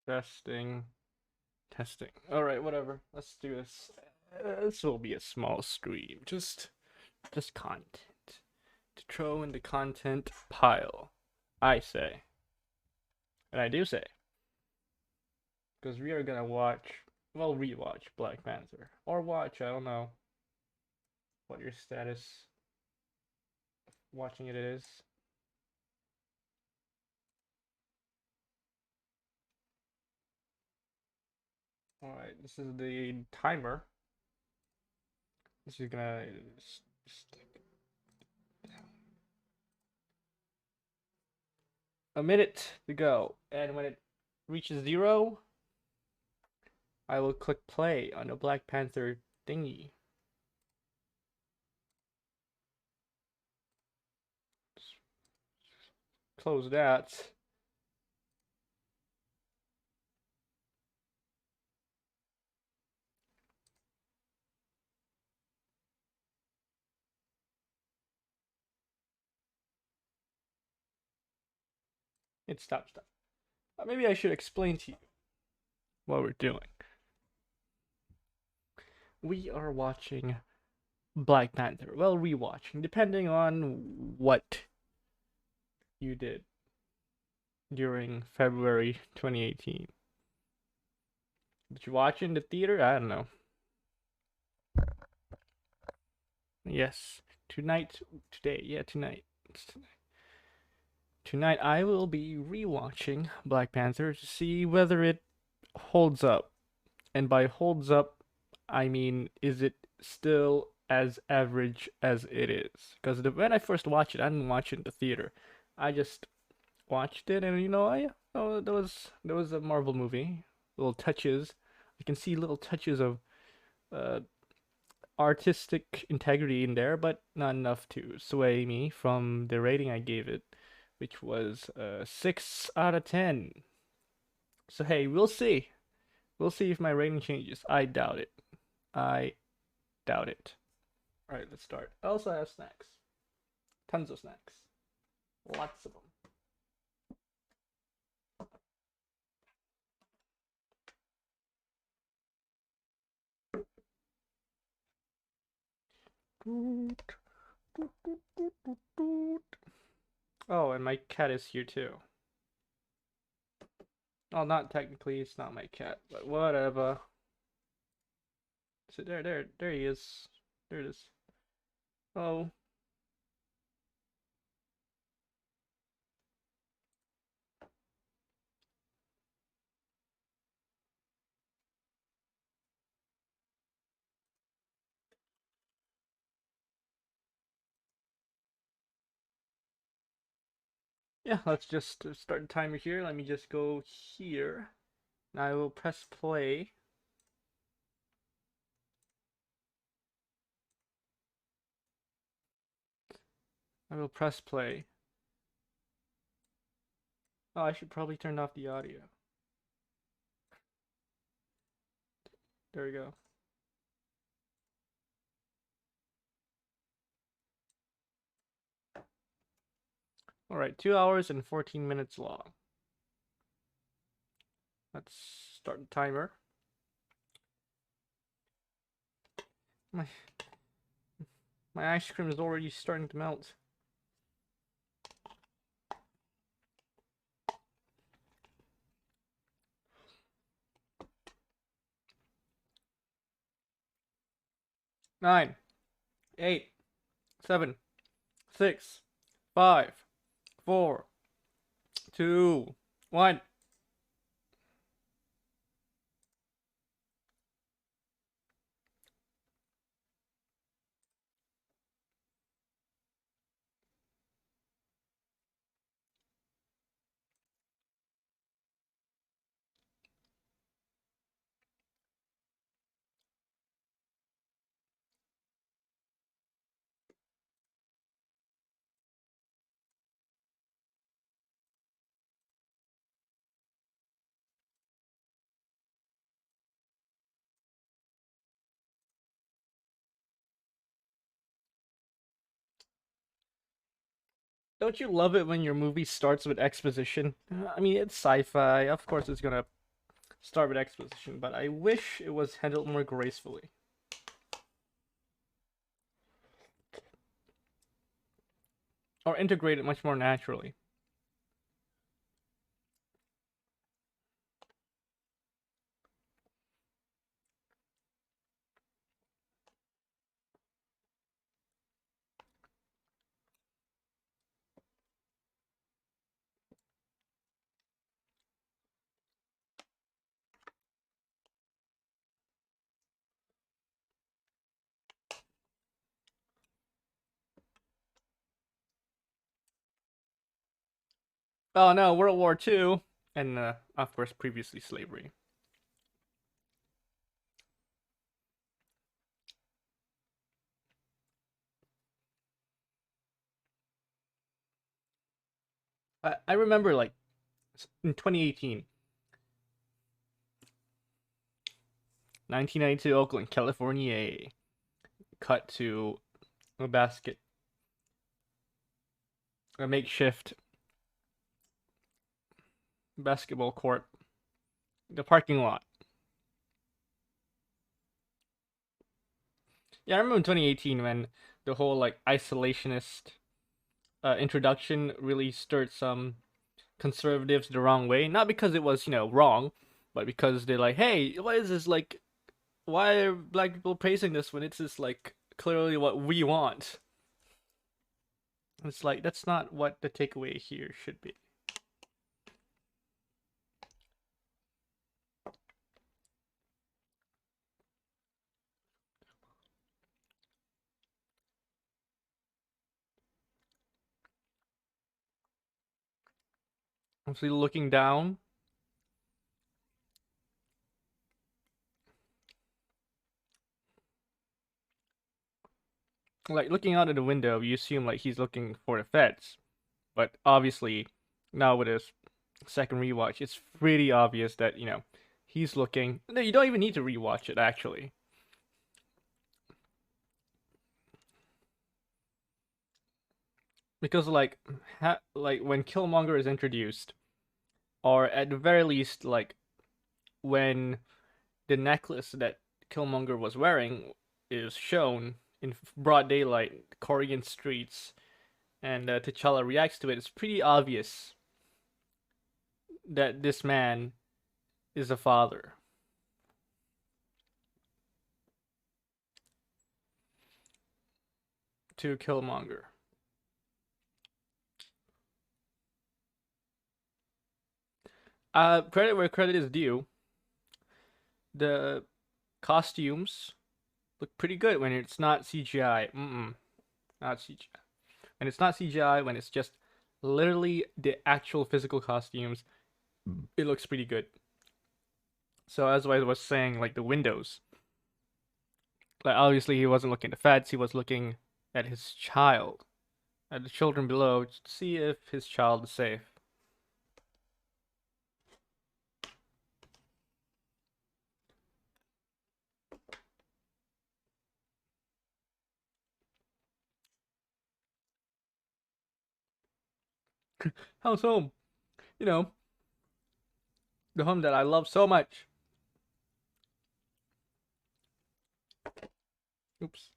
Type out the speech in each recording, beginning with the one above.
Testing. Testing. Alright, whatever. Let's do this. This will be a small stream. Just content. To throw in the content pile. I say. And I do say. Because we are gonna rewatch Black Panther. Or watch, I don't know what your status of watching it is. Alright, this is the timer. This is gonna stick a minute to go, and when it reaches 0, I will click play on the Black Panther thingy. Close that. It stops. Maybe I should explain to you what we're doing. We are watching Black Panther. Well, rewatching, depending on what you did during February 2018. Did you watch it in the theater? I don't know. Yes, tonight. Tonight I will be rewatching Black Panther to see whether it holds up. And by holds up, I mean, is it still as average as it is? Because when I first watched it, I didn't watch it in the theater. I just watched it, and there was a Marvel movie. Little touches. I can see little touches of uh, artistic integrity in there, but not enough to sway me from the rating I gave it, which was 6 out of 10. So hey, we'll see. We'll see if my rating changes. I doubt it. I doubt it. Alright, let's start. I also have snacks. Tons of snacks. Lots of them. Oh, and my cat is here too. Well, not technically, it's not my cat, but whatever. So there he is. There it is. Oh. Yeah, let's just start the timer here. Let me just go here. Now I will press play. I will press play. Oh, I should probably turn off the audio. There we go. Alright, 2 hours and 14 minutes long. Let's start the timer. My ice cream is already starting to melt. Nine, 8, 7, 6, 5, 4, 2, 1. Don't you love it when your movie starts with exposition? I mean, it's sci-fi. Of course, it's gonna start with exposition, but I wish it was handled more gracefully. Or integrated much more naturally. Oh no, World War II, and of course previously slavery. I remember like in 2018, 1992 Oakland, California, cut to a a makeshift basketball court, the parking lot. Yeah, I remember in 2018 when the whole like isolationist introduction really stirred some conservatives the wrong way. Not because it was, wrong, but because they're like, hey, what is this? Like, why are black people praising this when it's just like clearly what we want? It's like, that's not what the takeaway here should be. Obviously, looking down, like looking out of the window, you assume like he's looking for the feds, but obviously, now with his second rewatch, it's pretty obvious that he's looking. No, you don't even need to rewatch it actually, because like when Killmonger is introduced, or at the very least, like when the necklace that Killmonger was wearing is shown in broad daylight, Korean streets, and T'Challa reacts to it, it's pretty obvious that this man is a father to Killmonger. Credit where credit is due. The costumes look pretty good when it's not CGI. Not CGI. When it's not CGI, when it's just literally the actual physical costumes, it looks pretty good. So as I was saying, like the windows, like obviously he wasn't looking at the feds, he was looking at his child, at the children below, to see if his child is safe. How's home? You know, the home that I love so much. Oops.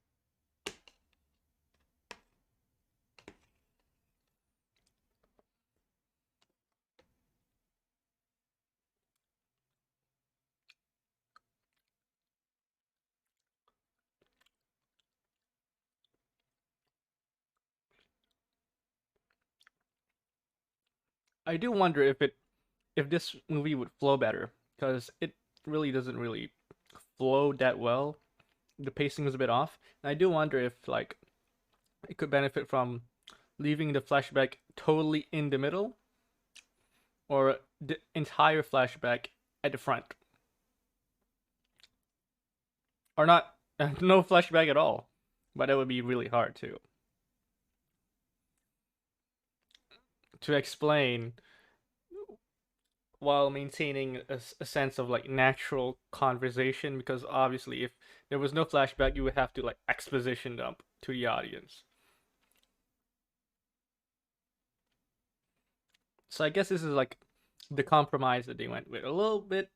I do wonder if this movie would flow better because it really doesn't really flow that well. The pacing is a bit off, and I do wonder if like it could benefit from leaving the flashback totally in the middle or the entire flashback at the front, or not no flashback at all. But that would be really hard to explain while maintaining a sense of like natural conversation, because obviously if there was no flashback you would have to like exposition dump to the audience. So I guess this is like the compromise that they went with, a little bit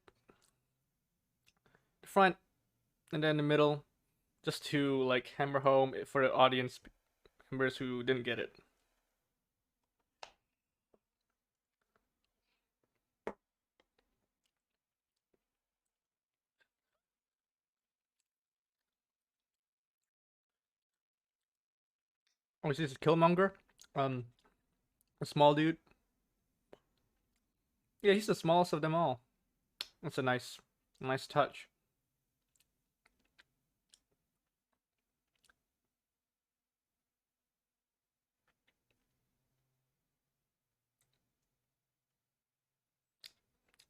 front and then the middle, just to like hammer home for the audience members who didn't get it. Oh, is this Killmonger? Um, a small dude. Yeah, he's the smallest of them all. That's a nice touch.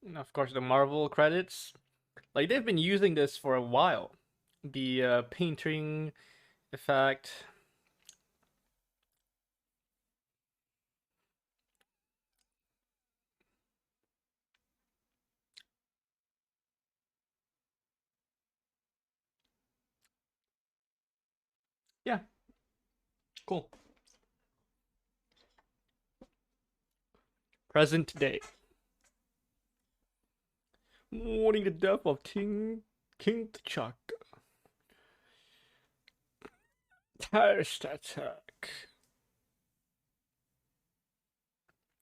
And of course, the Marvel credits. Like they've been using this for a while. The painting effect. Yeah, cool. Present day. Mourning the death of King T'Chaka. Terrorist attack.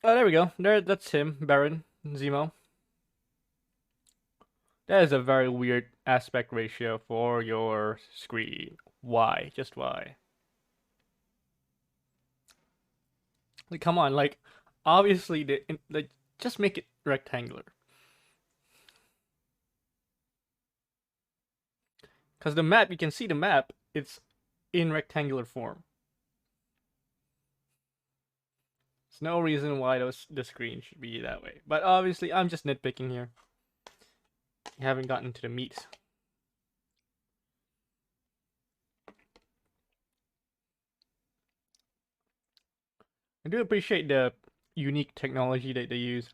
Oh, there we go. That's him, Baron Zemo. That is a very weird aspect ratio for your screen. Why? Just why? Like, come on, like, obviously, like, just make it rectangular. Because the map, you can see the map, it's in rectangular form. There's no reason why the screen should be that way. But obviously, I'm just nitpicking here. You haven't gotten to the meat. I do appreciate the unique technology that they use.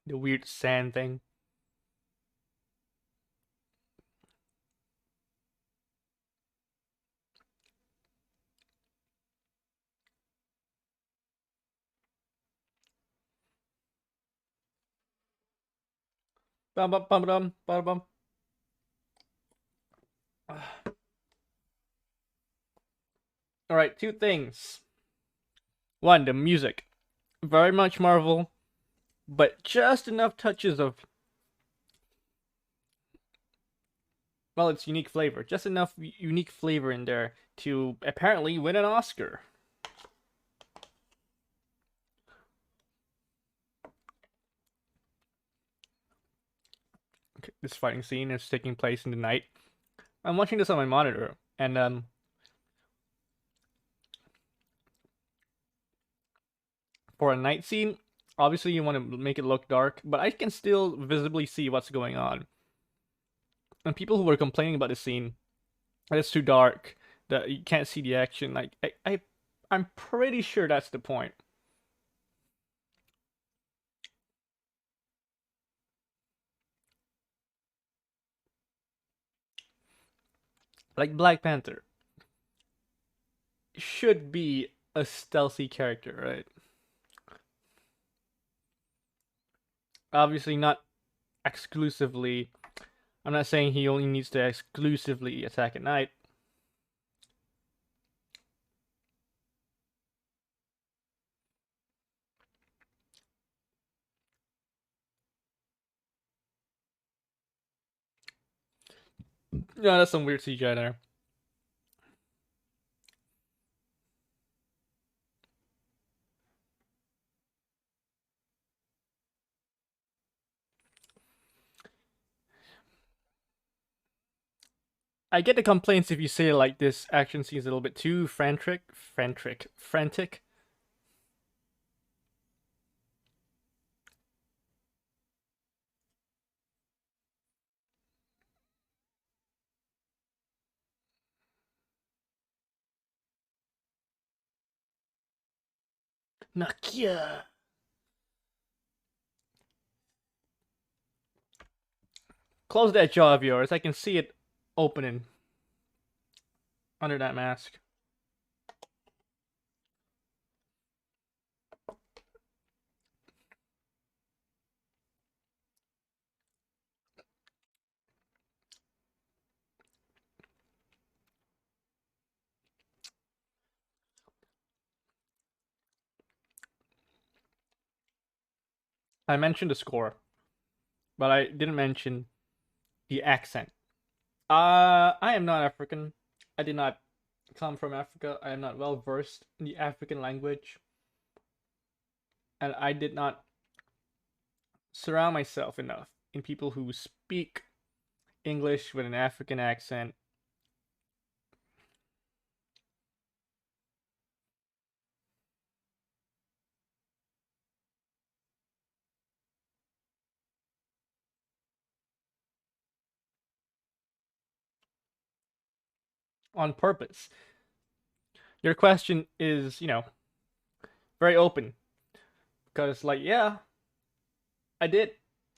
The weird sand thing. Bum bum bum bum bum bum. All right, two things. One, the music, very much Marvel, but just enough touches of, well, it's unique flavor. Just enough unique flavor in there to apparently win an Oscar. Okay, this fighting scene is taking place in the night. I'm watching this on my monitor, and for a night scene, obviously you want to make it look dark, but I can still visibly see what's going on. And people who were complaining about the scene that it's too dark, that you can't see the action, like I'm pretty sure that's the point. Like Black Panther should be a stealthy character, right? Obviously not exclusively. I'm not saying he only needs to exclusively attack at night. No, that's some weird CGI there. I get the complaints if you say like this action scene is a little bit too frantic. Nakia. Close that jaw of yours. I can see it opening under that mask. I mentioned the score, but I didn't mention the accent. I am not African. I did not come from Africa. I am not well versed in the African language, and I did not surround myself enough in people who speak English with an African accent. On purpose. Your question is, very open because, like, yeah, I did,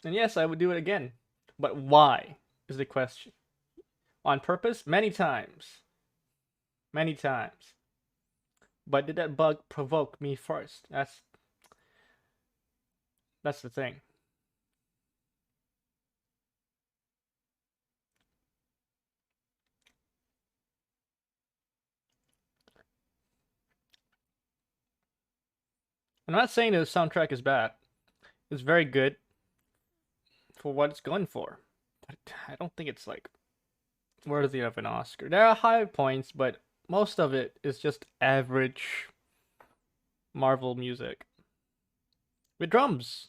and yes, I would do it again. But why is the question? On purpose, many times. But did that bug provoke me first? That's the thing. I'm not saying the soundtrack is bad. It's very good for what it's going for. But I don't think it's like worthy of an Oscar. There are high points, but most of it is just average Marvel music with drums.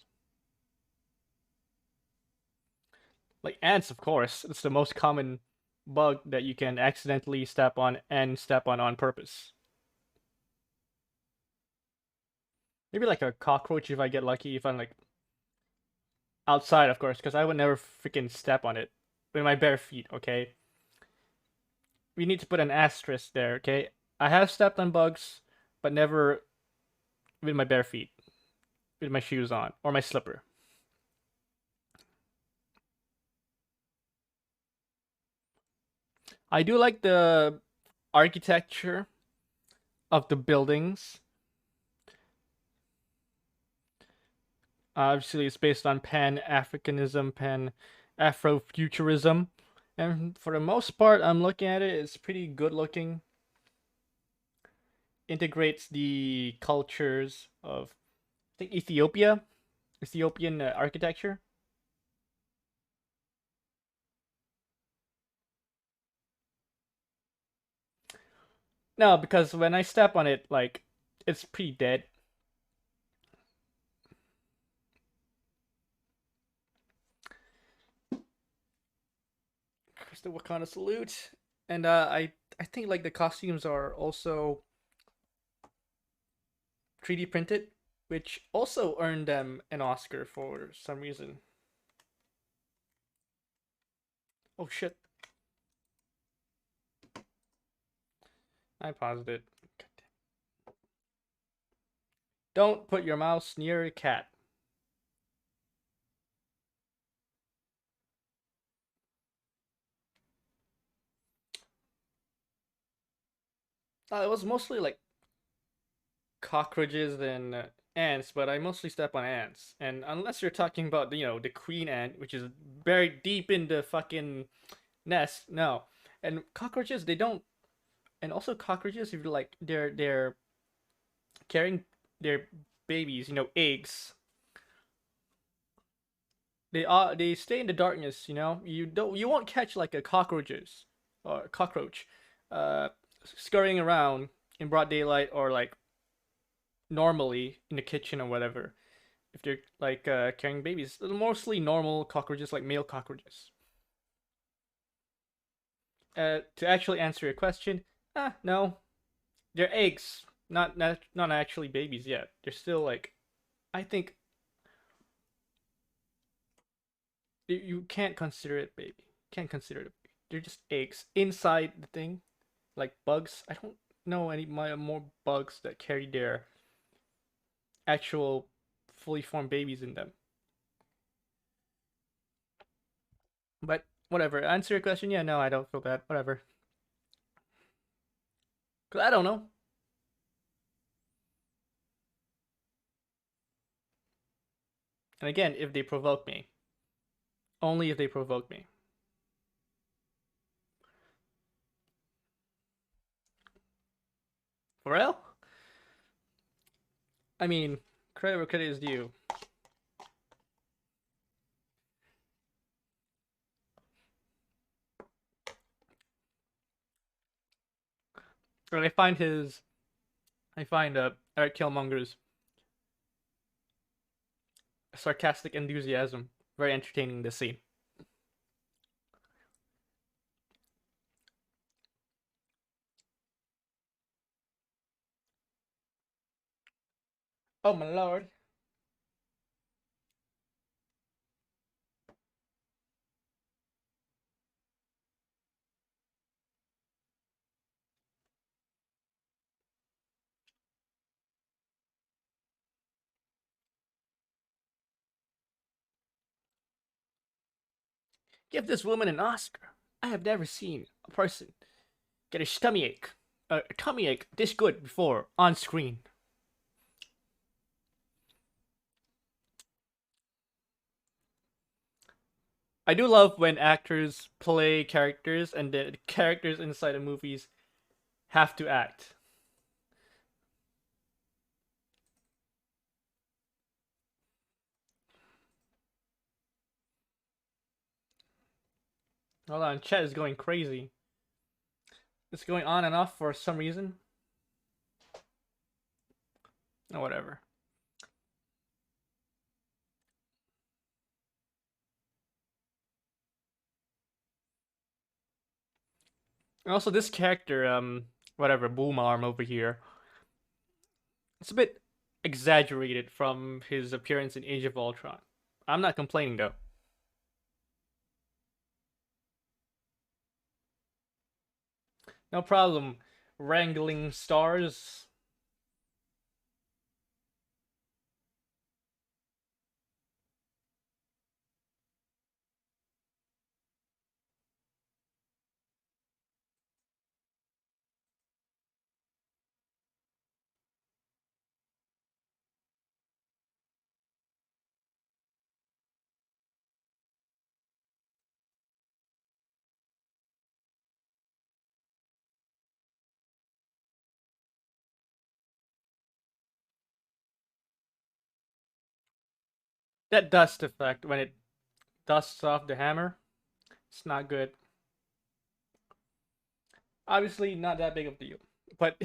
Like ants, of course. It's the most common bug that you can accidentally step on and step on purpose. Maybe like a cockroach if I get lucky, if I'm like outside, of course, because I would never freaking step on it with my bare feet, okay? We need to put an asterisk there, okay? I have stepped on bugs, but never with my bare feet, with my shoes on, or my slipper. I do like the architecture of the buildings. Obviously, it's based on Pan Africanism, Pan Afrofuturism. And for the most part, I'm looking at it, it's pretty good looking. Integrates the cultures of, I think, Ethiopian architecture. No, because when I step on it, like, it's pretty dead. There's the Wakanda salute. And I think like the costumes are also 3D printed, which also earned them an Oscar for some reason. Oh shit. I paused it. Don't put your mouse near a cat. It was mostly like cockroaches and ants, but I mostly step on ants. And unless you're talking about the queen ant, which is buried deep in the fucking nest, no. And cockroaches, they don't. And also cockroaches, if you like, they're carrying their babies, eggs. They stay in the darkness. You won't catch like a cockroach, uh, scurrying around in broad daylight or like normally in the kitchen or whatever. If they're like carrying babies, they're mostly normal cockroaches, like male cockroaches. To actually answer your question, no, they're eggs, not actually babies yet. They're still like, I think you can't consider it baby. Can't consider it a baby. They're just eggs inside the thing, like bugs. I don't know any more bugs that carry their actual fully formed babies in them. But whatever. Answer your question. Yeah, no, I don't feel bad. Whatever. Cause I don't know. And again, if they provoke me, only if they provoke me. For real? I mean, credit where credit is due. And I find Eric Killmonger's sarcastic enthusiasm very entertaining this scene. Oh my lord. Give this woman an Oscar. I have never seen a person get a tummy ache this good before on screen. I do love when actors play characters and the characters inside the movies have to act. Hold on, chat is going crazy. It's going on and off for some reason. Oh, whatever. And also, this character, whatever, Boom Arm over here, it's a bit exaggerated from his appearance in Age of Ultron. I'm not complaining though. No problem wrangling stars. That dust effect when it dusts off the hammer, it's not good. Obviously, not that big of a deal, but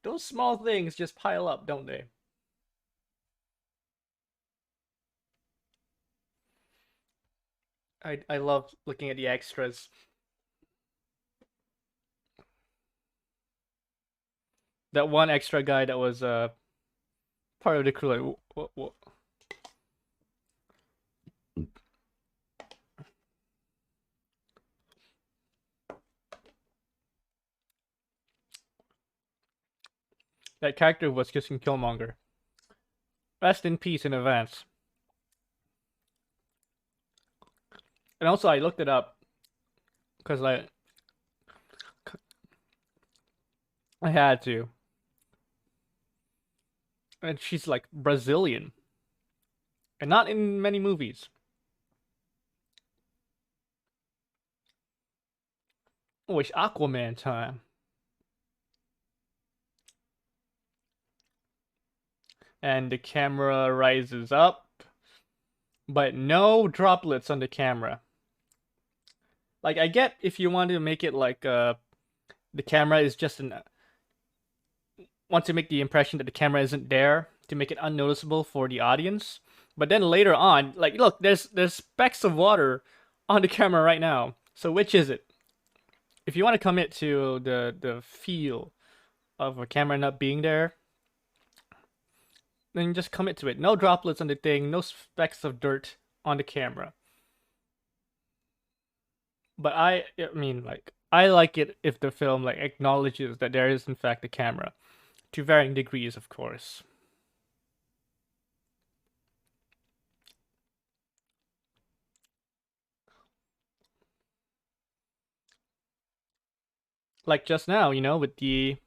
those small things just pile up, don't they? I love looking at the extras. That one extra guy that was part of the crew. Like, what? That character was kissing Killmonger. Rest in peace in advance. And also, I looked it up because I had to. And she's like Brazilian, and not in many movies. Oh, it's Aquaman time. And the camera rises up, but no droplets on the camera. Like, I get if you want to make it like the camera is just an want to make the impression that the camera isn't there to make it unnoticeable for the audience. But then later on, like, look, there's specks of water on the camera right now. So which is it? If you want to commit to the feel of a camera not being there, then just commit to it. No droplets on the thing, no specks of dirt on the camera. But I mean, like, I like it if the film like acknowledges that there is in fact a camera, to varying degrees, of course. Like just now, with the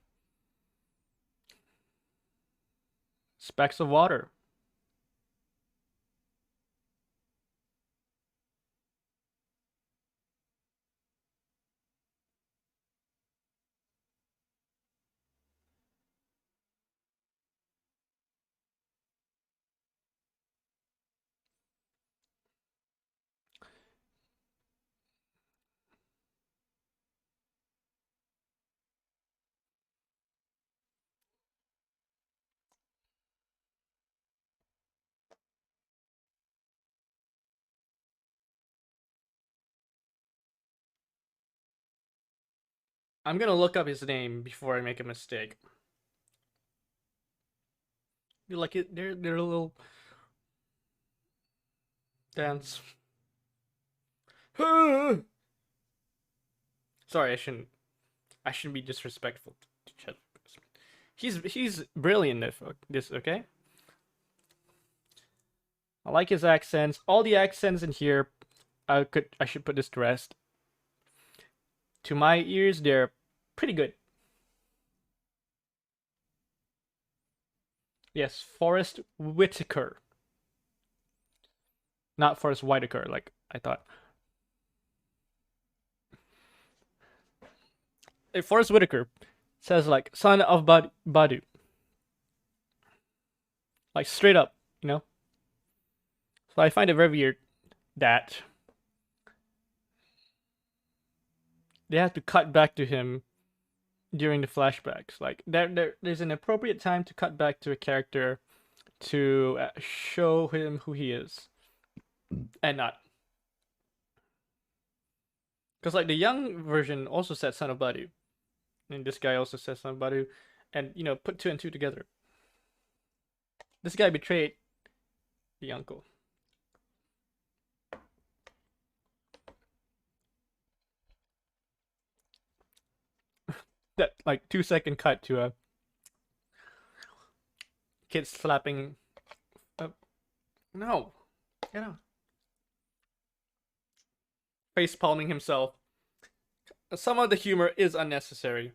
specks of water. I'm gonna look up his name before I make a mistake. You like it? They're a little dance. Sorry, I shouldn't be disrespectful to Chadwick Boseman. He's brilliant at this. Okay, I like his accents. All the accents in here, I should put this to rest. To my ears, they're pretty good. Yes, Forrest Whitaker, not Forrest Whitaker, like I thought. Forrest Whitaker says like son of Badu, like straight up, you know. So I find it very weird that they have to cut back to him during the flashbacks. Like there's an appropriate time to cut back to a character to show him who he is, and not because like the young version also said son of Badu, and this guy also says son of Badu, and put two and two together. This guy betrayed the uncle. That like 2 second cut to a kid slapping. No, face palming himself. Some of the humor is unnecessary.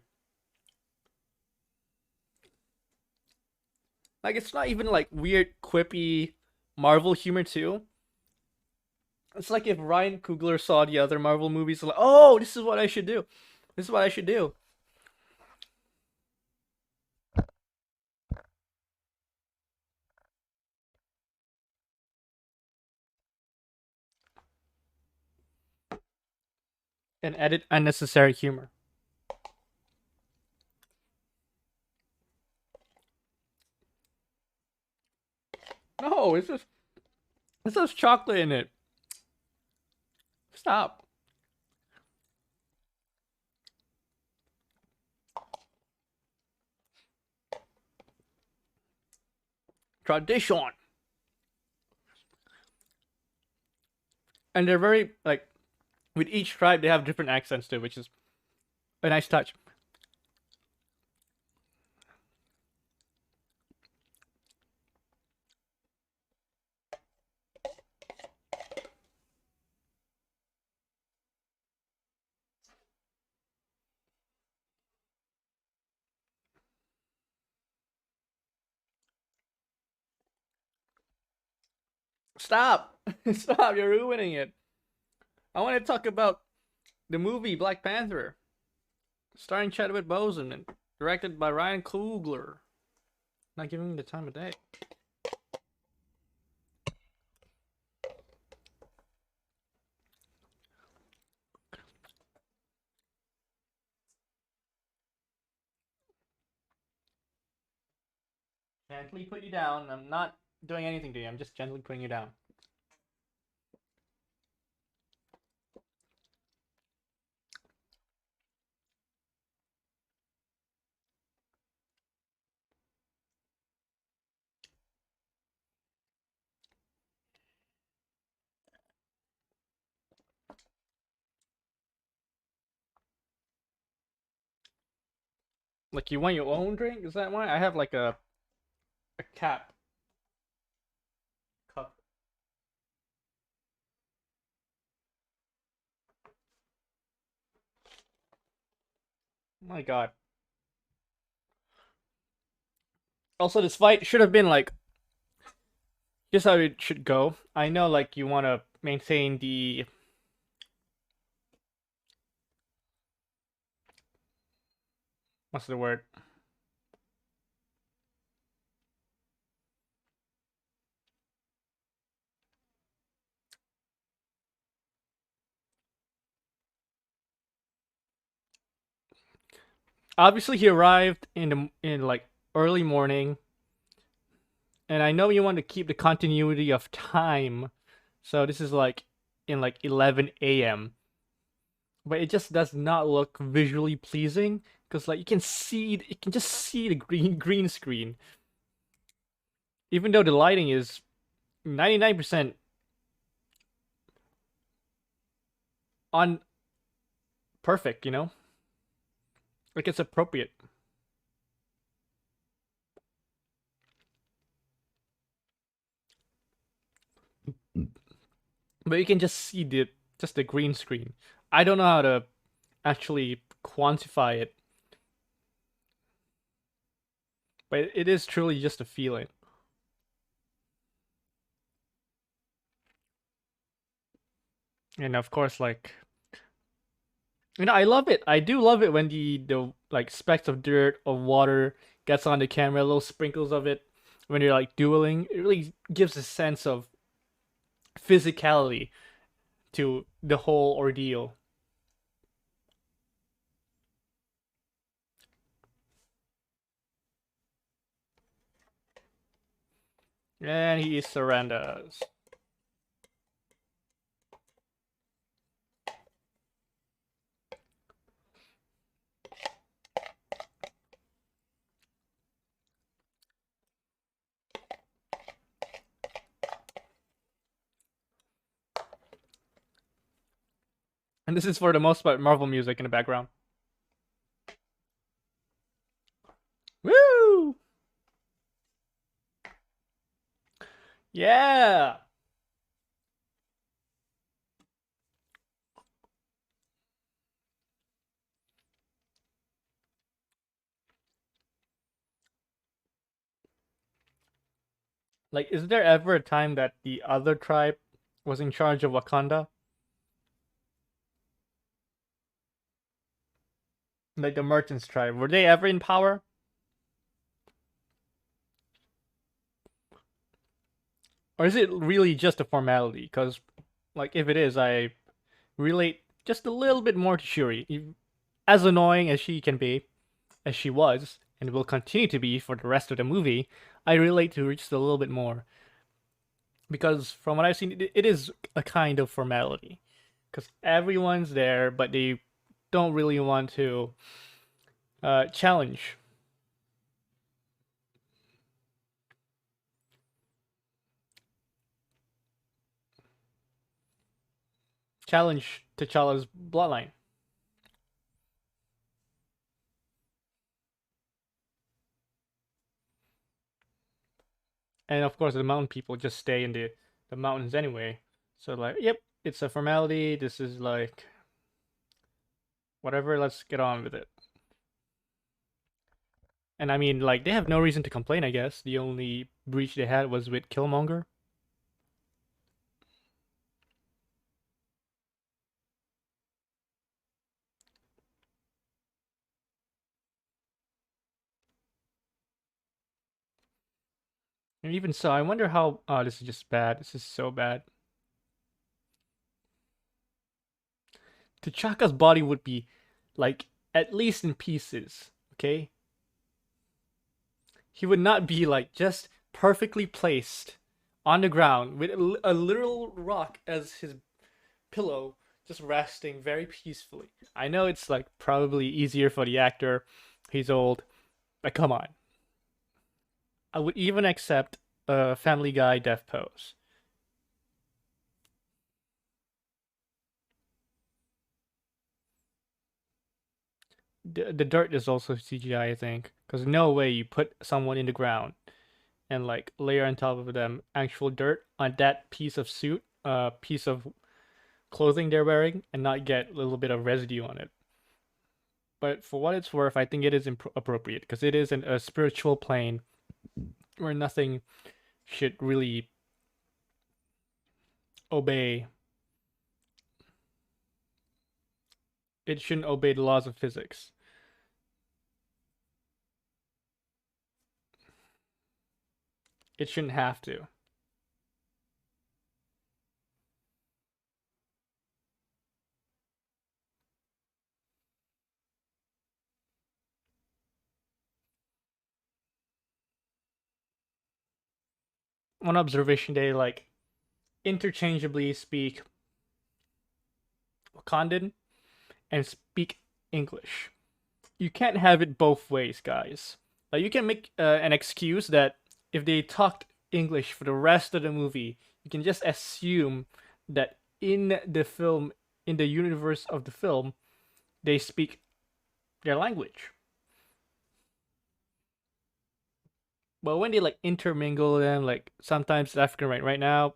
Like it's not even like weird, quippy Marvel humor too. It's like if Ryan Coogler saw the other Marvel movies, like, oh, this is what I should do. This is what I should do. And edit unnecessary humor. No, it's just chocolate in it. Stop. Tradition. And they're very like with each tribe they have different accents too, which is a nice touch. Stop. Stop, you're ruining it. I want to talk about the movie Black Panther, starring Chadwick Boseman and directed by Ryan Coogler. Not giving me the time of day. Gently put you down. I'm not doing anything to you. I'm just gently putting you down. Like you want your own drink? Is that why? I have like a cap cup. My God. Also, this fight should have been like just how it should go. I know, like you want to maintain the what's the word? Obviously, he arrived in like early morning, and I know you want to keep the continuity of time, so this is like in like 11 a.m. but it just does not look visually pleasing because like you can just see the green screen, even though the lighting is 99% on perfect, you know, like it's appropriate. But you can just see the green screen. I don't know how to actually quantify it, but it is truly just a feeling. And of course, like I love it. I do love it when the like specks of dirt of water gets on the camera, little sprinkles of it when you're like dueling. It really gives a sense of physicality to the whole ordeal. And he surrenders. And this is for the most part Marvel music in the background. Woo! Yeah. Like, is there ever a time that the other tribe was in charge of Wakanda? Like the Merchants tribe, were they ever in power? Or is it really just a formality? Because, like, if it is, I relate just a little bit more to Shuri. As annoying as she can be, as she was, and will continue to be for the rest of the movie, I relate to her just a little bit more. Because from what I've seen, it is a kind of formality. Because everyone's there, but they don't really want to challenge. Challenge T'Challa's bloodline. And of course, the mountain people just stay in the mountains anyway. So, like, yep, it's a formality. This is like, whatever, let's get on with it. And I mean, like, they have no reason to complain, I guess. The only breach they had was with Killmonger. And even so, I wonder how. Oh, this is just bad. This is so bad. T'Chaka's body would be, like, at least in pieces, okay? He would not be, like, just perfectly placed on the ground with a literal rock as his pillow, just resting very peacefully. I know it's, like, probably easier for the actor. He's old. But come on. I would even accept a Family Guy death pose. The dirt is also CGI, I think, because no way you put someone in the ground and like layer on top of them actual dirt on that piece of suit, piece of clothing they're wearing, and not get a little bit of residue on it. But for what it's worth, I think it is appropriate because it is a spiritual plane where nothing should really obey. It shouldn't obey the laws of physics. It shouldn't have to. One observation, they like interchangeably speak Wakandan and speak English. You can't have it both ways, guys. Like you can make an excuse that if they talked English for the rest of the movie, you can just assume that in the film, in the universe of the film, they speak their language. But when they like intermingle them, like sometimes it's African, right now,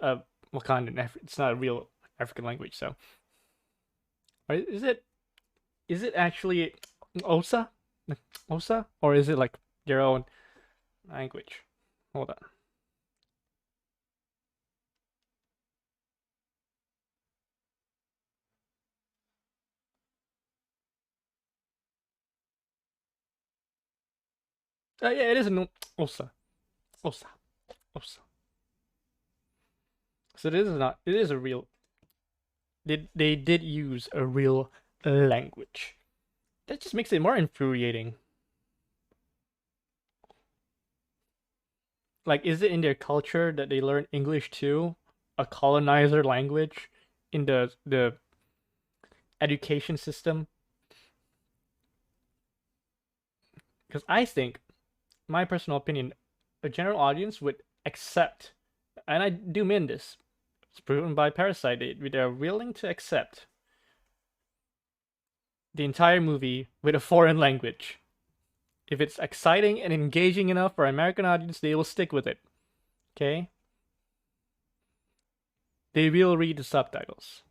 uh, Wakandan, it's not a real African language. So, is it actually Osa, Osa, or is it like their own language? Hold on. Yeah, it is an Osa, Osa, Osa. So it is not. It is a real. They did use a real language. That just makes it more infuriating. Like, is it in their culture that they learn English too, a colonizer language, in the education system? Because I think, my personal opinion, a general audience would accept, and I do mean this. It's proven by Parasite. They're willing to accept the entire movie with a foreign language. If it's exciting and engaging enough for American audience, they will stick with it. Okay? They will read the subtitles.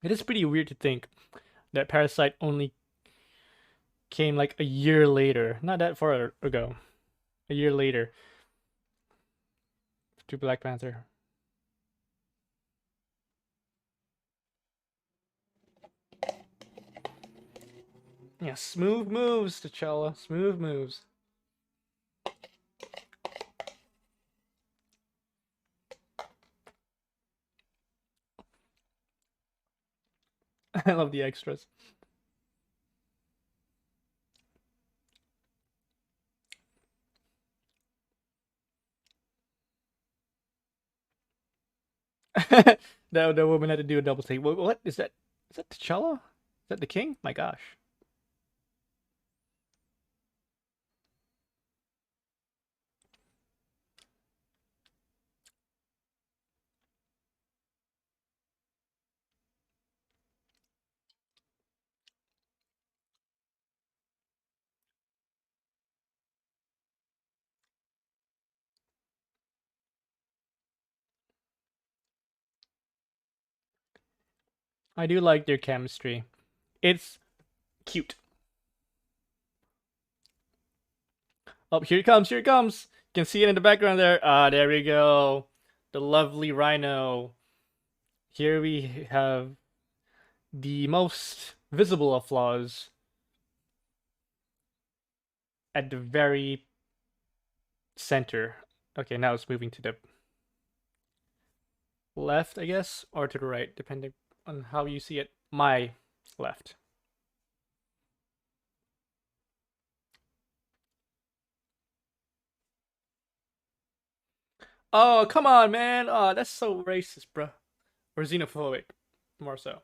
It is pretty weird to think that Parasite only came like a year later, not that far ago, a year later to Black Panther. Yeah, smooth moves, T'Challa. Smooth moves. I love the extras. The woman had to do a double take. What is that? Is that T'Challa? Is that the king? My gosh. I do like their chemistry. It's cute. Oh, here it comes, here it comes. You can see it in the background there. Ah, there we go. The lovely rhino. Here we have the most visible of flaws at the very center. Okay, now it's moving to the left, I guess, or to the right, depending on how you see it. My left. Oh, come on, man. Oh, that's so racist, bruh. Or xenophobic, more so.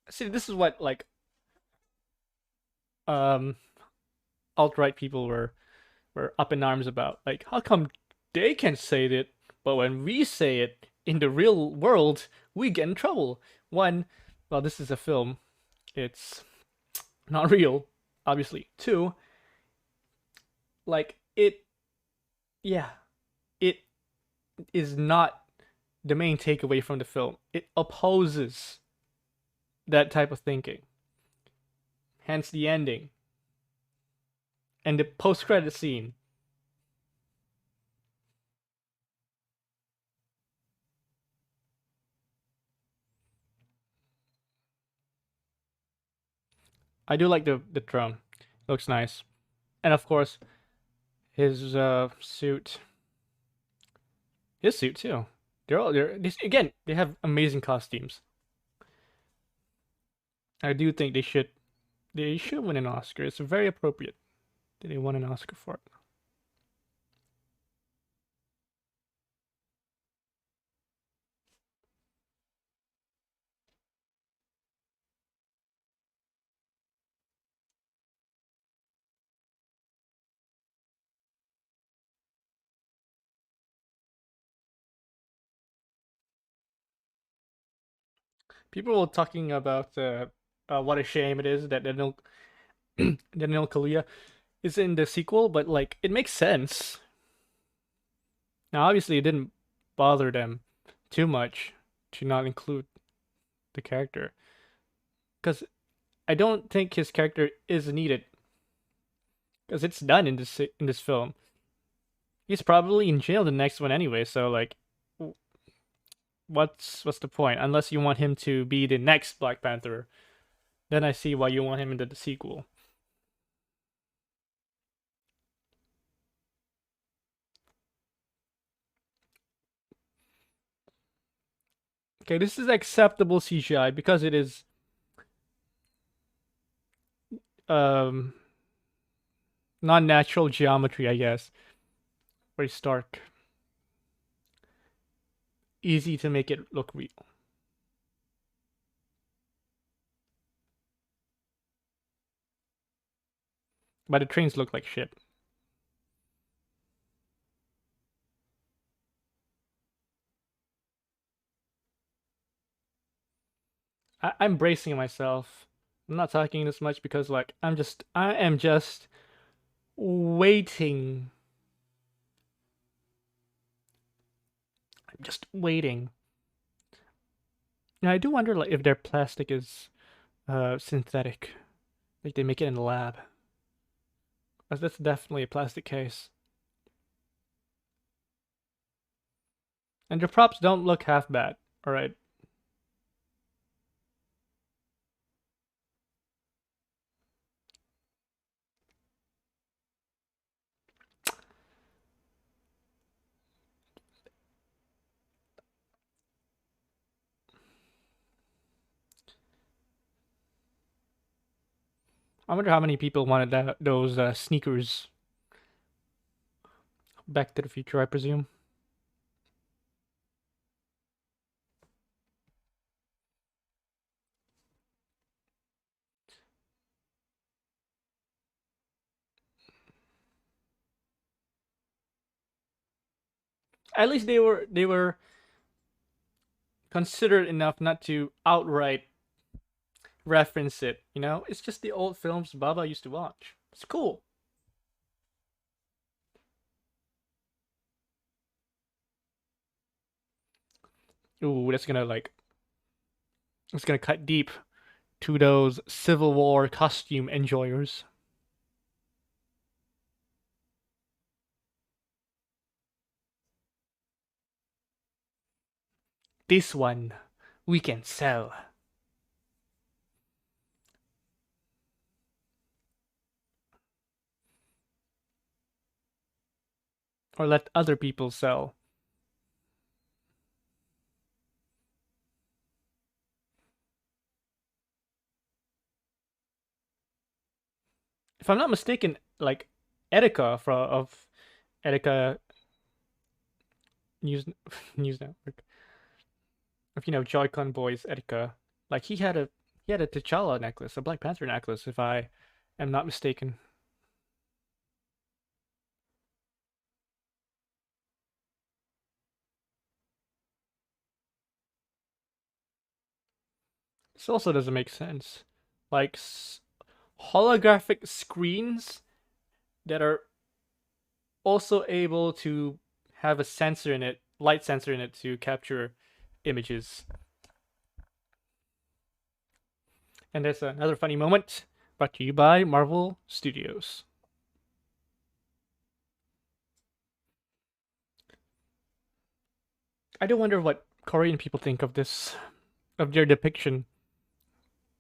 See, this is what like um alt-right people were up in arms about. Like, how come they can say it, but when we say it in the real world, we get in trouble? One, well, this is a film. It's not real, obviously. Two, like yeah, it is not the main takeaway from the film. It opposes that type of thinking. Hence the ending and the post-credit scene. I do like the throne. Looks nice. And of course, his suit. His suit too. Again. They have amazing costumes. I do think they should win an Oscar. It's very appropriate that they won an Oscar for it. People were talking about what a shame it is that Daniel Kaluuya is in the sequel, but like it makes sense. Now, obviously, it didn't bother them too much to not include the character because I don't think his character is needed because it's done in this film. He's probably in jail the next one anyway, so like, what's the point? Unless you want him to be the next Black Panther, then I see why you want him in the sequel. Okay, this is acceptable CGI because it is um non-natural geometry, I guess. Very stark, easy to make it look real. But the trains look like shit. I'm bracing myself. I'm not talking this much because like I am just waiting. I'm just waiting. Now I do wonder like if their plastic is synthetic. Like they make it in the lab. That's definitely a plastic case. And the props don't look half bad. Alright. I wonder how many people wanted those sneakers. Back to the Future, I presume. At least they were considerate enough not to outright reference it. It's just the old films Baba used to watch. It's cool. Ooh, it's gonna cut deep to those Civil War costume enjoyers. This one we can sell. Or let other people sell. If I'm not mistaken, like Etika of Etika News News Network, if Joy-Con Boys Etika, like he had a T'Challa necklace, a Black Panther necklace, if I am not mistaken. This also doesn't make sense. Like holographic screens that are also able to have a sensor in it, light sensor in it to capture images. And there's another funny moment brought to you by Marvel Studios. I do wonder what Korean people think of this, of their depiction.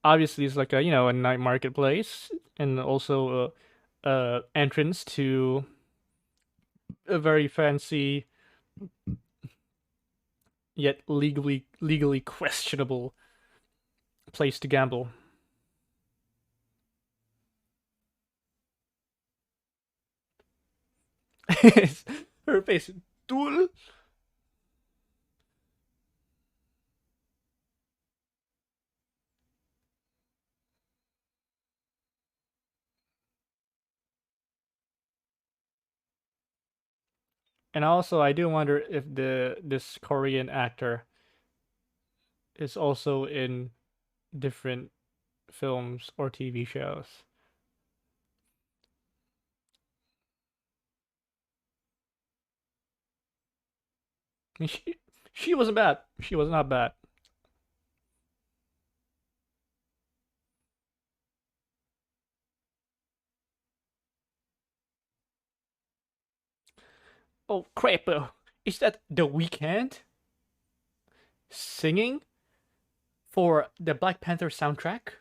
Obviously, it's like a night marketplace and also a entrance to a very fancy yet legally questionable place to gamble. Her face, Dul. And also, I do wonder if this Korean actor is also in different films or TV shows. I mean, she wasn't bad. She was not bad. Oh crap! Is that The Weeknd singing for the Black Panther soundtrack?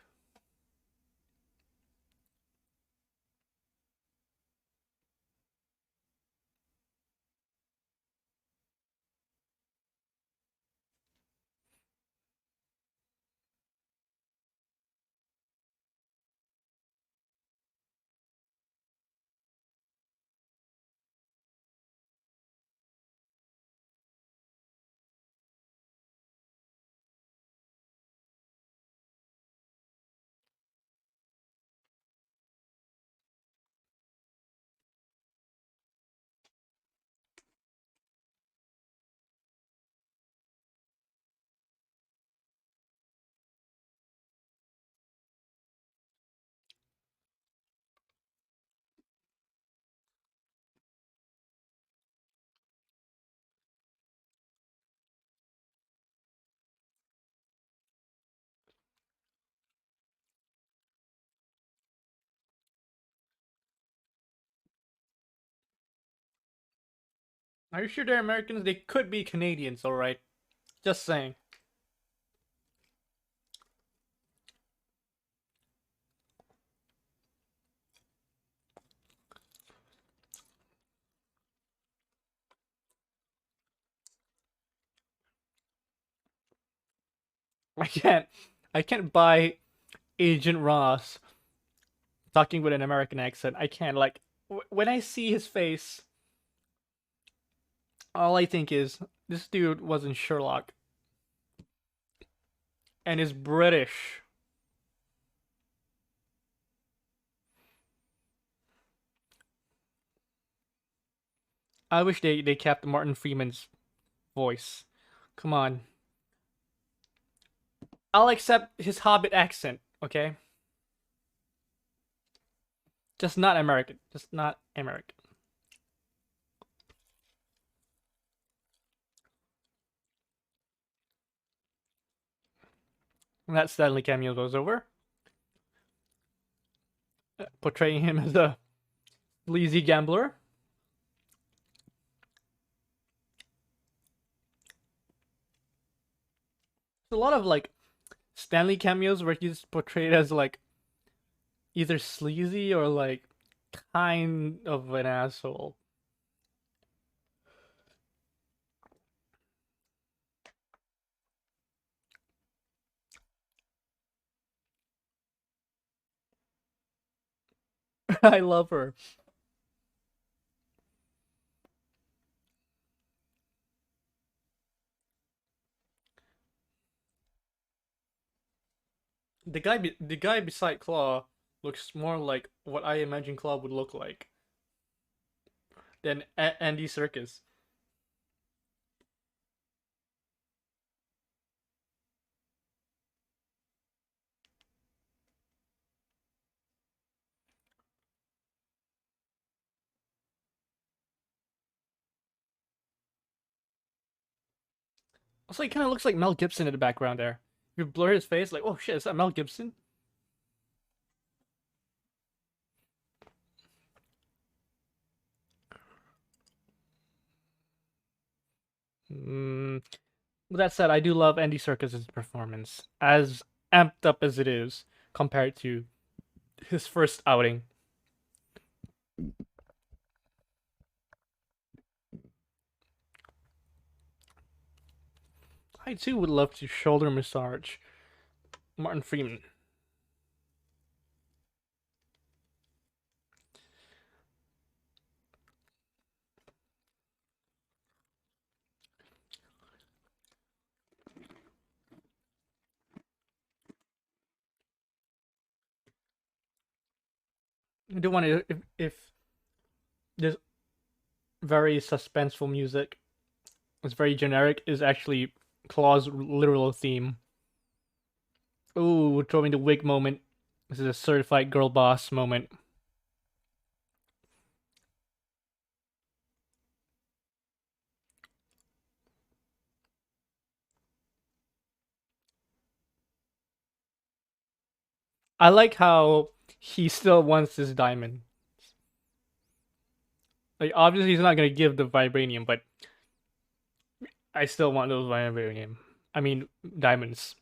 Are you sure they're Americans? They could be Canadians, all right. Just saying. I can't. I can't buy Agent Ross talking with an American accent. I can't. Like when I see his face, all I think is this dude wasn't Sherlock and is British. I wish they kept Martin Freeman's voice. Come on. I'll accept his Hobbit accent, okay? Just not American. Just not American. And that Stanley cameo goes over, portraying him as a sleazy gambler. There's a lot of like Stanley cameos where he's portrayed as like either sleazy or like kind of an asshole. I love her. The guy beside Claw looks more like what I imagine Claw would look like than Andy Serkis. Also, he kind of looks like Mel Gibson in the background there. You blur his face, like, oh shit, is that Mel Gibson? Mm. With that said, I do love Andy Serkis' performance, as amped up as it is compared to his first outing. I too would love to shoulder massage Martin Freeman. I do want to if this very suspenseful music is very generic is actually Claw's literal theme. Ooh, throwing the wig moment. This is a certified girl boss moment. I like how he still wants this diamond. Like obviously he's not gonna give the vibranium, but I still want those vibranium. I mean diamonds.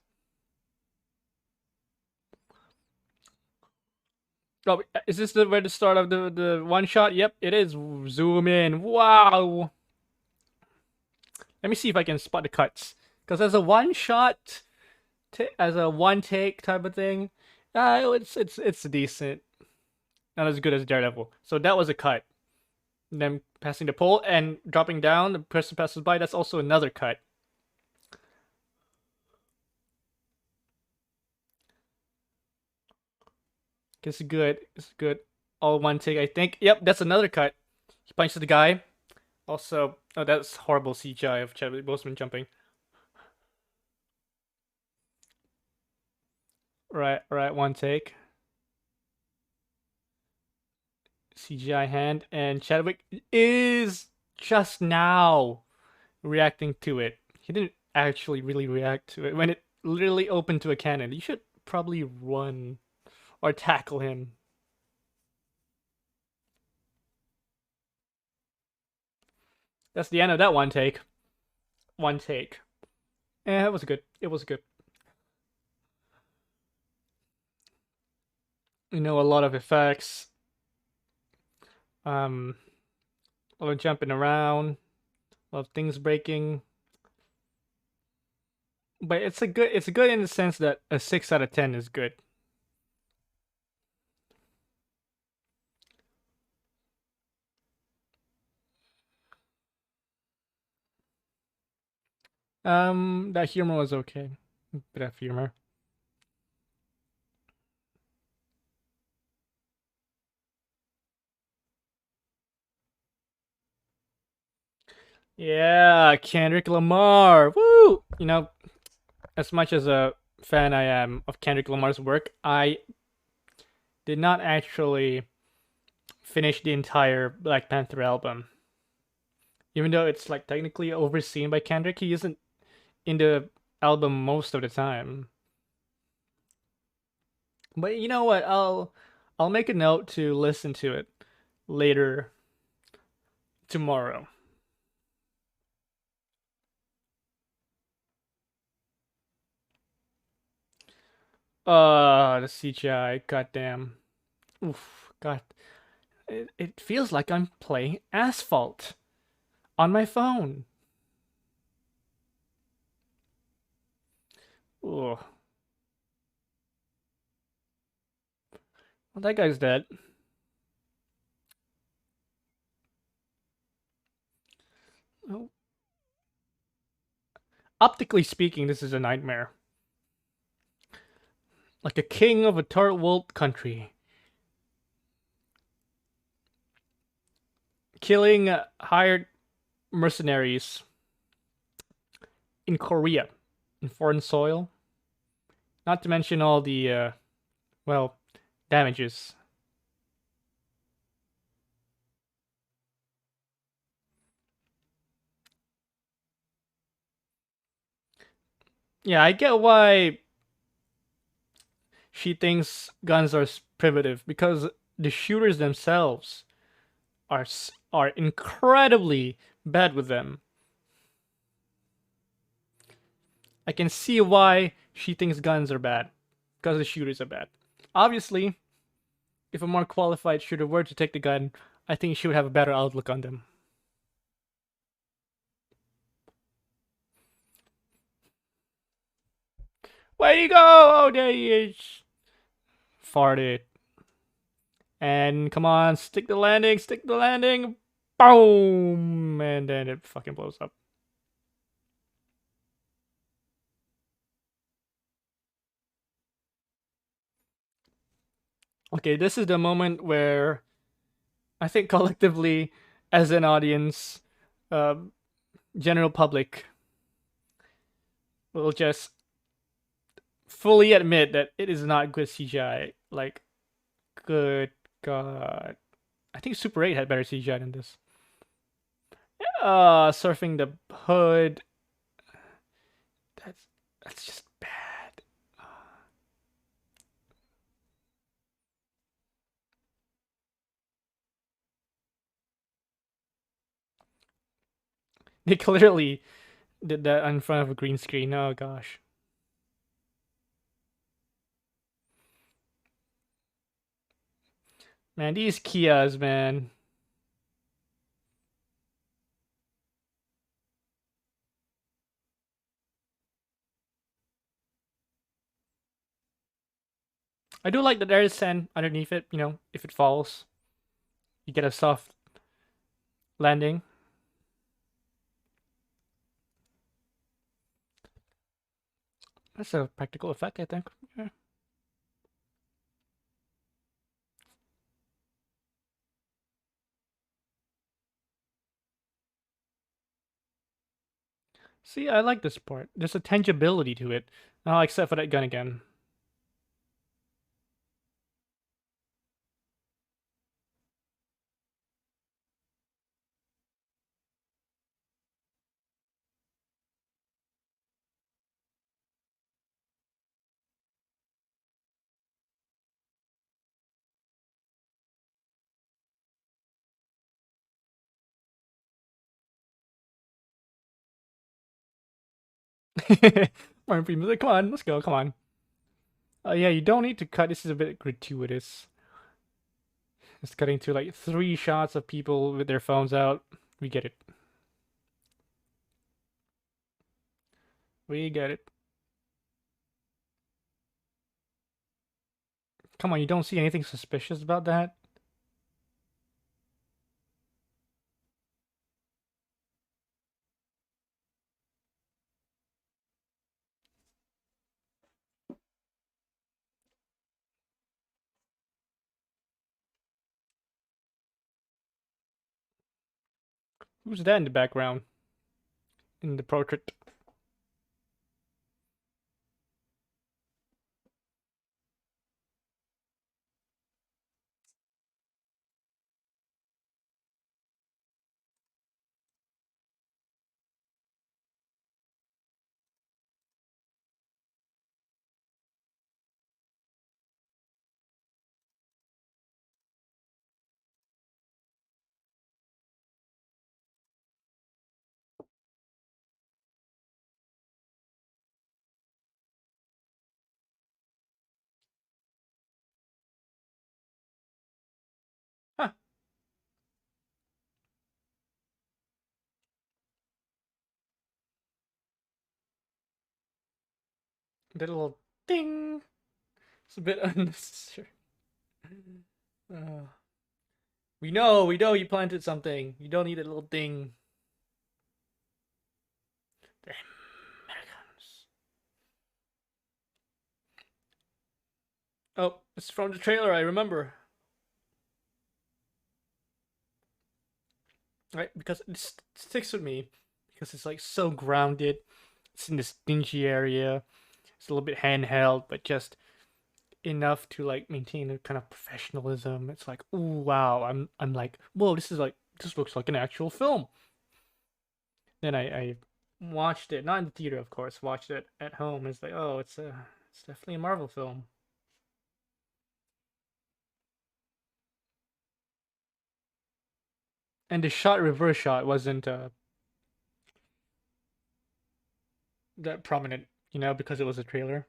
Oh, is this where the start of the one shot? Yep, it is. Zoom in. Wow. Let me see if I can spot the cuts. Because as a one shot, as a one take type of thing, it's decent. Not as good as Daredevil. So that was a cut. And then passing the pole and dropping down, the person passes by. That's also another cut. It's good. It's good. All one take, I think. Yep, that's another cut. He punches the guy. Also, oh, that's horrible CGI of Chadwick Boseman jumping. Right, one take. CGI hand, and Chadwick is just now reacting to it. He didn't actually really react to it when it literally opened to a cannon. You should probably run or tackle him. That's the end of that one take. One take. It was good. It was good. You know, a lot of effects. A lot of jumping around. A lot of things breaking. But it's good in the sense that a 6 out of 10 is good. That humor was okay. Bit of humor. Yeah, Kendrick Lamar. Woo! You know, as much as a fan I am of Kendrick Lamar's work, I did not actually finish the entire Black Panther album. Even though it's like technically overseen by Kendrick, he isn't in the album most of the time. But you know what? I'll make a note to listen to it later tomorrow. The CGI, goddamn. Oof, god. It feels like I'm playing Asphalt on my phone. Ugh. Well, that guy's dead. Oh. Optically speaking, this is a nightmare. Like a king of a third world country. Killing hired mercenaries in Korea, in foreign soil. Not to mention all the, well, damages. Yeah, I get why she thinks guns are primitive because the shooters themselves are incredibly bad with them. I can see why she thinks guns are bad because the shooters are bad. Obviously, if a more qualified shooter were to take the gun, I think she would have a better outlook on them. Where you go? Oh, there he is. Farted. And come on, stick the landing, stick the landing. Boom! And then it fucking blows up. Okay, this is the moment where I think collectively, as an audience, uh, general public will just fully admit that it is not good CGI. Like, good God. I think Super 8 had better CGI than this. Surfing the hood. That's that's just bad. They clearly did that in front of a green screen. Oh gosh. Man, these Kias, man. I do like that there is sand underneath it, if it falls, you get a soft landing. That's a practical effect, I think. Yeah. See, I like this part. There's a tangibility to it. Oh, except for that gun again. Martin Freeman's like, come on, let's go, come on. Yeah, you don't need to cut. This is a bit gratuitous. It's cutting to like 3 shots of people with their phones out. We get it. We get it. Come on, you don't see anything suspicious about that? Who's that in the background? In the portrait? Huh. That little ding. It's a bit unnecessary. Uh, we know you planted something. You don't need a little ding. Damn Americans. Oh, it's from the trailer, I remember. Right? Because it sticks with me. Because it's like so grounded. It's in this dingy area. It's a little bit handheld, but just enough to like maintain a kind of professionalism. It's like, ooh, wow. I'm like, whoa, this looks like an actual film. Then I watched it, not in the theater, of course. Watched it at home. It's like, oh, it's definitely a Marvel film. And the shot reverse shot wasn't that prominent, because it was a trailer.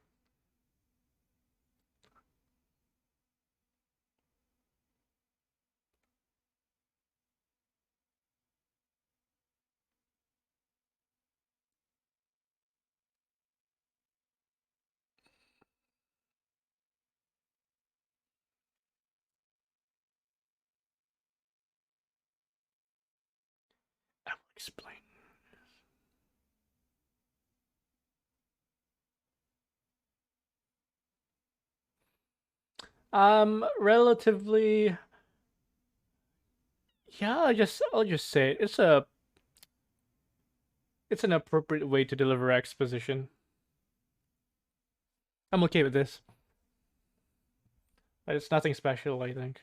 Explain. Relatively. Yeah, I'll just say it. It's an appropriate way to deliver exposition. I'm okay with this. It's nothing special, I think.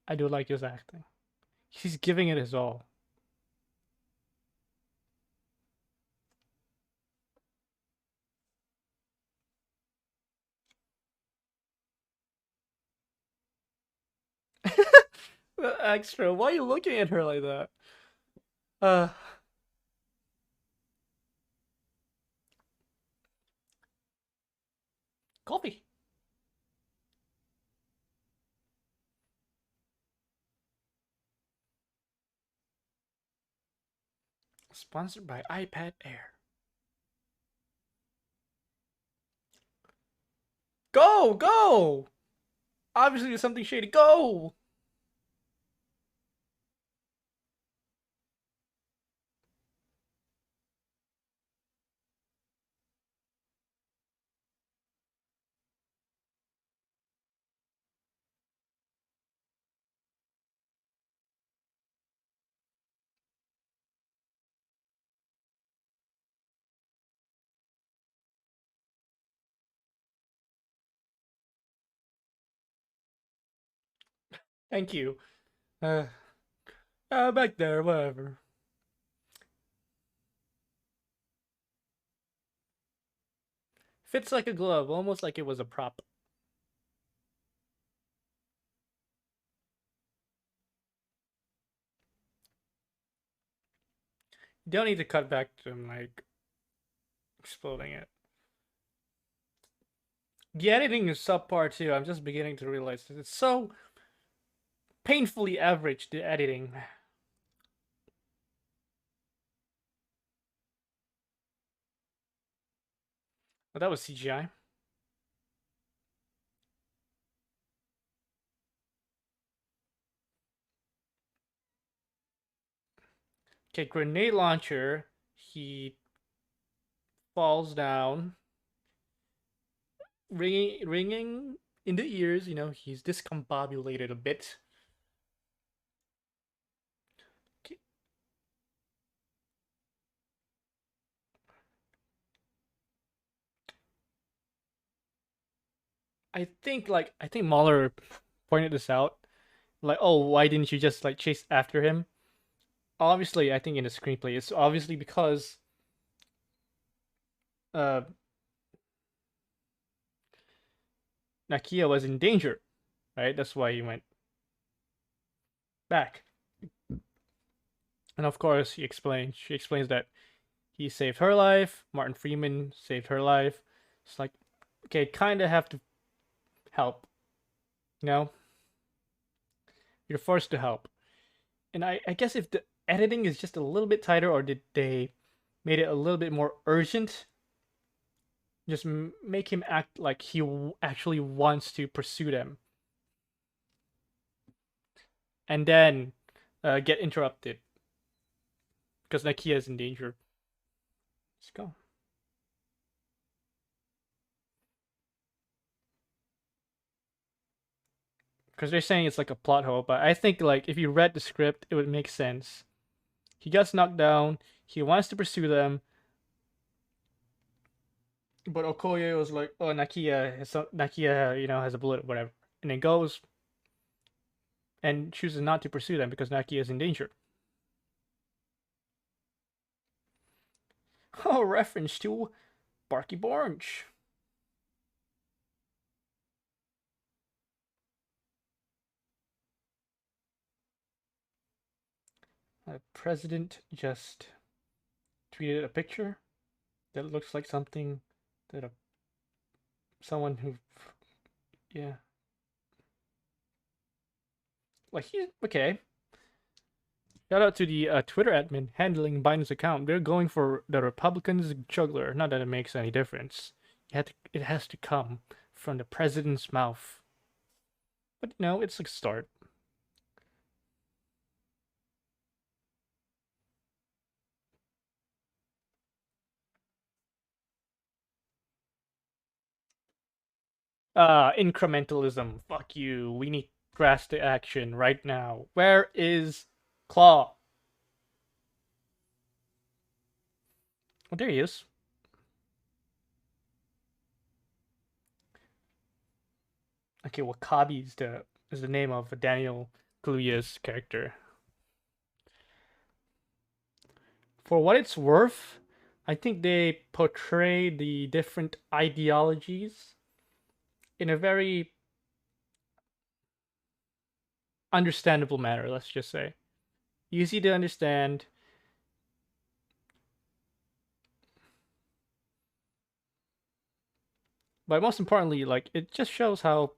I do like his acting. He's giving it his all. Extra. Why are you looking at her like that? Uh, coffee. Sponsored by iPad Air. Go, go! Obviously, there's something shady. Go! Thank you. Uh, back there, whatever. Fits like a glove, almost like it was a prop. You don't need to cut back to him, like, exploding it. The editing is subpar too. I'm just beginning to realize that it's so painfully average, the editing. Well, that was CGI. Okay, grenade launcher. He falls down, ringing in the ears. You know, he's discombobulated a bit. Okay. I think Mahler pointed this out. Like, oh, why didn't you just like chase after him? Obviously, I think in the screenplay, it's obviously because uh Nakia was in danger, right? That's why he went back. And of course, she explains that he saved her life. Martin Freeman saved her life. It's like, okay, kind of have to help. You know, you're forced to help. And I guess if the editing is just a little bit tighter, or did they made it a little bit more urgent, just make him act like he actually wants to pursue them, and then get interrupted because Nakia is in danger. Let's go. Because they're saying it's like a plot hole, but I think like if you read the script, it would make sense. He gets knocked down. He wants to pursue them, but Okoye was like, "Oh, Nakia, you know, has a bullet, or whatever," and then goes and chooses not to pursue them because Nakia is in danger. Oh, reference to Barky Orange. The president just tweeted a picture that looks like something that someone who, yeah, like he's okay. Shout out to the Twitter admin handling Biden's account. They're going for the Republicans juggler. Not that it makes any difference. It has to come from the president's mouth. But no, it's a start. Incrementalism. Fuck you. We need drastic action right now. Where is Claw? Oh, there he is. Okay, Wakabi is the name of Daniel Kaluuya's character. For what it's worth, I think they portray the different ideologies in a very understandable manner, let's just say. Easy to understand. But most importantly, like it just shows how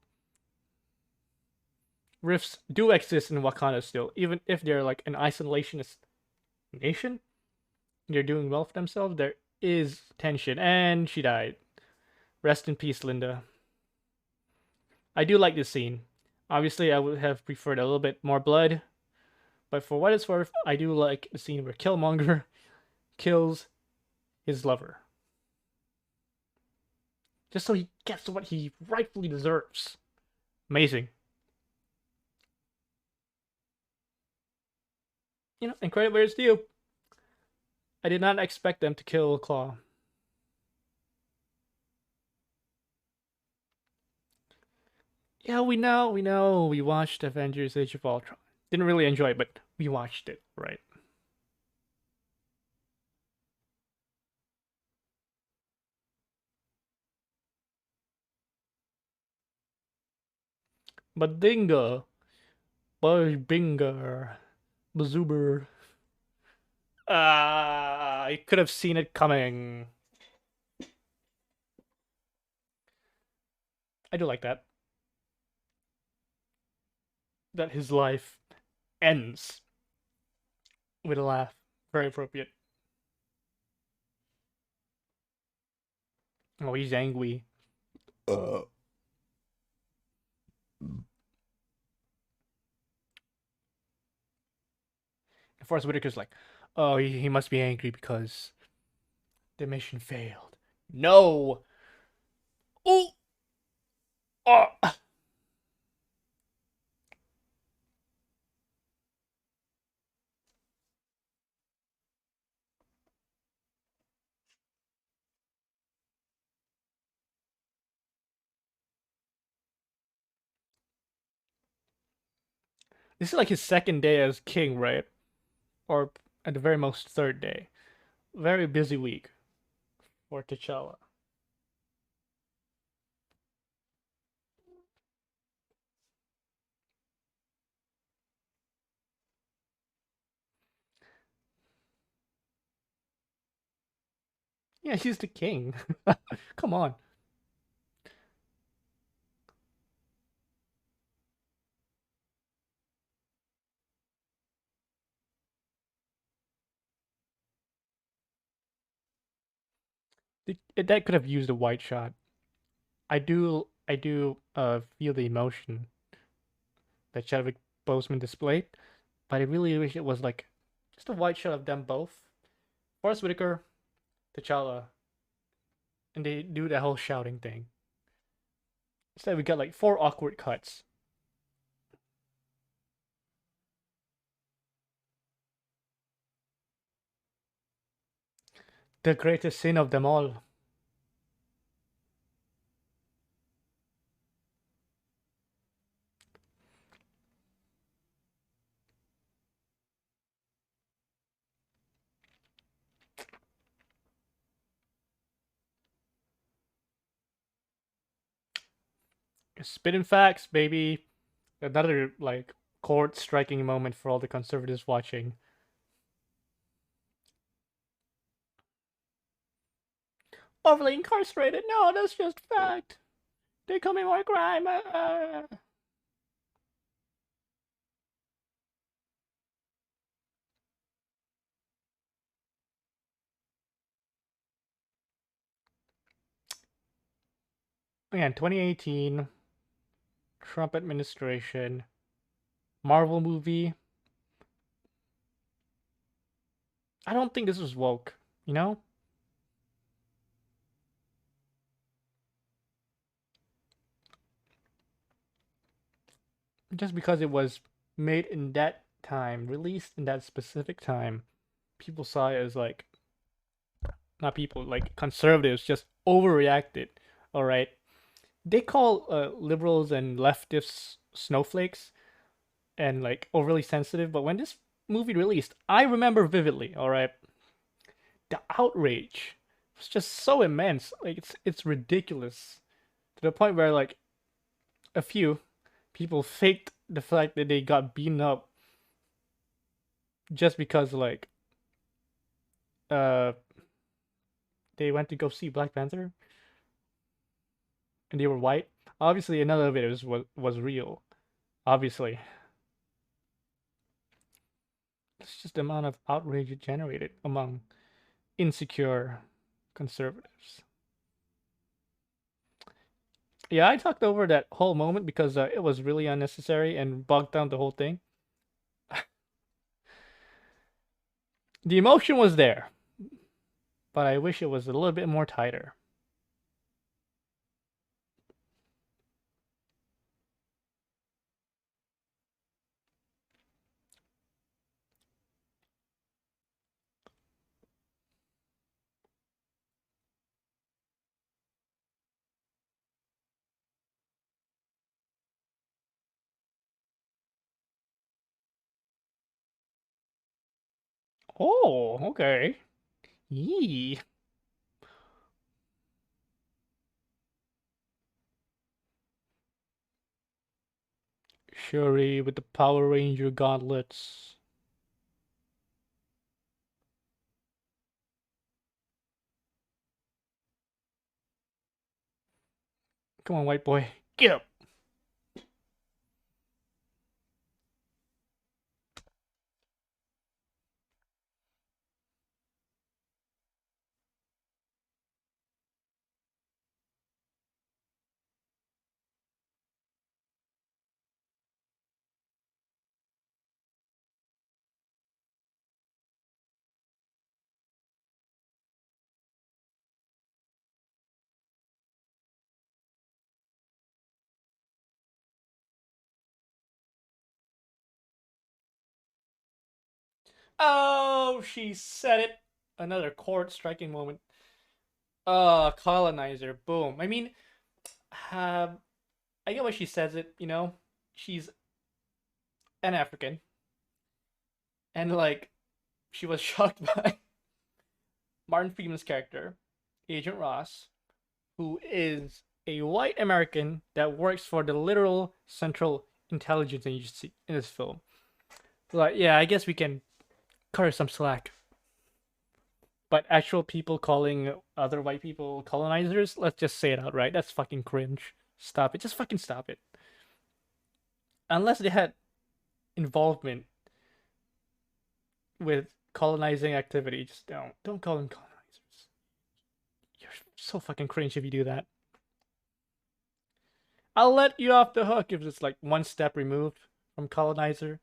rifts do exist in Wakanda still, even if they're like an isolationist nation. They're doing well for themselves. There is tension, and she died. Rest in peace, Linda. I do like this scene. Obviously, I would have preferred a little bit more blood, but for what it's worth, I do like the scene where Killmonger kills his lover. Just so he gets what he rightfully deserves. Amazing. You know, and credit where it's due. I did not expect them to kill Claw. Yeah, we know. We watched Avengers Age of Ultron. Didn't really enjoy it, but we watched it, right? But Dinga, Binger, Bazuber. I could have seen it coming. I do like that. That his life ends with a laugh. Very appropriate. Oh, he's angry. Uh. Forrest Whitaker's like, oh, he must be angry because the mission failed. No! Oh! Oh! This is like his second day as king, right? Or at the very most, third day. Very busy week for T'Challa. Yeah, he's the king. Come on. That could have used a white shot. I do feel the emotion that Chadwick Boseman displayed, but I really wish it was like just a white shot of them both. Forrest Whitaker, T'Challa, and they do the whole shouting thing. Instead, we got like four awkward cuts. The greatest sin of them all. Spitting facts, baby. Another like chord striking moment for all the conservatives watching. Overly incarcerated? No, that's just fact. They commit more crime. again, 2018, Trump administration, Marvel movie. I don't think this was woke, you know? Just because it was made in that time, released in that specific time, people saw it as like, not people, like conservatives just overreacted. All right. They call liberals and leftists snowflakes and like overly sensitive, but when this movie released, I remember vividly, all right, the outrage was just so immense. Like it's ridiculous to the point where like a few people faked the fact that they got beaten up just because like uh they went to go see Black Panther and they were white. Obviously, another of it was real. Obviously, it's just the amount of outrage it generated among insecure conservatives. Yeah, I talked over that whole moment because it was really unnecessary and bogged down the whole thing. The emotion was there, but I wish it was a little bit more tighter. Oh, okay. Yee. Shuri with the Power Ranger gauntlets. Come on, white boy. Get up. Oh, she said it. Another chord striking moment. Colonizer. Boom. I mean, uh, I get why she says it, you know? She's an African. And, like, she was shocked by Martin Freeman's character, Agent Ross, who is a white American that works for the literal Central Intelligence Agency in this film. Like, yeah, I guess we can cut her some slack. But actual people calling other white people colonizers, let's just say it outright. That's fucking cringe. Stop it. Just fucking stop it. Unless they had involvement with colonizing activity, just don't call them colonizers. You're so fucking cringe if you do that. I'll let you off the hook if it's like one step removed from colonizer.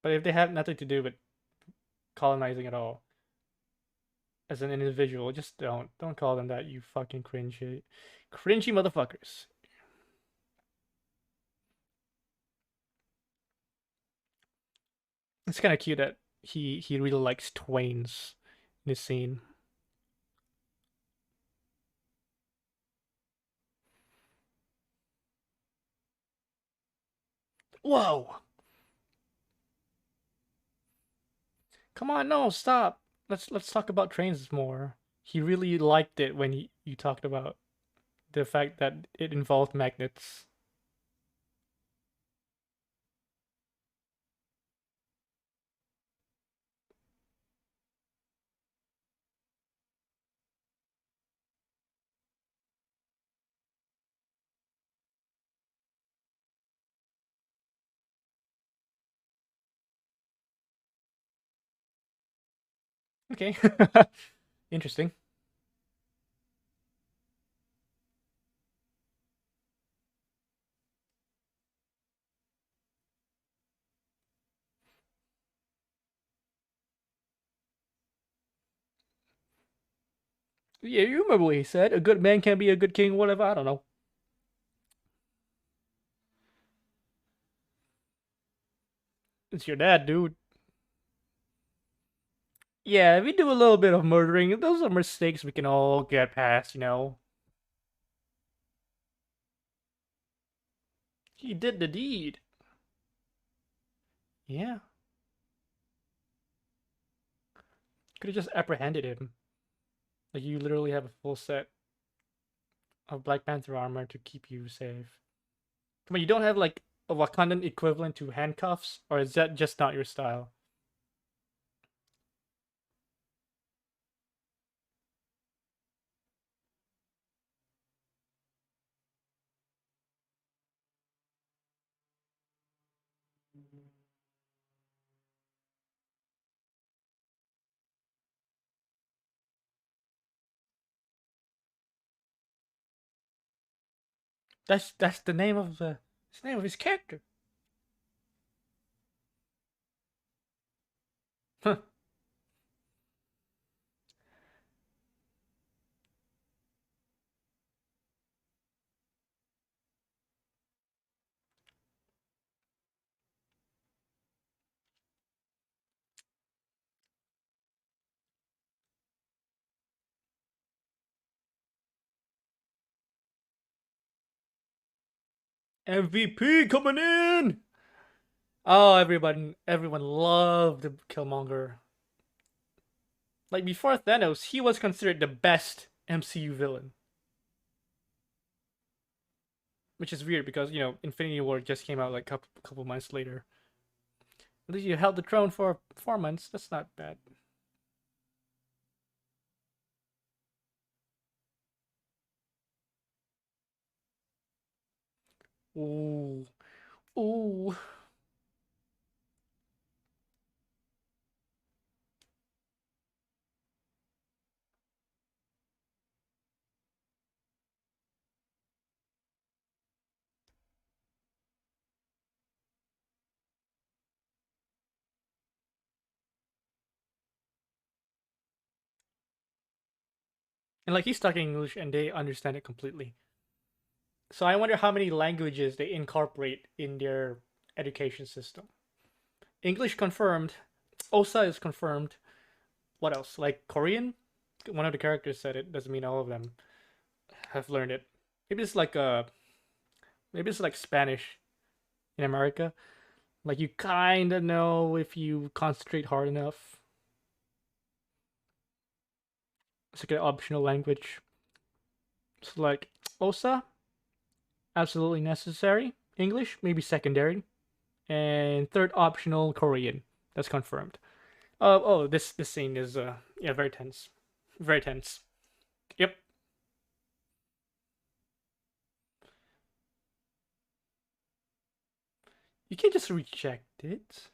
But if they have nothing to do with colonizing at all, as an individual, just don't call them that. You fucking cringy motherfuckers. It's kind of cute that he really likes Twains in this scene. Whoa! Come on, no, stop. Let's talk about trains more. He really liked it when you talked about the fact that it involved magnets. Okay. Interesting. Yeah, you remember what he said. A good man can be a good king, whatever. I don't know. It's your dad, dude. Yeah, we do a little bit of murdering. Those are mistakes we can all get past. He did the deed. Yeah. Could have just apprehended him. Like, you literally have a full set of Black Panther armor to keep you safe. Come on, you don't have, like, a Wakandan equivalent to handcuffs? Or is that just not your style? That's the name of the name of his character. Huh. MVP coming in! Oh, everyone loved Killmonger. Like, before Thanos, he was considered the best MCU villain. Which is weird because, Infinity War just came out like couple months later. At least you held the throne for 4 months. That's not bad. Ooh. Ooh. And like he's talking English and they understand it completely. So I wonder how many languages they incorporate in their education system. English confirmed. Osa is confirmed. What else? Like Korean? One of the characters said it. Doesn't mean all of them have learned it. Maybe it's like maybe it's like Spanish in America. Like you kind of know if you concentrate hard enough. It's like an optional language. So like Osa, absolutely necessary. English, maybe secondary. And third optional Korean. That's confirmed. Oh, this scene is yeah, very tense. Very tense. Yep. You can't just reject it.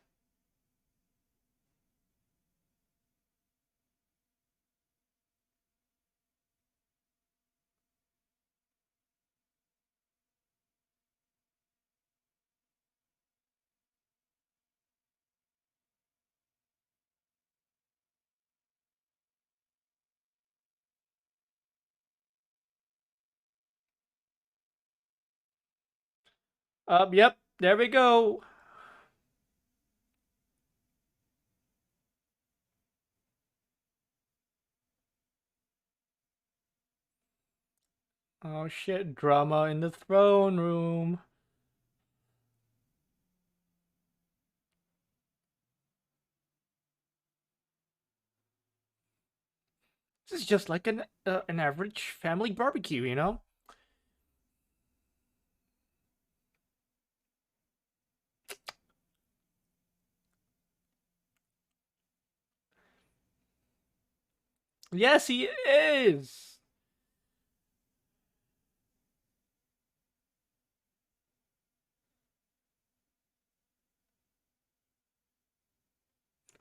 Yep. There we go. Oh shit, drama in the throne room. This is just like an average family barbecue. Yes, he is.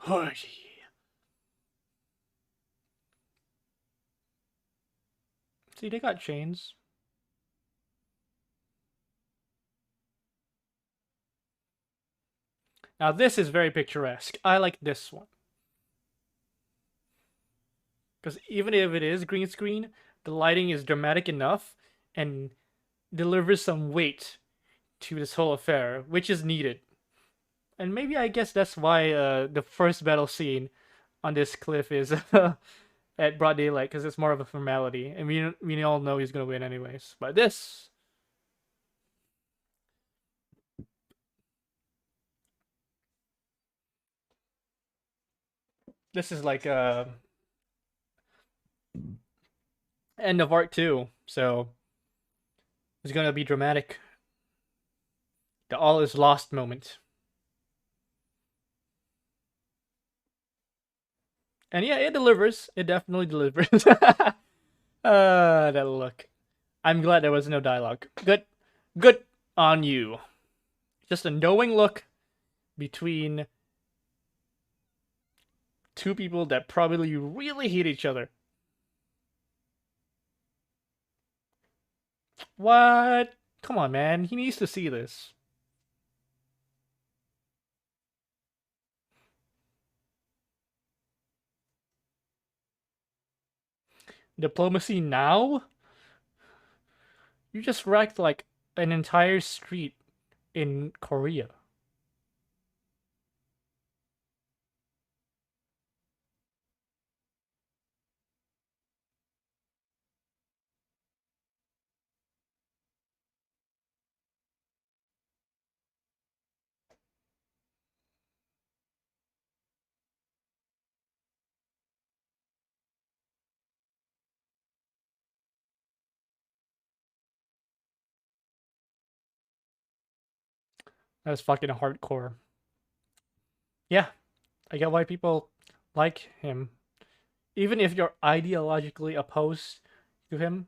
Oh, yeah. See, they got chains. Now this is very picturesque. I like this one. Because even if it is green screen, the lighting is dramatic enough and delivers some weight to this whole affair, which is needed. And maybe I guess that's why the first battle scene on this cliff is at broad daylight, because it's more of a formality, and we all know he's gonna win anyways. But this is like end of Art 2, so it's gonna be dramatic. The all is lost moment. And yeah, it delivers. It definitely delivers. That look. I'm glad there was no dialogue. Good on you. Just a knowing look between two people that probably really hate each other. What? Come on, man. He needs to see this. Diplomacy now? You just wrecked like an entire street in Korea. That's fucking hardcore. Yeah, I get why people like him. Even if you're ideologically opposed to him,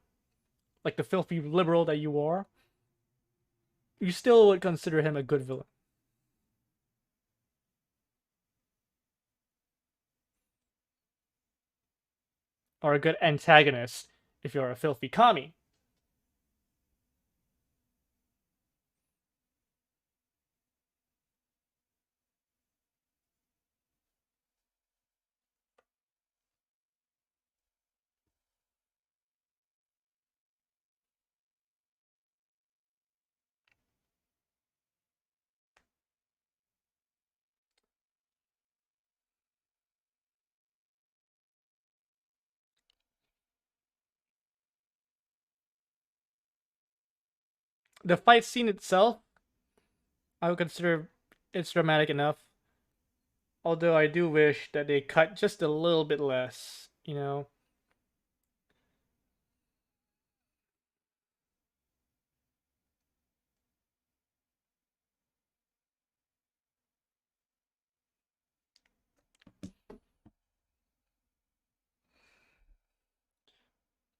like the filthy liberal that you are, you still would consider him a good villain. Or a good antagonist if you're a filthy commie. The fight scene itself, I would consider it's dramatic enough. Although I do wish that they cut just a little bit less, you know.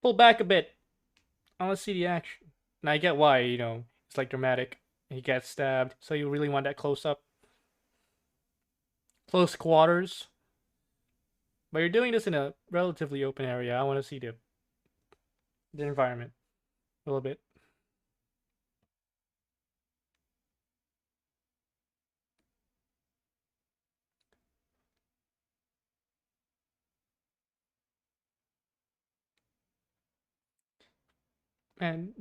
Pull back a bit. I want to see the action. And I get why, it's like dramatic. He gets stabbed, so you really want that close up, close quarters. But you're doing this in a relatively open area. I want to see the environment a little bit. And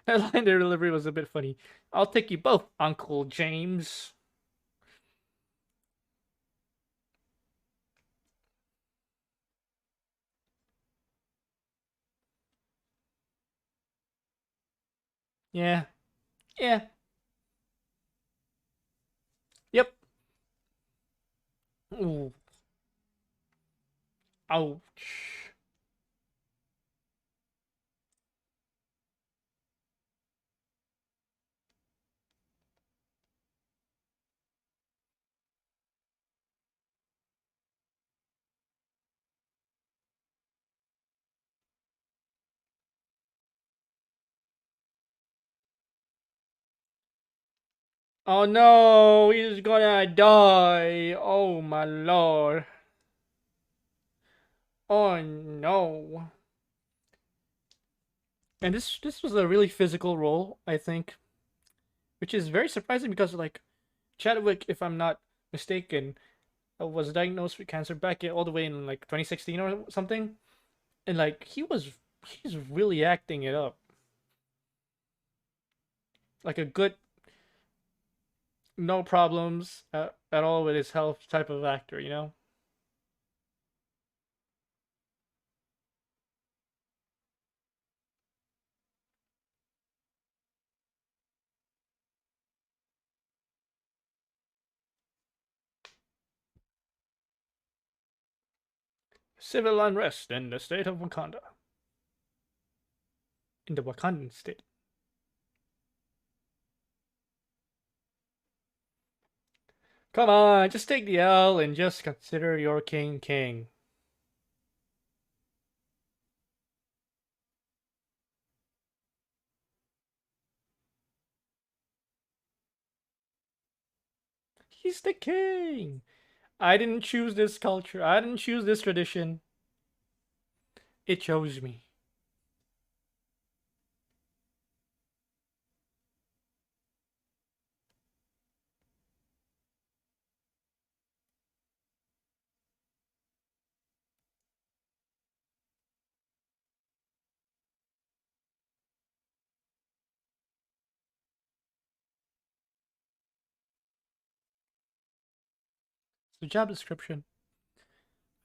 that line delivery was a bit funny. I'll take you both, Uncle James. Yeah, yeah, yep. Ooh, ouch. Oh no, he's gonna die. Oh my lord. Oh no. And this was a really physical role, I think, which is very surprising because like Chadwick, if I'm not mistaken, was diagnosed with cancer back all the way in like 2016 or something, and like he's really acting it up, like a good no problems at all with his health type of actor, you know. Civil unrest in the state of Wakanda, in the Wakandan state. Come on, just take the L and just consider your king king. He's the king. I didn't choose this culture. I didn't choose this tradition. It chose me. It's the job description.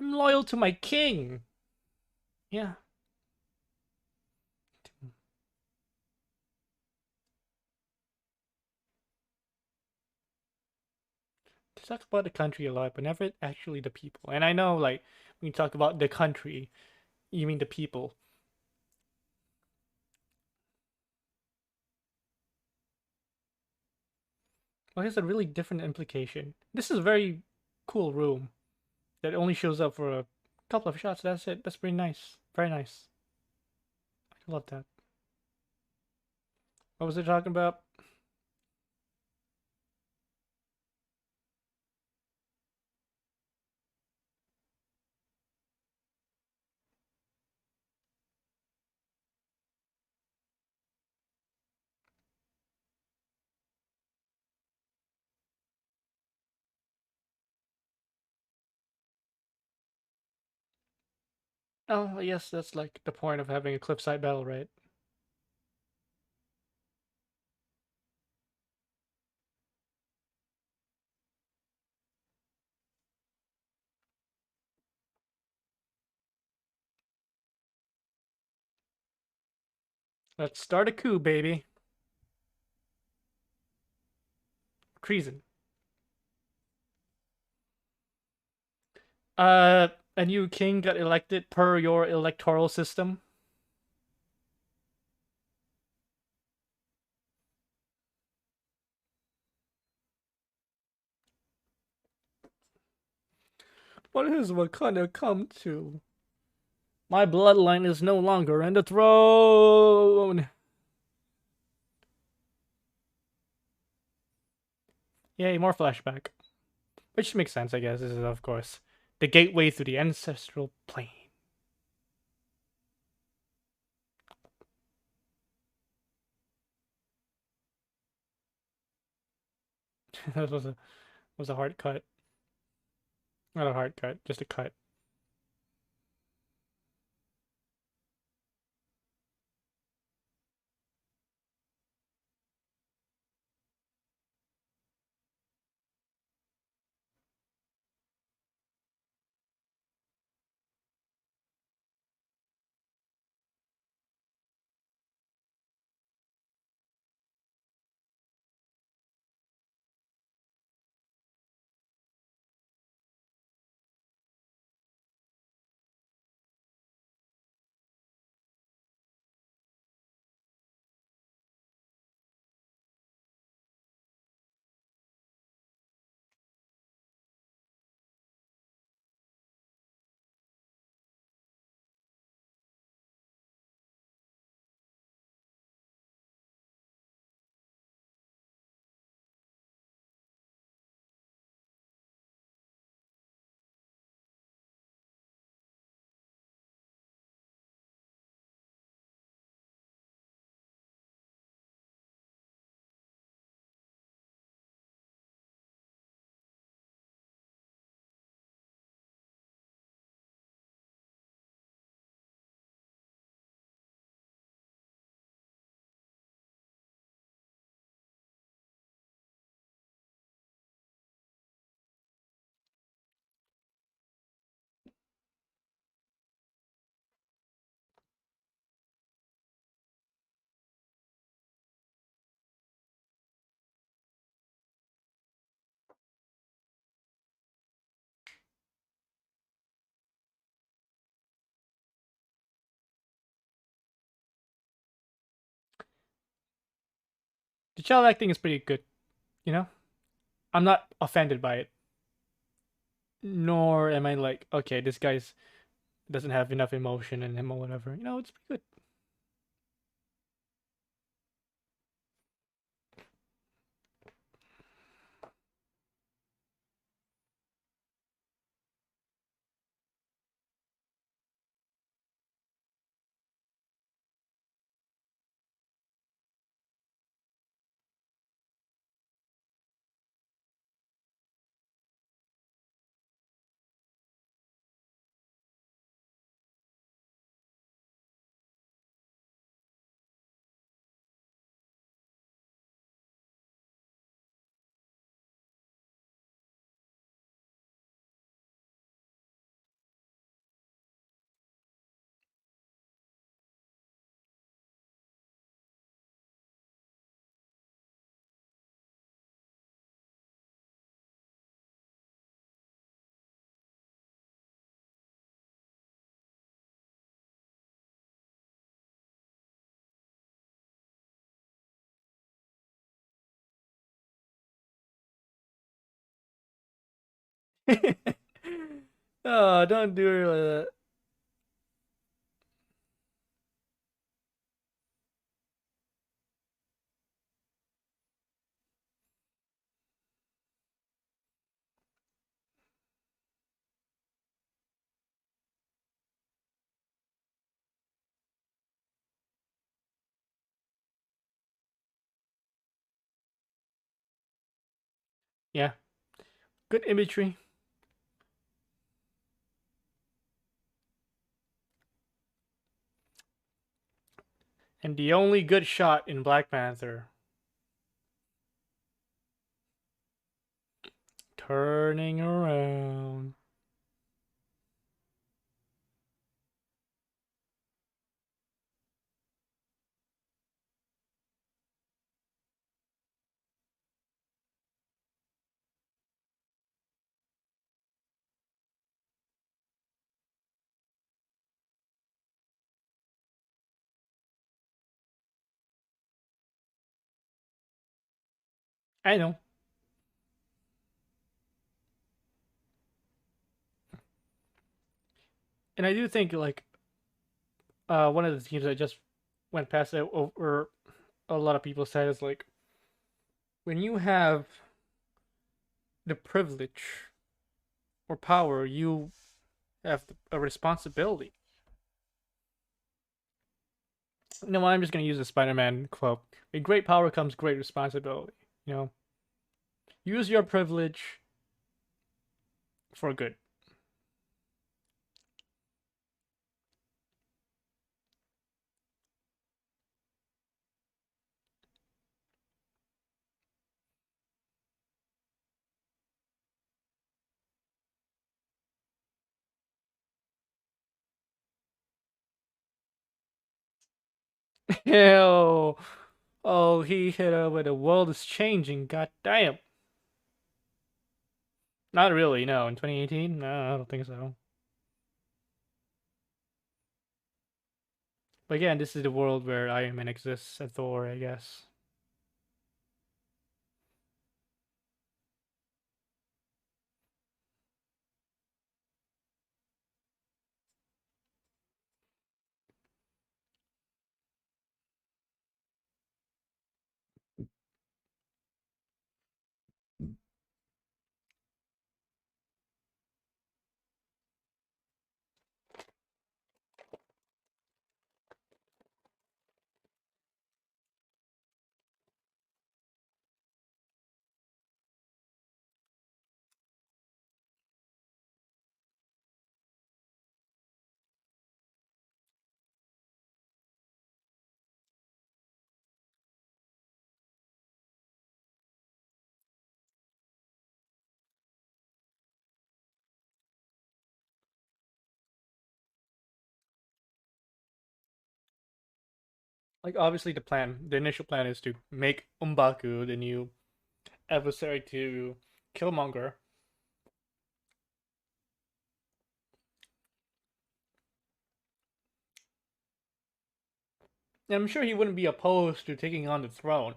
I'm loyal to my king. Yeah. To talk about the country a lot, but never actually the people. And I know, like, when you talk about the country, you mean the people. Well, here's a really different implication. This is a very cool room that only shows up for a couple of shots. That's it. That's pretty nice. Very nice. I love that. What was it talking about? Oh, yes, that's like the point of having a cliffside battle, right? Let's start a coup, baby. Treason. Uh, a new king got elected per your electoral system. What has Wakanda come to? My bloodline is no longer in the throne. Yay, more flashback. Which makes sense, I guess. This is, of course, the gateway through the ancestral plane. That was a hard cut. Not a hard cut, just a cut. child acting is pretty good. You know, I'm not offended by it, nor am I like, okay, this guy's doesn't have enough emotion in him or whatever. You know, it's pretty good. Oh, don't do it like that. Yeah, good imagery. And the only good shot in Black Panther, turning around. I know. And I do think like one of the themes I just went past that over a lot of people said is like when you have the privilege or power, you have a responsibility. You know, I'm just gonna use the Spider-Man quote: "With great power comes great responsibility." You know, use your privilege for good. Hell, oh, he hit her with the world is changing. God damn. Not really. No, in 2018, no, I don't think so. But again, this is the world where Iron Man exists and Thor, I guess. Like obviously the initial plan is to make Umbaku the new adversary to Killmonger. And I'm sure he wouldn't be opposed to taking on the throne.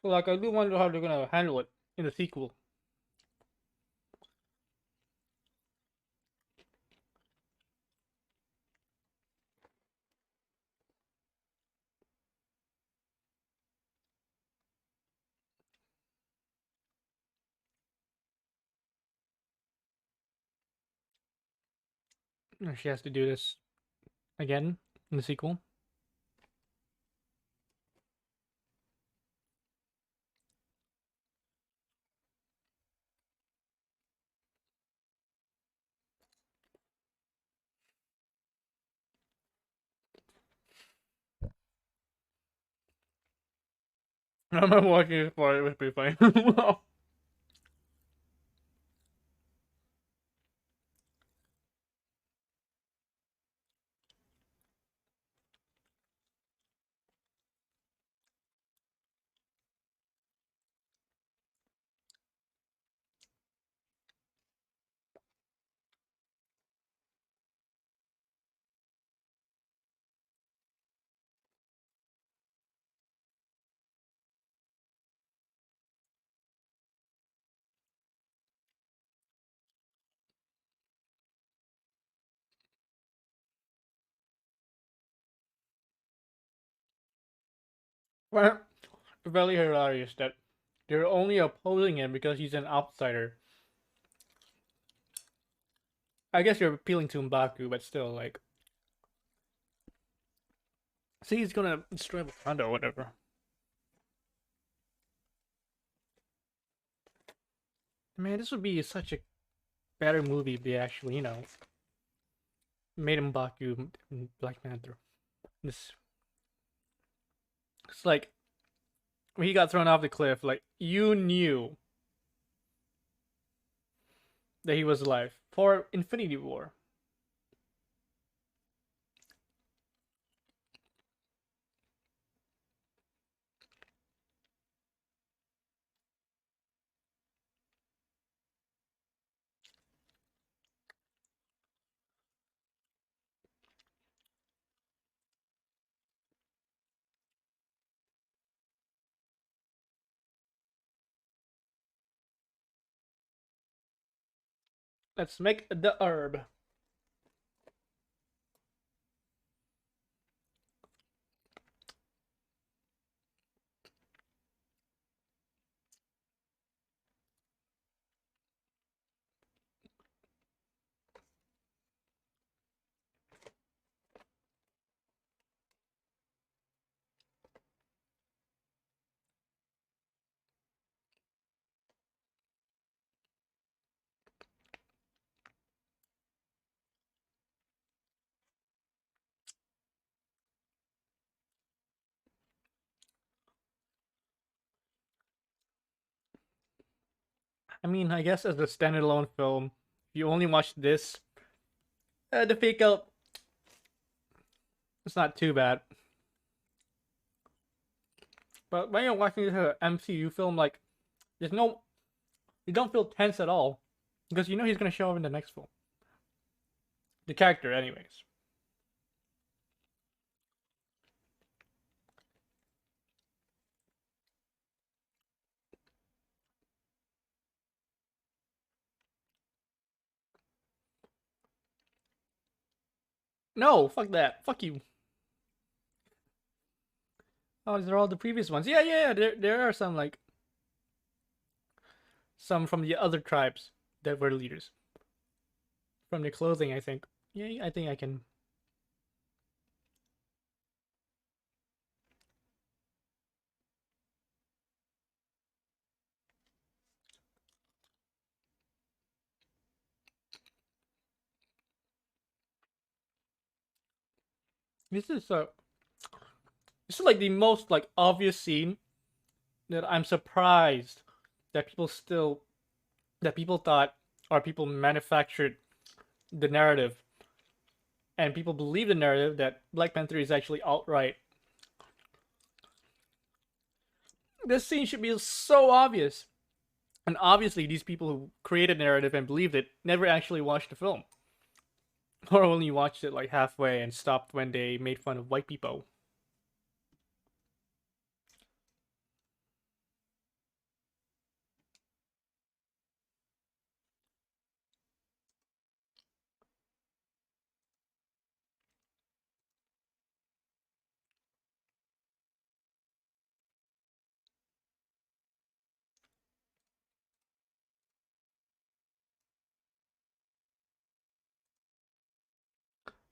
Like, I do wonder how they're gonna handle it in the sequel. She has to do this again in the sequel. I remember watching this part, it was pretty funny. Well, very hilarious that they're only opposing him because he's an outsider. I guess you're appealing to M'Baku, but still, like, see, he's gonna destroy Wakanda or whatever. Man, this would be such a better movie if they actually, made M'Baku Black Panther. This, it's like when he got thrown off the cliff, like you knew that he was alive for Infinity War. Let's make the herb. I mean, I guess as a standalone film, if you only watch this, the fake out, it's not too bad. But when you're watching this MCU film, like, there's no, you don't feel tense at all because you know he's gonna show up in the next film. The character, anyways. No, fuck that. Fuck you. Oh, these are all the previous ones. Yeah. There are some like some from the other tribes that were leaders from the clothing. I think. Yeah, I think I can. This is this is like the most like obvious scene that I'm surprised that people still that people thought or people manufactured the narrative and people believe the narrative that Black Panther is actually outright. This scene should be so obvious. And obviously, these people who created the narrative and believed it never actually watched the film. Or only watched it like halfway and stopped when they made fun of white people.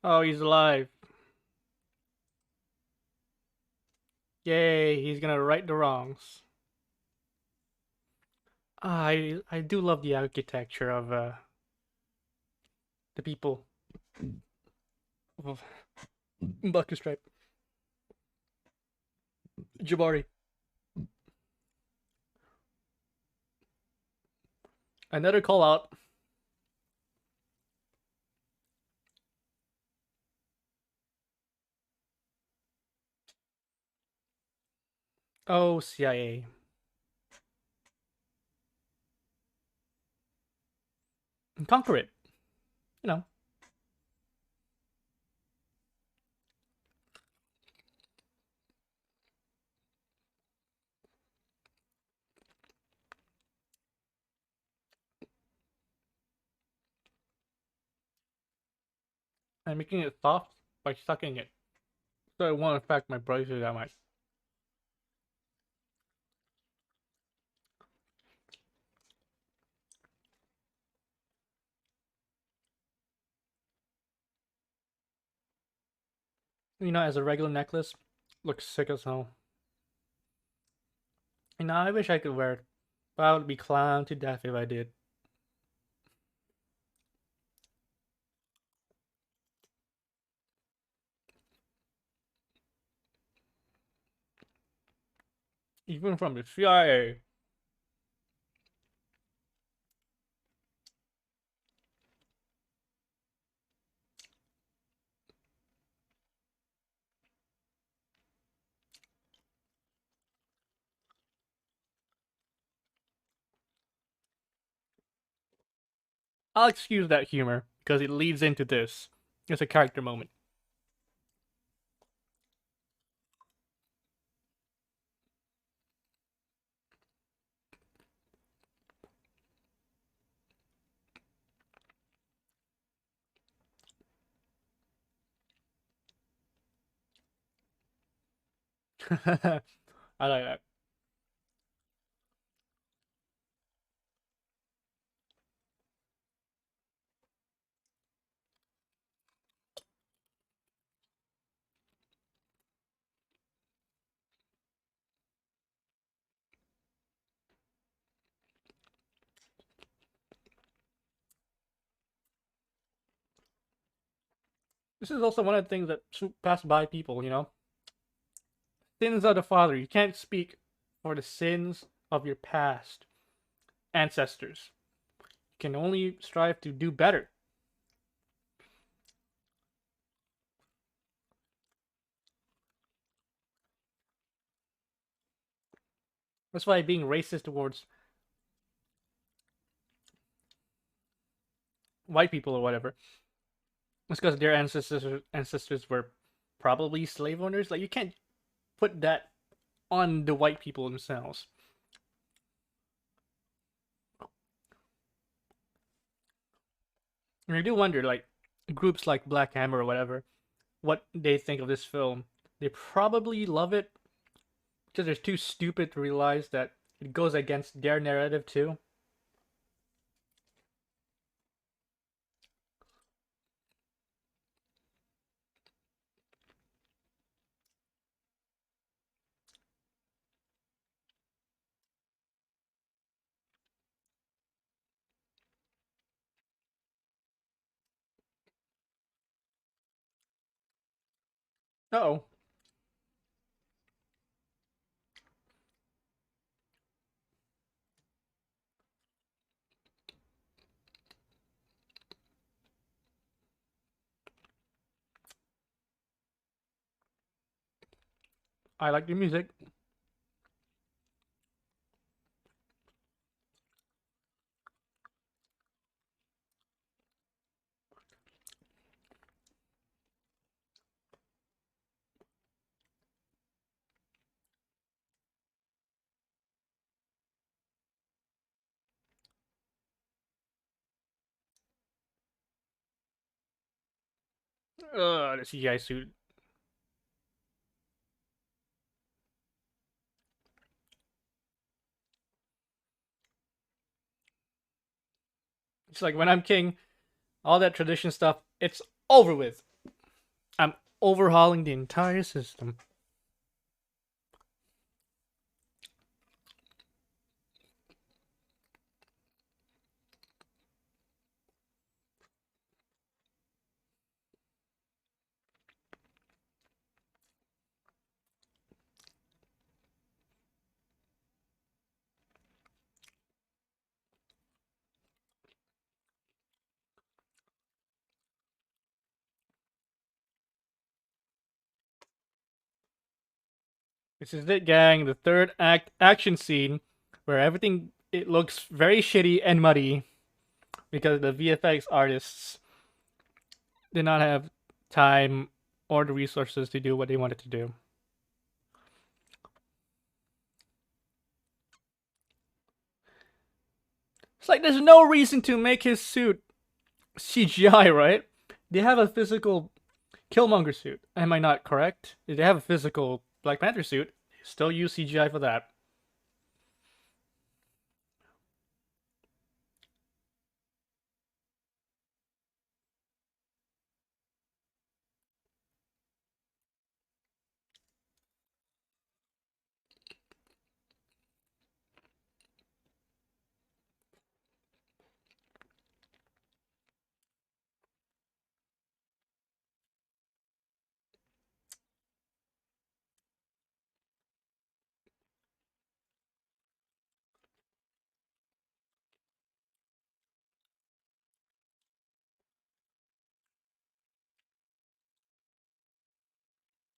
Oh, he's alive. Yay, he's gonna right the wrongs. I do love the architecture of the people of Bucky Stripe. Jabari. Another call out. Oh, CIA. Conquer it. You know. And making it soft by sucking it. So it won't affect my braces that much. You know, as a regular necklace, looks sick as hell. You know, I wish I could wear it, but I would be clowned to death if I did. Even from the CIA. I'll excuse that humor because it leads into this. It's a character moment. I like that. This is also one of the things that pass by people, you know? Sins of the father. You can't speak for the sins of your past ancestors. You can only strive to do better. That's why being racist towards white people or whatever, it's because their ancestors were probably slave owners. Like you can't put that on the white people themselves. And I do wonder, like groups like Black Hammer or whatever, what they think of this film. They probably love it because they're too stupid to realize that it goes against their narrative too. Oh, I like the music. The CGI suit. It's like when I'm king, all that tradition stuff, it's over with. overhauling the entire system. This is it, gang. The third act action scene where everything it looks very shitty and muddy because the VFX artists did not have time or the resources to do what they wanted to do. It's like there's no reason to make his suit CGI, right? They have a physical Killmonger suit. Am I not correct? They have a physical Black Panther suit. Still use CGI for that.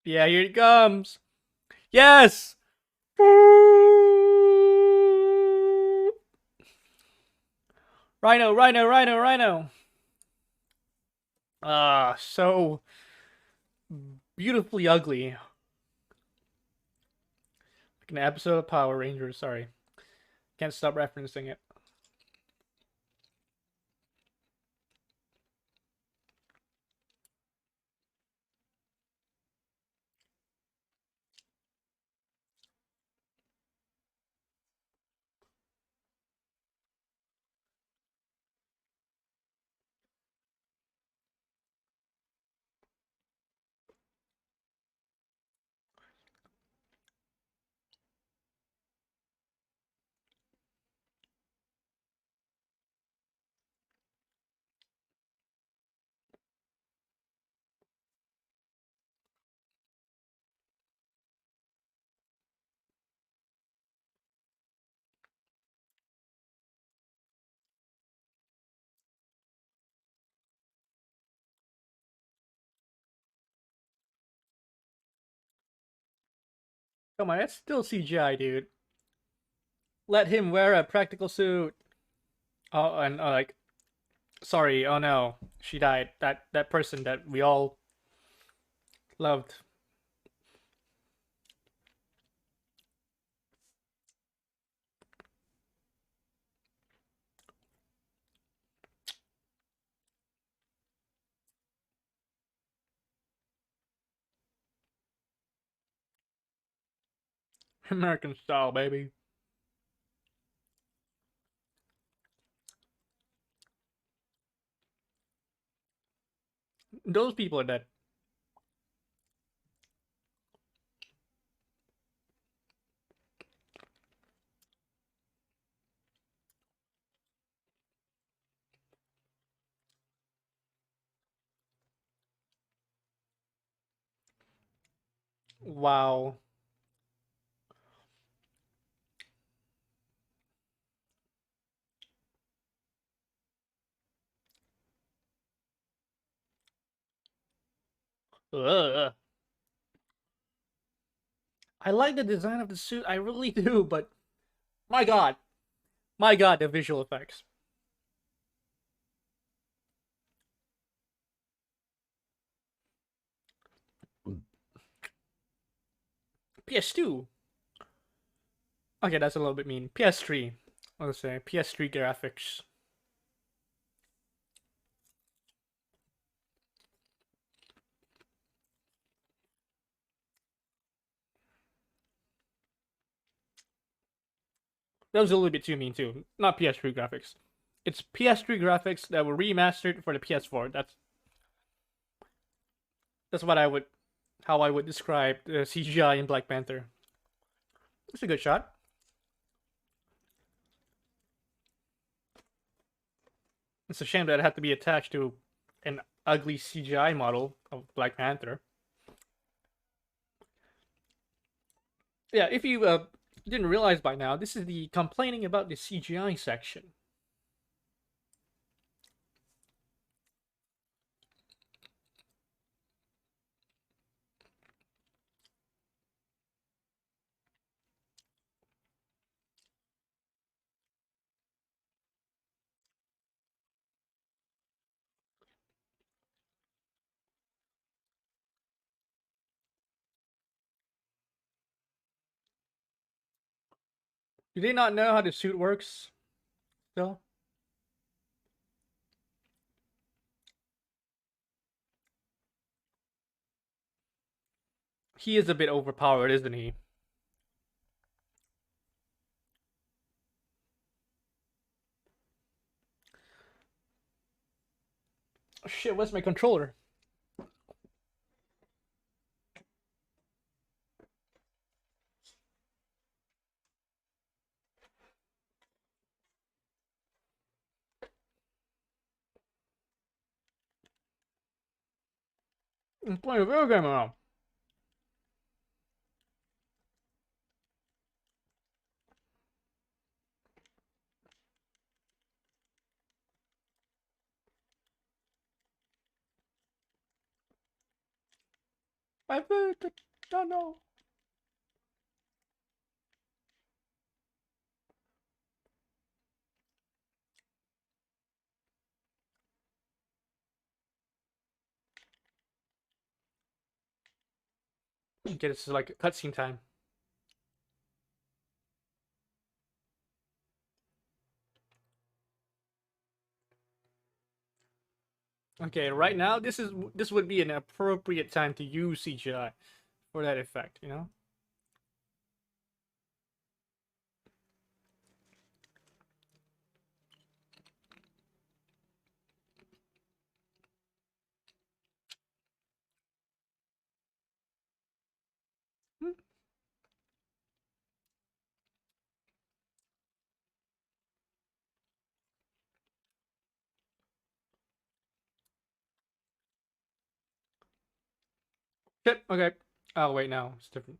Yeah, here it comes. Yes! Rhino, Rhino, Rhino, Rhino. Ah, so beautifully ugly. Like an episode of Power Rangers, sorry. Can't stop referencing it. Come on, that's still CGI, dude. Let him wear a practical suit. Oh, and like, sorry. Oh no, she died. That person that we all loved. American style, baby. Those people are dead. Wow. Ugh. I like the design of the suit, I really do, but my god, the visual effects. PS2. Okay, that's a little bit mean. PS3. Let's say PS3 graphics. That was a little bit too mean too. Not PS3 graphics. It's PS3 graphics that were remastered for the PS4. That's what I would how I would describe the CGI in Black Panther. It's a good shot. It's a shame that it had to be attached to an ugly CGI model of Black Panther. Yeah, if you didn't realize by now, this is the complaining about the CGI section. Do they not know how the suit works still? He is a bit overpowered, isn't he? Oh, shit, where's my controller? I'm playing a video game now. I don't know. Okay, this is like cutscene time. Okay, right now this would be an appropriate time to use CGI for that effect, you know? Hmm. Shit, okay. Oh wait, no, it's different.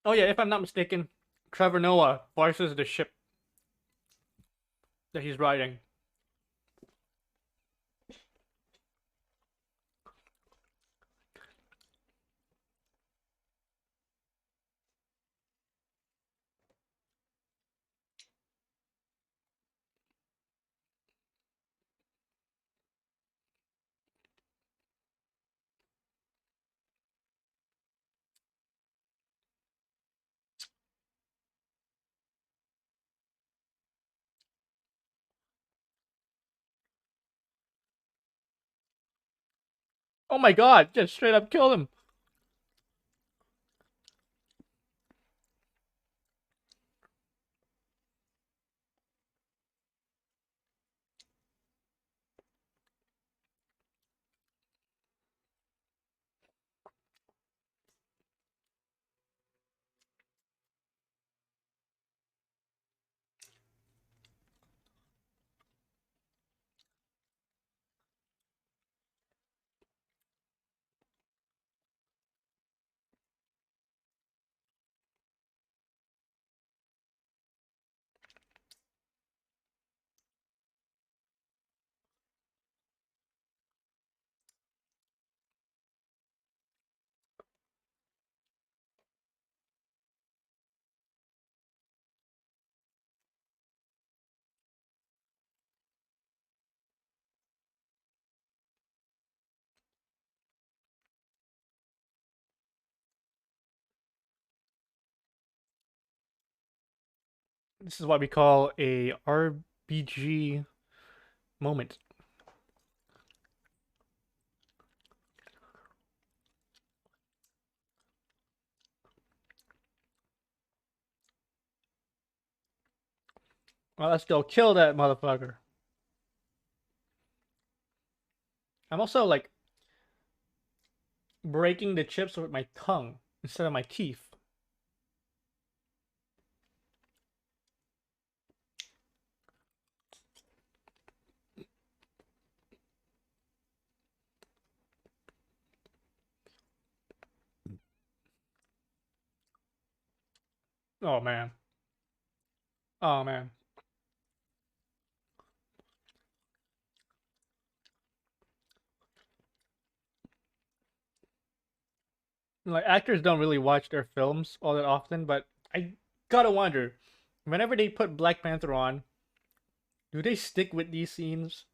Oh yeah, if I'm not mistaken, Trevor Noah voices the ship that he's riding. Oh my god, just straight up killed him. This is what we call a RBG moment. Well, let's go kill that motherfucker. I'm also like breaking the chips with my tongue instead of my teeth. Oh man. Oh man. Like actors don't really watch their films all that often, but I gotta wonder, whenever they put Black Panther on, do they stick with these scenes?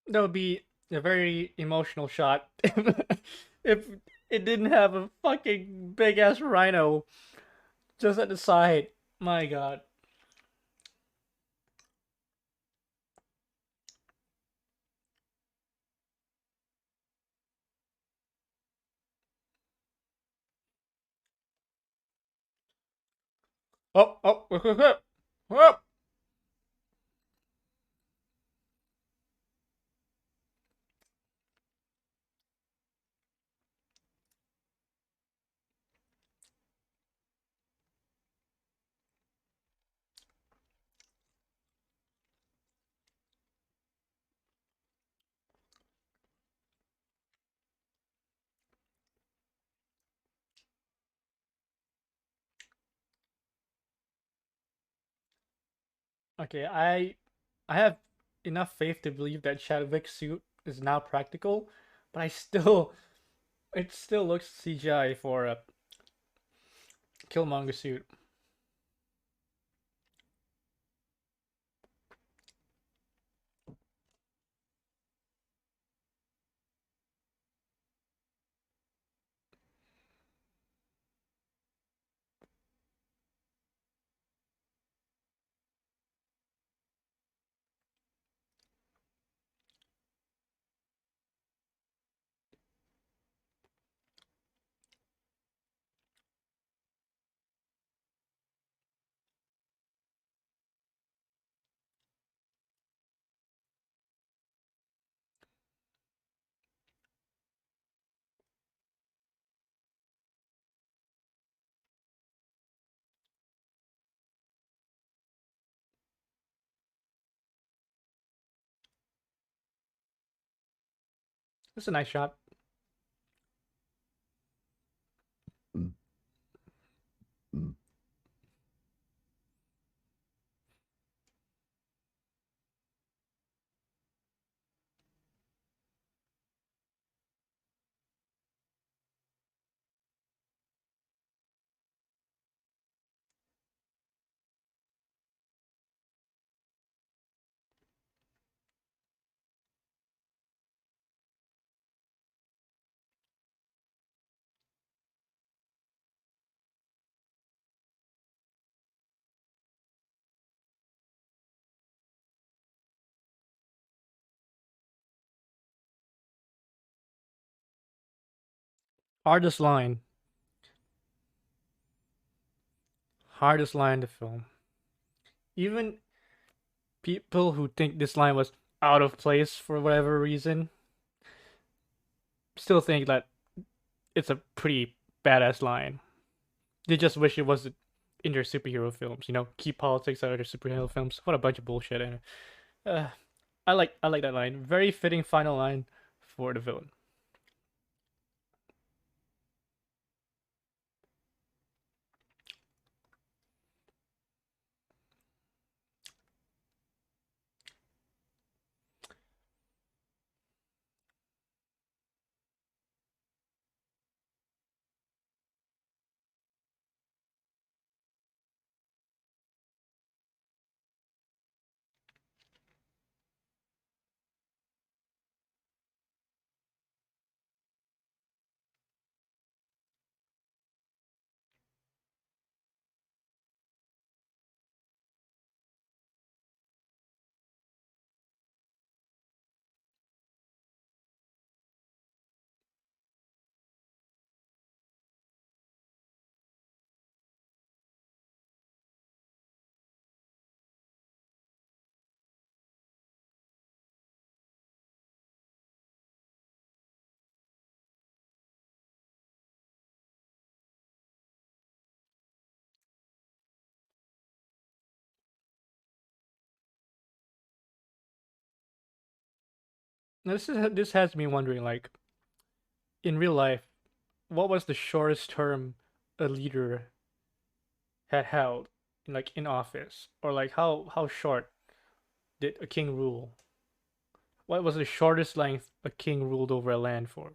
That would be a very emotional shot if it didn't have a fucking big ass rhino just at the side. My god. Oh, oh, whip, whip, whip. Whoop. Okay, I have enough faith to believe that Chadwick's suit is now practical, but I still it still looks CGI for a Killmonger suit. It's a nice shot. Hardest line. Hardest line in the film. Even people who think this line was out of place for whatever reason still think that it's a pretty badass line. They just wish it wasn't in their superhero films. Keep politics out of their superhero films. What a bunch of bullshit. And uh, I like that line. Very fitting final line for the villain. This has me wondering, like, in real life, what was the shortest term a leader had held, like in office, or like how short did a king rule? What was the shortest length a king ruled over a land for?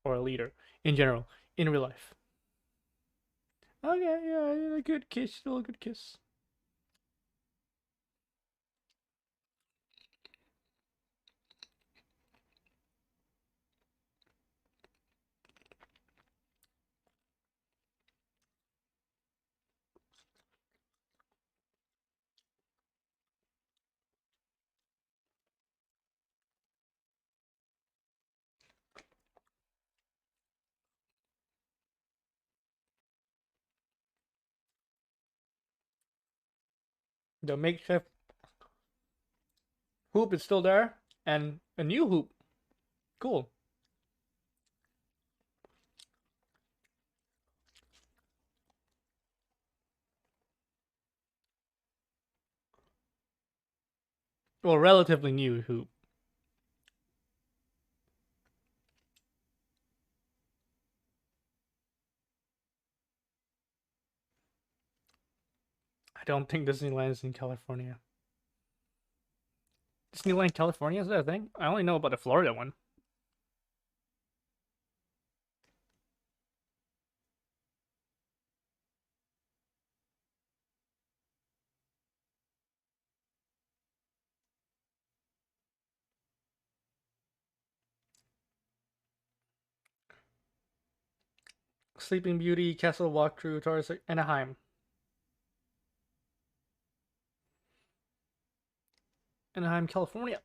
Or a leader in general in real life. Okay, yeah, a good kiss, still a good kiss. The makeshift hoop is still there, and a new hoop. Cool. Well, relatively new hoop. I don't think Disneyland is in California. Disneyland California, is that a thing? I only know about the Florida one. Sleeping Beauty, Castle Walkthrough, Taurus, Anaheim. Anaheim, California.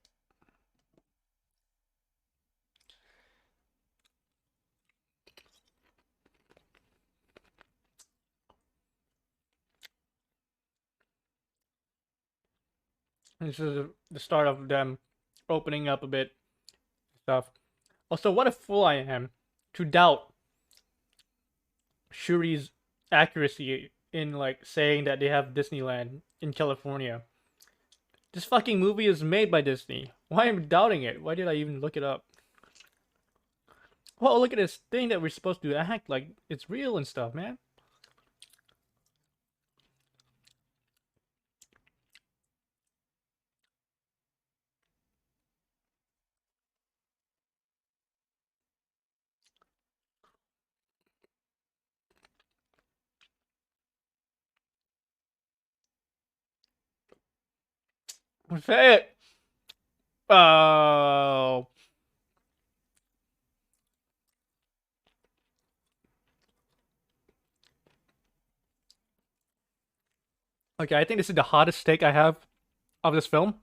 This is the start of them opening up a bit stuff. Also, what a fool I am to doubt Shuri's accuracy in like saying that they have Disneyland in California. This fucking movie is made by Disney. Why am I doubting it? Why did I even look it up? Well, look at this thing that we're supposed to act like it's real and stuff, man. Say it. Oh. Okay, I think this is the hottest take I have of this film.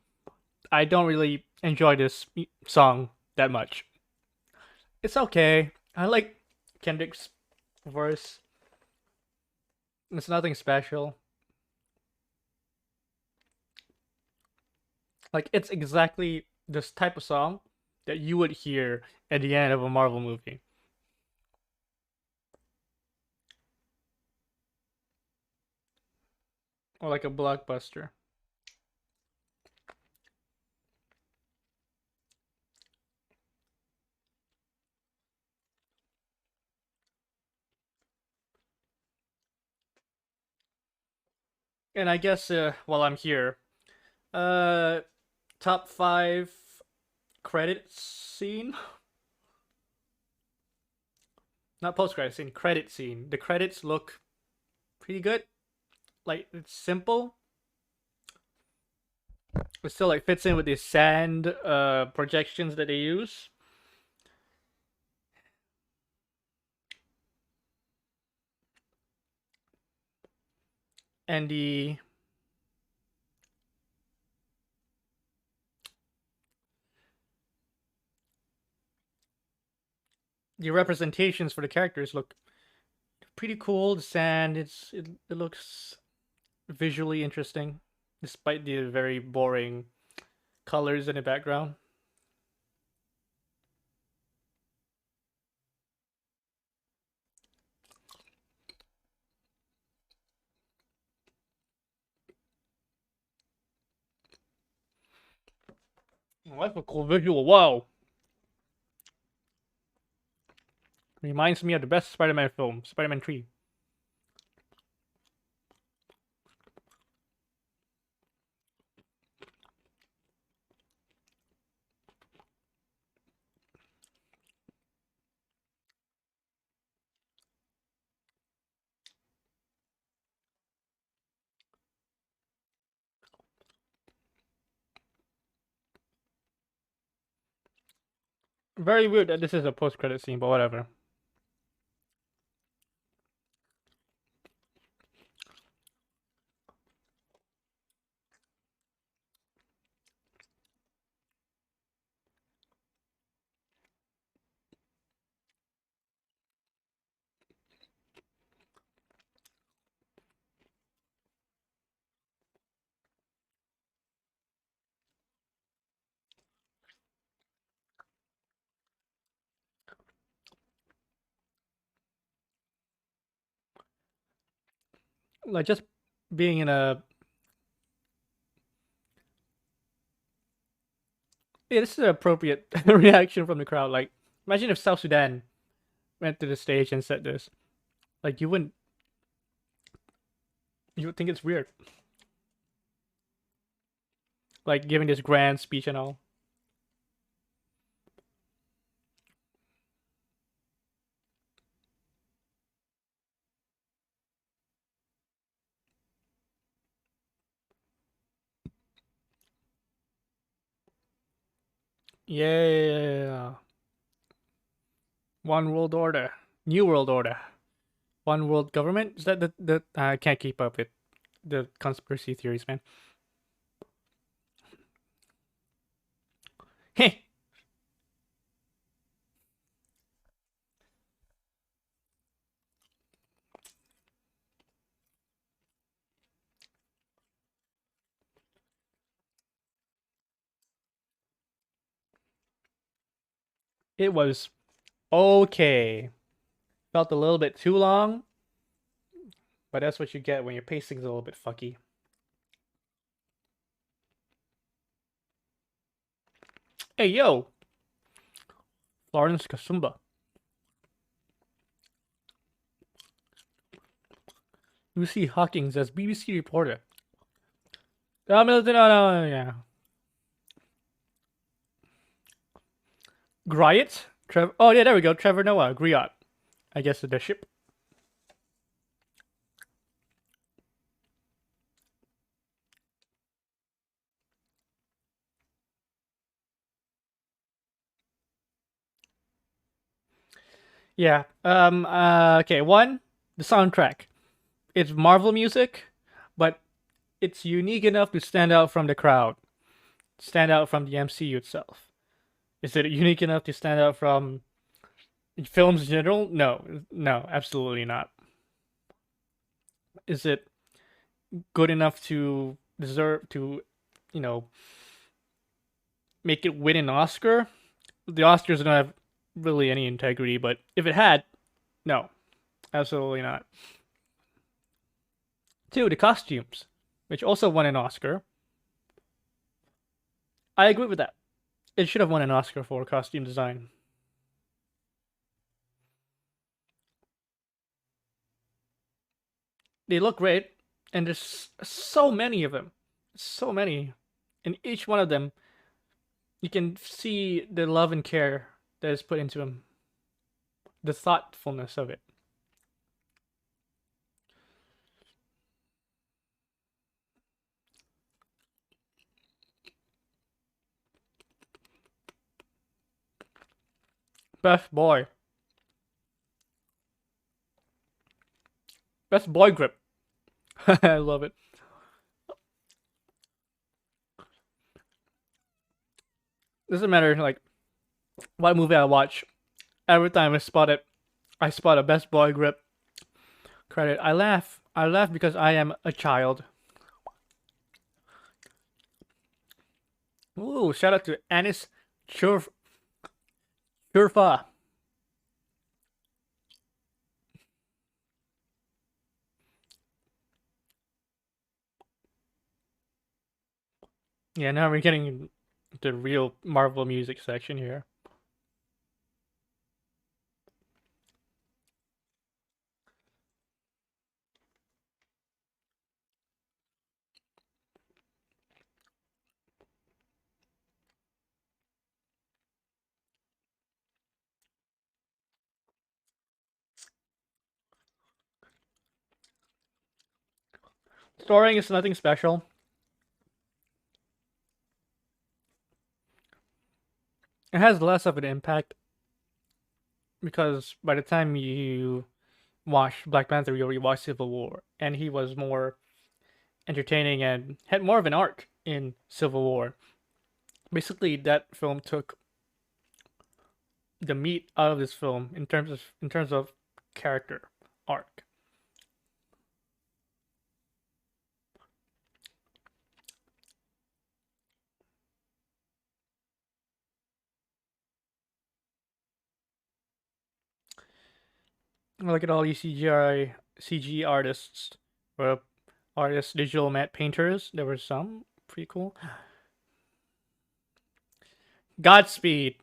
I don't really enjoy this song that much. It's okay. I like Kendrick's verse. It's nothing special. Like it's exactly this type of song that you would hear at the end of a Marvel movie. Or like a blockbuster. And I guess while I'm here, uh top 5 credit scene? Not post credit scene, credit scene. The credits look pretty good. Like it's simple. It still like fits in with the sand projections that they use. And the representations for the characters look pretty cool. The sand, it looks visually interesting, despite the very boring colors in the background. Oh, that's a cool visual. Whoa. Reminds me of the best Spider-Man film, Spider-Man 3. Very weird that this is a post-credit scene, but whatever. Like just being in a this is an appropriate reaction from the crowd. Like imagine if South Sudan went to the stage and said this. Like you would think it's weird. Like giving this grand speech and all. Yeah. One world order. New world order. One world government? Is that the I can't keep up with the conspiracy theories, man. Hey, it was okay. Felt a little bit too long, but that's what you get when your pacing's a little bit fucky. Hey yo, Lawrence Kasumba. Lucy Hawkins as BBC reporter. No, yeah. Griot? Trevor. Oh yeah, there we go. Trevor Noah. Griot. I guess the ship. Yeah. Okay. One, the soundtrack. It's Marvel music, but it's unique enough to stand out from the crowd, stand out from the MCU itself. Is it unique enough to stand out from films in general? No, no, absolutely not. Is it good enough to deserve to, you know, make it win an Oscar? The Oscars don't have really any integrity, but if it had, no, absolutely not. Two, the costumes, which also won an Oscar. I agree with that. It should have won an Oscar for costume design. They look great, and there's so many of them. So many. And each one of them, you can see the love and care that is put into them, the thoughtfulness of it. Best boy. Best boy grip. I love it. Doesn't matter like what movie I watch. Every time I spot a best boy grip credit. I laugh. I laugh because I am a child. Ooh, shout out to Anis Churfa. Yeah, now we're getting the real Marvel music section here. Storing is nothing special. It has less of an impact because by the time you watch Black Panther, you already watched Civil War, and he was more entertaining and had more of an arc in Civil War. Basically, that film took the meat out of this film in terms of character arc. Look at all these CG artists, or artists, digital matte painters. There were some pretty cool. Godspeed.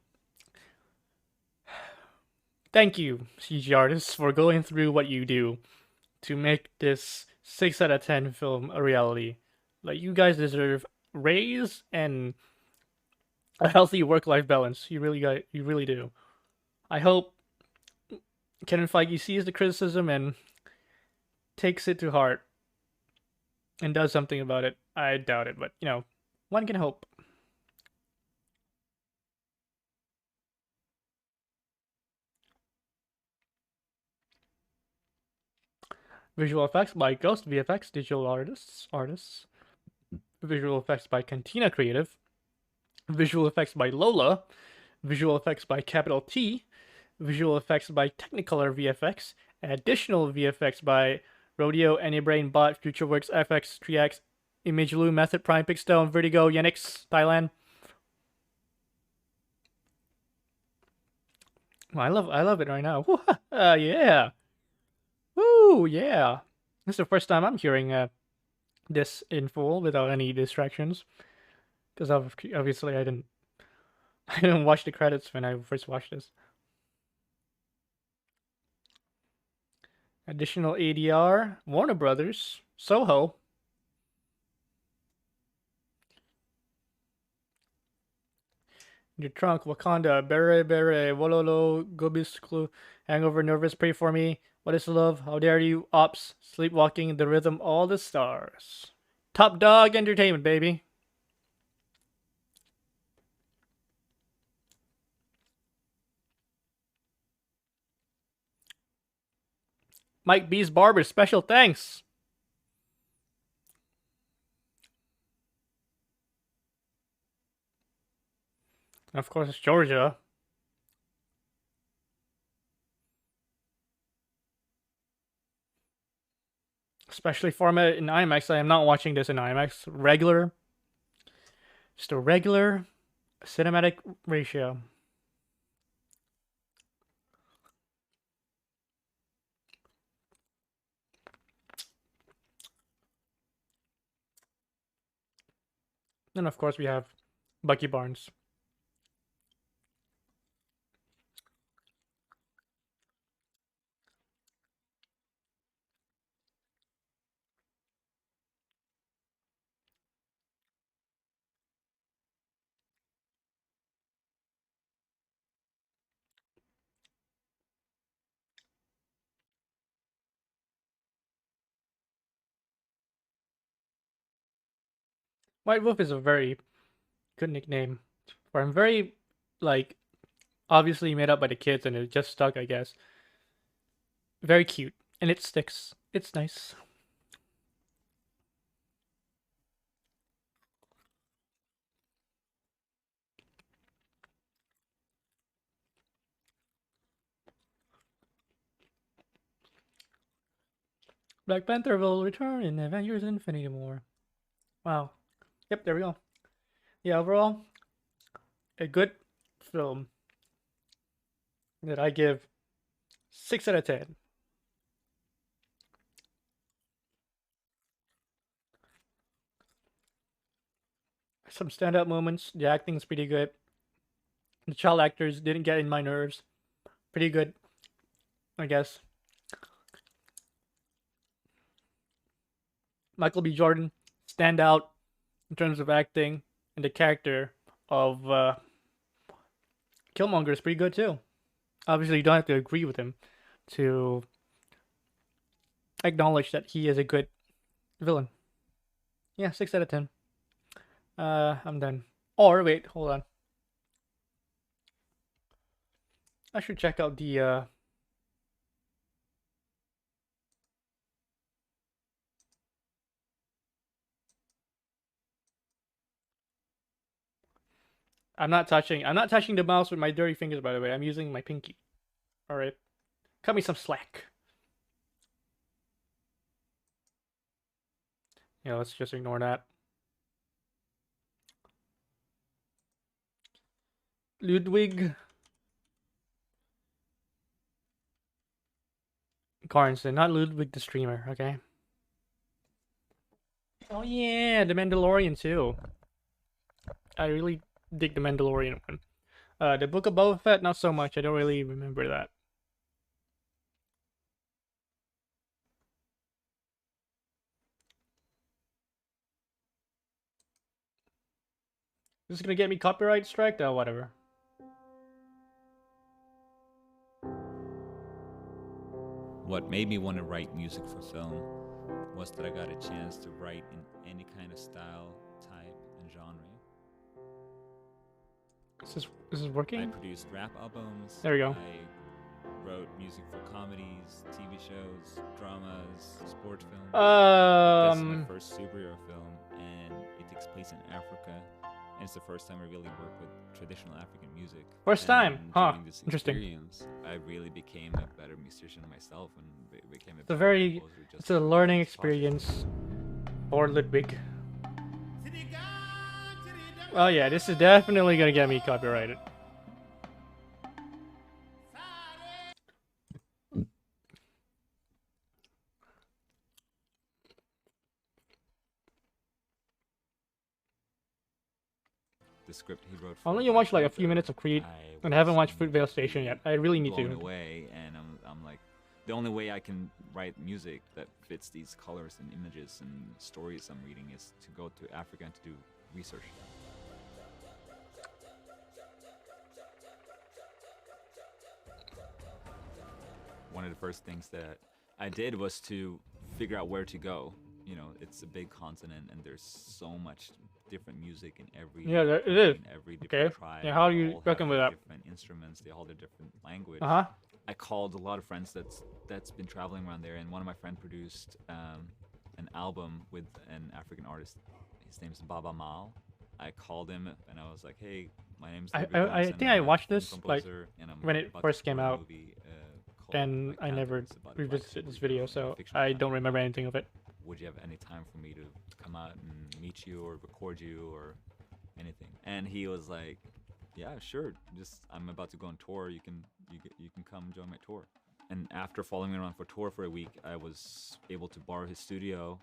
Thank you, CG artists, for going through what you do to make this 6 out of 10 film a reality. Like, you guys deserve raise and a healthy work-life balance. You really do. I hope Kevin Feige sees the criticism and takes it to heart and does something about it. I doubt it, but one can hope. Visual effects by Ghost VFX Digital Artists. Visual effects by Cantina Creative. Visual effects by Lola. Visual effects by Capital T. Visual effects by Technicolor VFX. Additional VFX by Rodeo, Anybrain, Bot, Futureworks, FX, 3X, Imageloo, Method Prime, Pixstone, Vertigo, Yenix, Thailand. I love it right now. Yeah. Woo, yeah. This is the first time I'm hearing this in full without any distractions. Because obviously I didn't watch the credits when I first watched this. Additional ADR, Warner Brothers, Soho. Your trunk, Wakanda, Bere Bere, Wololo, Gobisklu, Hangover, Nervous, Pray for Me, What is Love, How Dare You, Ops, Sleepwalking, The Rhythm, All the Stars. Top Dog Entertainment, baby. Mike B's Barber, special thanks. And of course, Georgia. Especially format in IMAX. I am not watching this in IMAX. Regular. Just a regular cinematic ratio. And of course, we have Bucky Barnes. White Wolf is a very good nickname. For I'm very, like, obviously made up by the kids and it just stuck, I guess. Very cute. And it sticks. It's nice. Black Panther will return in Avengers Infinity War. Wow. Yep, there we go. Yeah, overall, a good film that I give 6 out of 10. Some standout moments. The acting's pretty good. The child actors didn't get in my nerves. Pretty good, I guess. Michael B. Jordan stand out in terms of acting, and the character of Killmonger is pretty good too. Obviously, you don't have to agree with him to acknowledge that he is a good villain. Yeah, 6 out of 10. I'm done. Or wait, hold on. I should check out the I'm not touching the mouse with my dirty fingers, by the way. I'm using my pinky. Alright. Cut me some slack. Yeah, let's just ignore that. Ludwig Carnson, not Ludwig the streamer, okay? Oh yeah, the Mandalorian too. I really dig the Mandalorian one. The Book of Boba Fett, not so much. I don't really remember that. This is gonna get me copyright striked? Oh, whatever. What made me want to write music for film was that I got a chance to write in any kind of style, type, and genre. Is this working? I produced rap albums. There we go. I wrote music for comedies, TV shows, dramas, sports films. This is my first superhero film, and it takes place in Africa. And it's the first time I really worked with traditional African music. First time, huh? During this Interesting. experience, I really became a better musician myself, and became a. It's a learning experience for Ludwig. Oh yeah, this is definitely gonna get me copyrighted. The script he wrote. I only watched like a few minutes of Creed, and I haven't watched Fruitvale Station yet. I really need to. Away, and I'm like, the only way I can write music that fits these colors and images and stories I'm reading is to go to Africa and to do research. One of the first things that I did was to figure out where to go. You know, it's a big continent, and there's so much different music in every. Yeah, it is. In every different tribe. Yeah, how do you reckon with that? Different instruments, they all have different language. I called a lot of friends that's been traveling around there, and one of my friends produced an album with an African artist. His name's Baba Mal. I called him and I was like, "Hey, my name's." I think I watched this like when it first came out, and I never revisited this video, so I don't remember anything of it. Would you have any time for me to come out and meet you or record you or anything? And he was like, yeah, sure. Just I'm about to go on tour. You can come join my tour. And after following me around for tour for a week, I was able to borrow his studio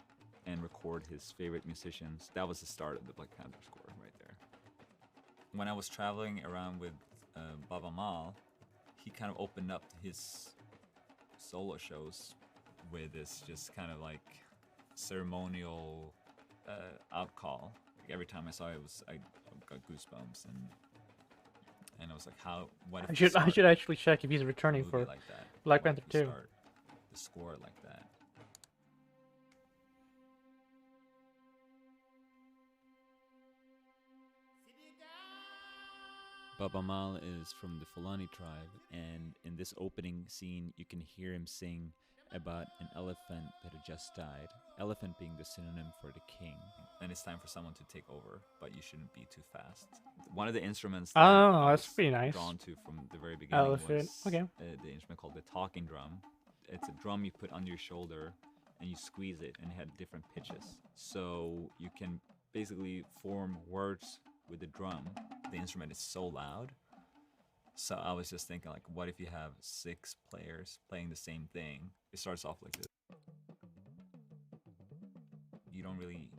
and record his favorite musicians. That was the start of the Black Panther score right there. When I was traveling around with Baba Mal, he kind of opened up his solo shows with this just kind of like ceremonial out call. Like every time I saw it, I got goosebumps, and I was like, what if I should actually check if he's returning for like that? Black Panther 2. Start the score like that. Baba Mal is from the Fulani tribe, and in this opening scene, you can hear him sing about an elephant that had just died. Elephant being the synonym for the king. And it's time for someone to take over, but you shouldn't be too fast. One of the instruments that that's pretty nice. Drawn to from the very beginning was the instrument called the talking drum. It's a drum you put under your shoulder and you squeeze it, and it had different pitches. So you can basically form words with the drum. The instrument is so loud. So I was just thinking, like, what if you have 6 players playing the same thing? It starts off like this. You don't really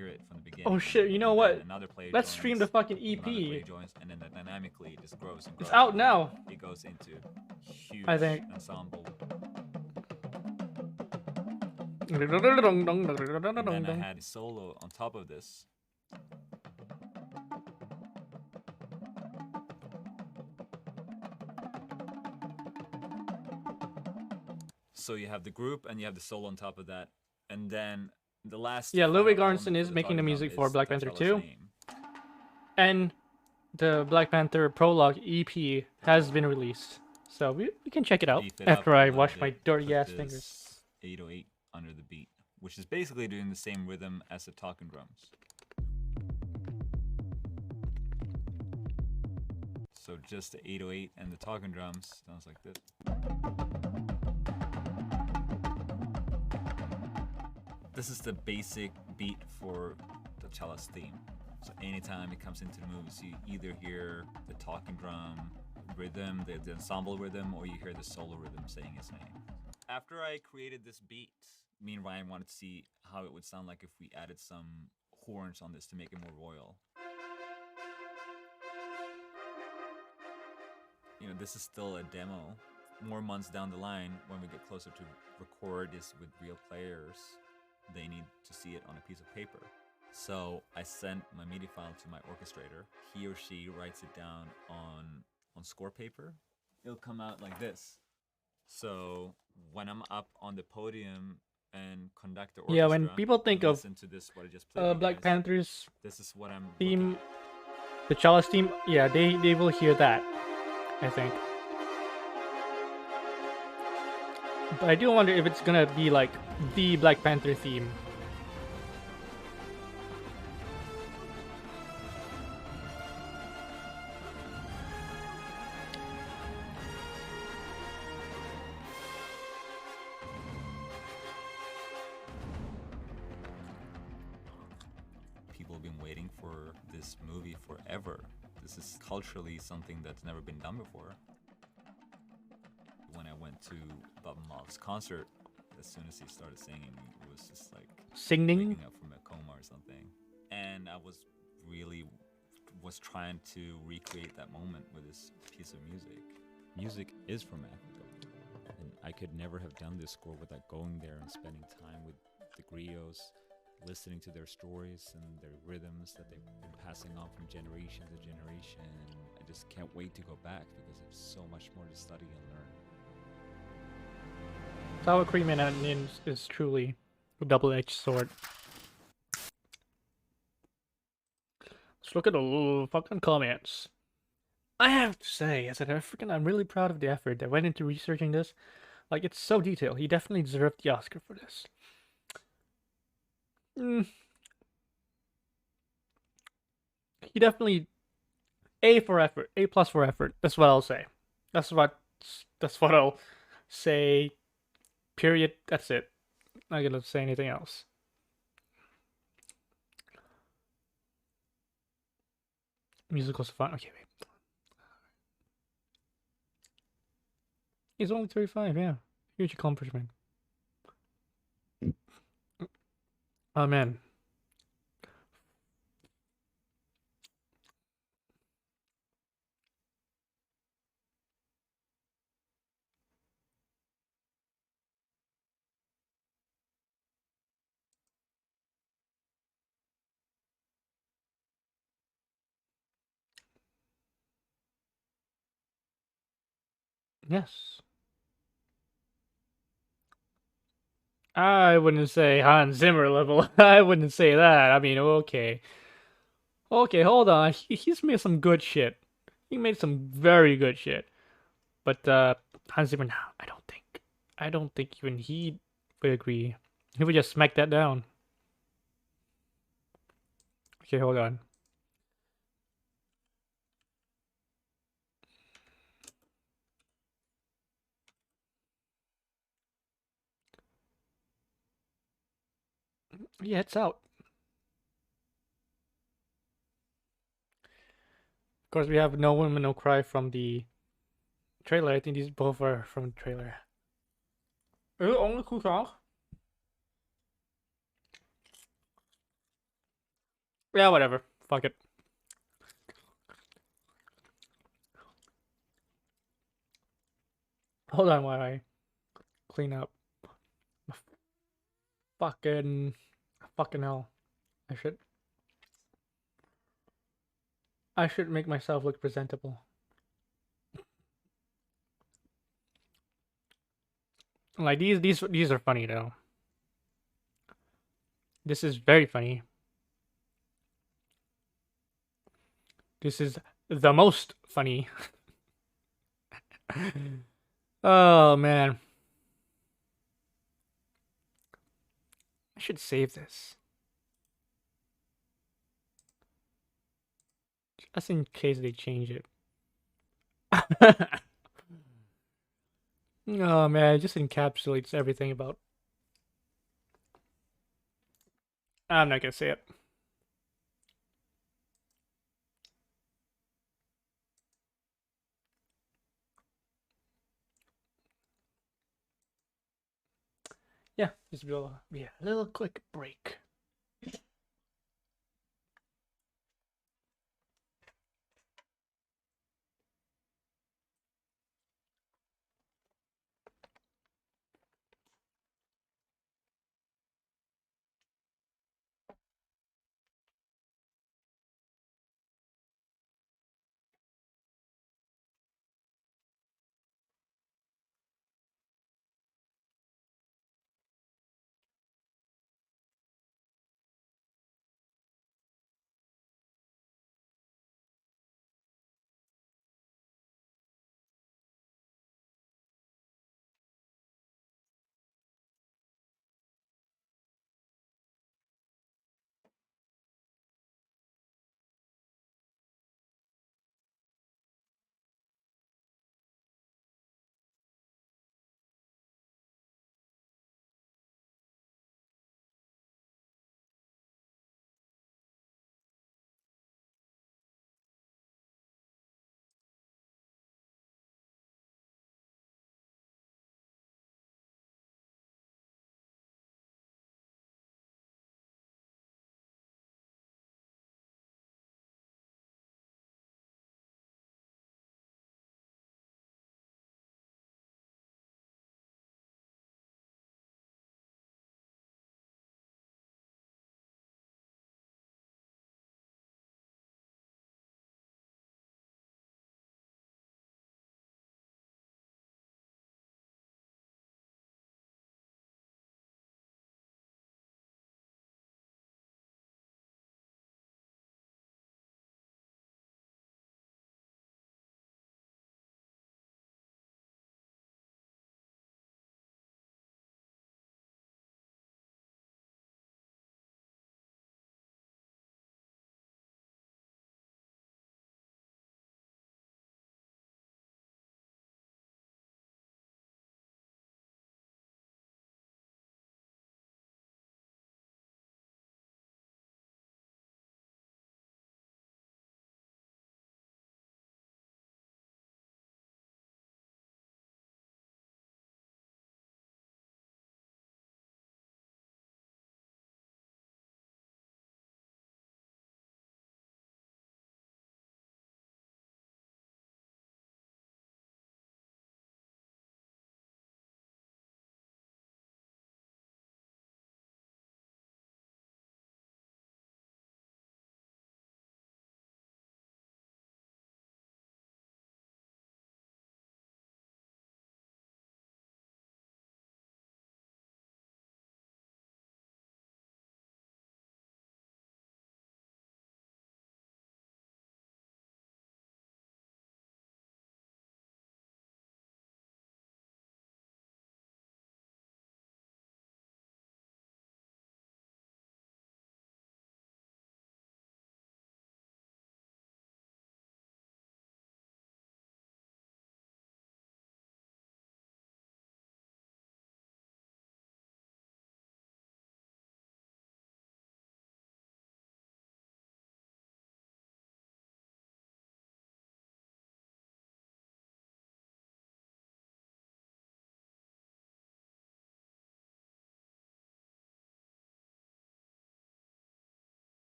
hear it from the beginning. Oh shit! You know and what? then another player Let's joins, stream the fucking another player EP. joins, and then dynamically it just grows and grows. It's out now. It goes into huge I think. ensemble. And And then I had solo on top of this. So you have the group and you have the solo on top of that, and then the last. Yeah, final Ludwig element Göransson for is the making the talking music drum for is Black Panther T'Challa's 2. name. And the Black Panther Prologue EP has been released. So we can check it out Beef it up after a I little wash bit, my dirty put ass this fingers. 808 under the beat, which is basically doing the same rhythm as the talking drums. So just the 808 and the talking drums sounds like this. This is the basic beat for T'Challa's theme. So anytime it comes into the movies, you either hear the talking drum rhythm, the ensemble rhythm, or you hear the solo rhythm saying his name. After I created this beat, me and Ryan wanted to see how it would sound like if we added some horns on this to make it more royal. You know, this is still a demo. More months down the line, when we get closer to record this with real players, they need to see it on a piece of paper. So I sent my MIDI file to my orchestrator. He or she writes it down on score paper. It'll come out like this. So when I'm up on the podium and conduct the orchestra, Yeah, when people think of listen to this, what I just played Black guys, Panther's this is what I'm theme, T'Challa's theme, yeah, they will hear that, I think. But I do wonder if it's gonna be like the Black Panther theme. People have been waiting for this movie forever. This is culturally something that's never been done before. When I went to Bob Marley's concert, as soon as he started singing, it was just like Singing? waking up from a coma or something. And I was trying to recreate that moment with this piece of music. Music is from Africa, and I could never have done this score without going there and spending time with the griots, listening to their stories and their rhythms that they've been passing on from generation to generation. I just can't wait to go back because there's so much more to study and learn. Sour cream and onions is truly a double-edged sword. Let's look at the fucking comments. I have to say, as an African, I'm really proud of the effort that went into researching this. Like, it's so detailed. He definitely deserved the Oscar for this. He definitely A for effort, A+ for effort. That's what I'll say. That's what I'll say. Period. That's it. Not gonna say anything else. Musicals are fun. Okay, wait. He's only 35. Yeah, huge accomplishment. Oh man. Yes. I wouldn't say Hans Zimmer level. I wouldn't say that. I mean, okay. Okay, hold on. He's made some good shit. He made some very good shit. But Hans Zimmer, no, I don't think even he would agree. He would just smack that down. Okay, hold on. Yeah, it's out. Of course, we have No Woman, No Cry from the trailer. I think these both are from the trailer. Is it only 2 songs? Yeah, whatever. Fuck it. Hold on while I clean up. Fucking, fucking hell. I should, I should make myself look presentable. Like these are funny though. This is very funny. This is the most funny. Oh man, I should save this just in case they change it. Oh man, it just encapsulates everything about. I'm not gonna say it. Yeah, just be a little quick break.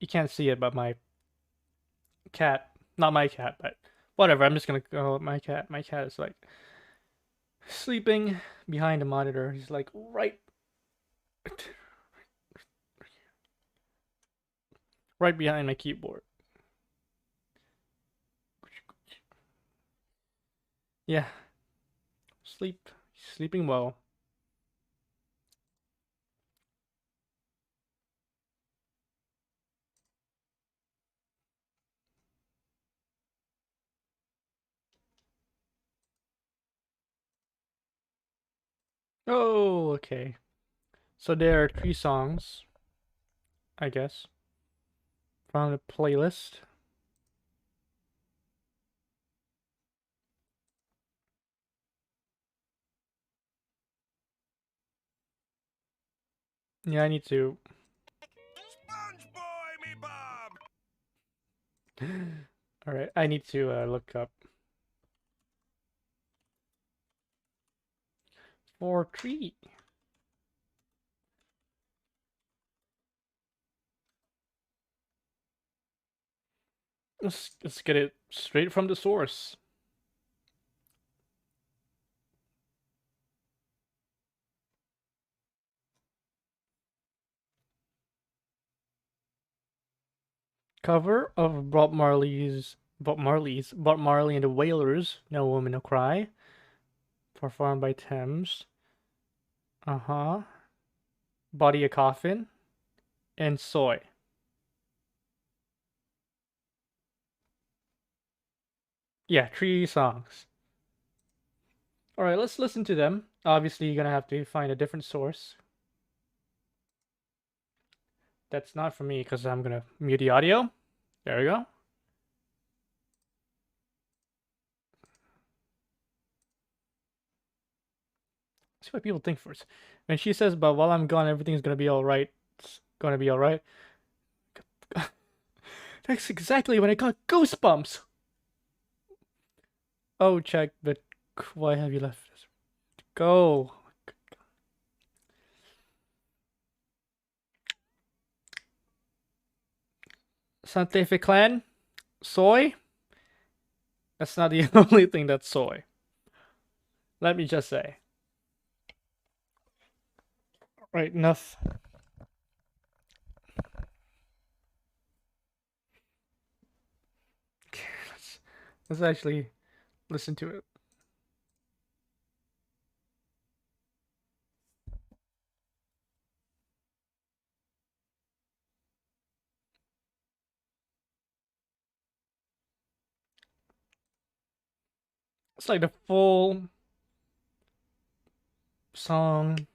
You can't see it, but my cat, not my cat, but whatever. I'm just gonna go with my cat. My cat is like sleeping behind the monitor. He's like right behind my keyboard. Yeah, sleeping well. Oh, okay. So there are three songs, I guess, from the playlist. Yeah, I need to. Sponge boy, me Bob. All right, I need to look up for tree. Let's get it straight from the source. Cover of Bob Marley and the Wailers, No Woman No Cry, performed by Thames. Uh-huh. Body a Coffin and Soy. Yeah, three songs. All right, let's listen to them. Obviously, you're gonna have to find a different source. That's not for me because I'm gonna mute the audio. There we go. See what people think first. When she says, "But while I'm gone, everything's gonna be all right," it's gonna be all right. That's exactly when I got goosebumps. Oh, check, but why have you left us? Go. Santa Fe Clan? Soy? That's not the only thing that's soy. Let me just say. Right, enough. Okay, let's actually listen to it. It's like the full song.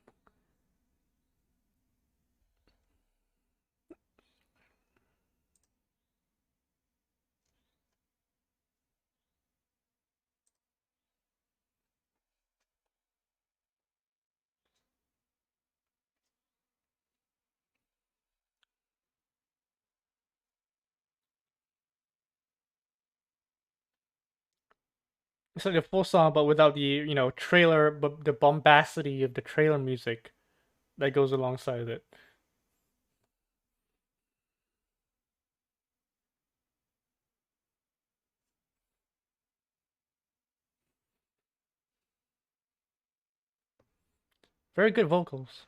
It's like the full song, but without the trailer, but the bombacity of the trailer music that goes alongside of it. Very good vocals.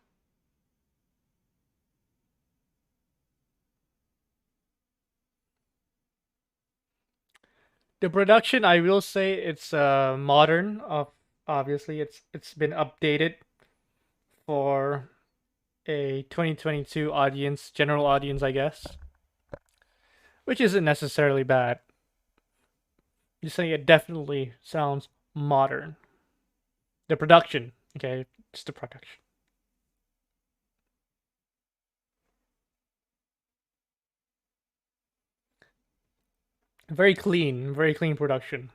The production, I will say, it's modern. Obviously, it's been updated for a 2022 audience, general audience, I guess, which isn't necessarily bad. Just saying it definitely sounds modern. The production, okay, it's the production. Very clean production.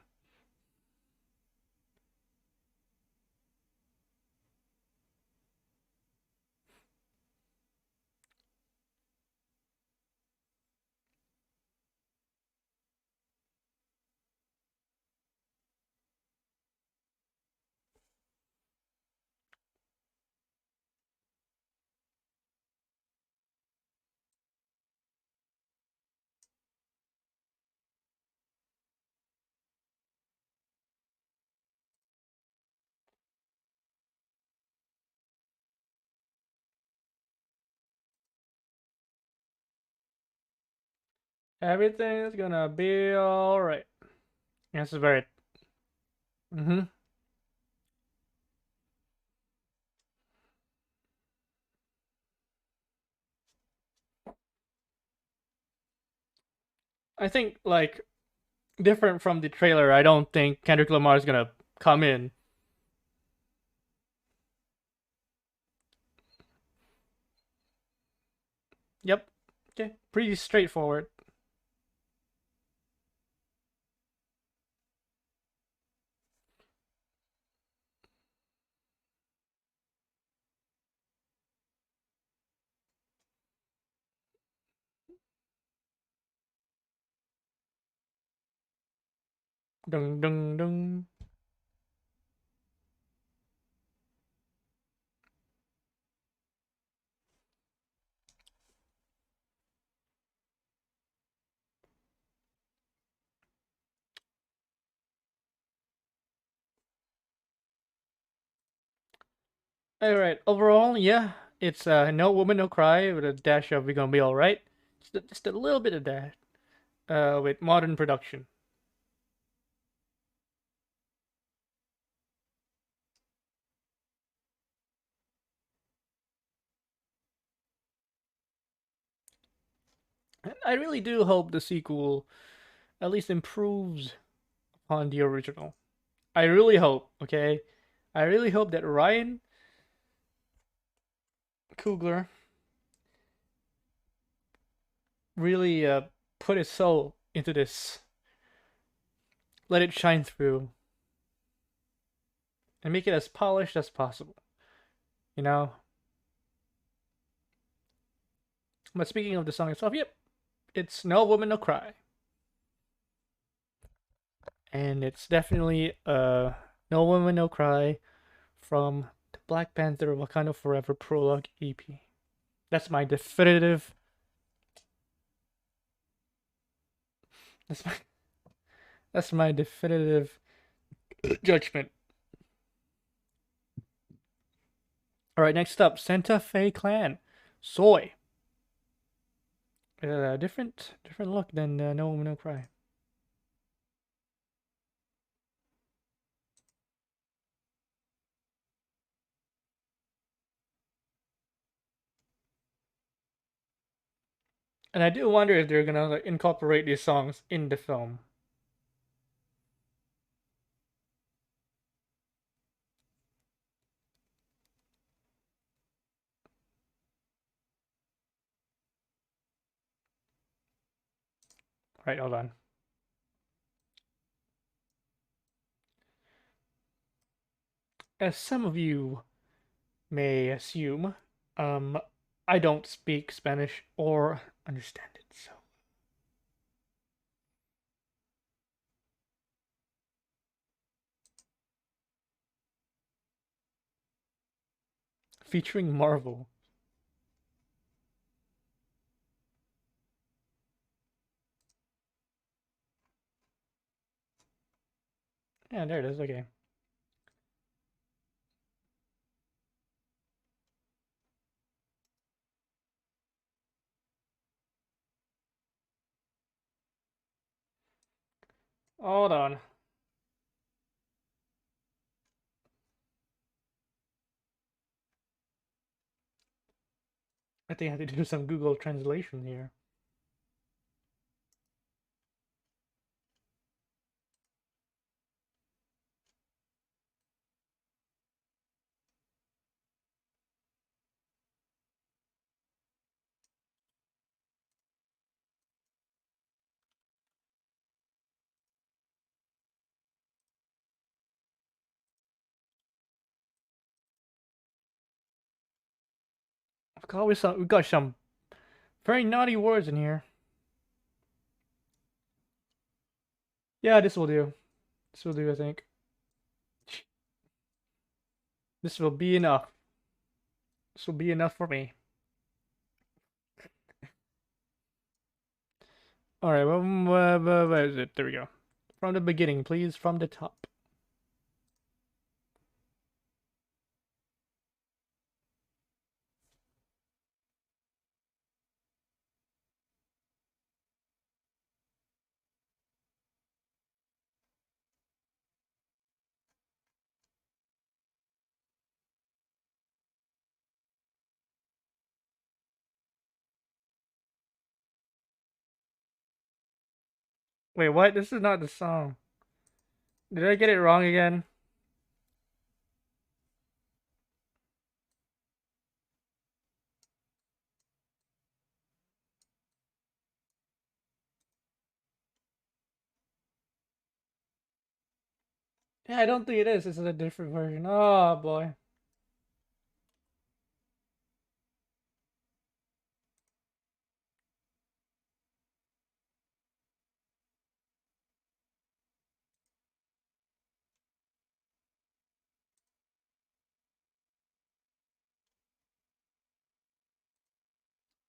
Everything's gonna be alright. That's very. Mm-hmm. I think, like, different from the trailer, I don't think Kendrick Lamar is gonna come in. Yep. Okay. Pretty straightforward. Dung dung dung. Alright, overall, yeah, it's No Woman No Cry with a dash of We Gonna Be Alright. Just a little bit of that with modern production. And I really do hope the sequel at least improves upon the original. I really hope, okay? I really hope that Ryan Coogler really put his soul into this. Let it shine through and make it as polished as possible. You know? But speaking of the song itself, yep, it's No Woman No Cry. And it's definitely No Woman No Cry from the Black Panther Wakanda Forever Prologue EP. That's my definitive. That's my. That's my definitive judgment. All right, next up, Santa Fe Clan, Soy. Different look than No Woman No Cry. And I do wonder if they're gonna like, incorporate these songs in the film. Right, hold on. As some of you may assume, um, I don't speak Spanish or understand it, so. Featuring Marvel. Yeah, there it is. Okay. Hold on. I think I have to do some Google translation here. We got some very naughty words in here. Yeah, this will do. This will do, I think. This will be enough. This will be enough for me. Alright, where is it? There we go. From the beginning, please, from the top. Wait, what? This is not the song. Did I get it wrong again? Yeah, I don't think it is. This is a different version. Oh boy.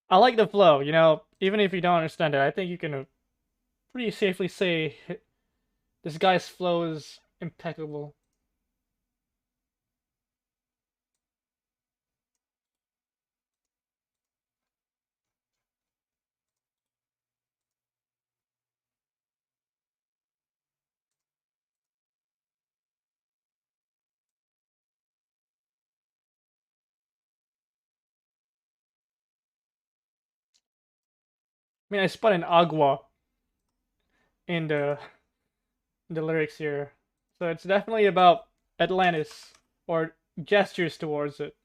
I like the flow, even if you don't understand it, I think you can pretty safely say this guy's flow is impeccable. I mean, I spun an agua in the lyrics here, so it's definitely about Atlantis or gestures towards it.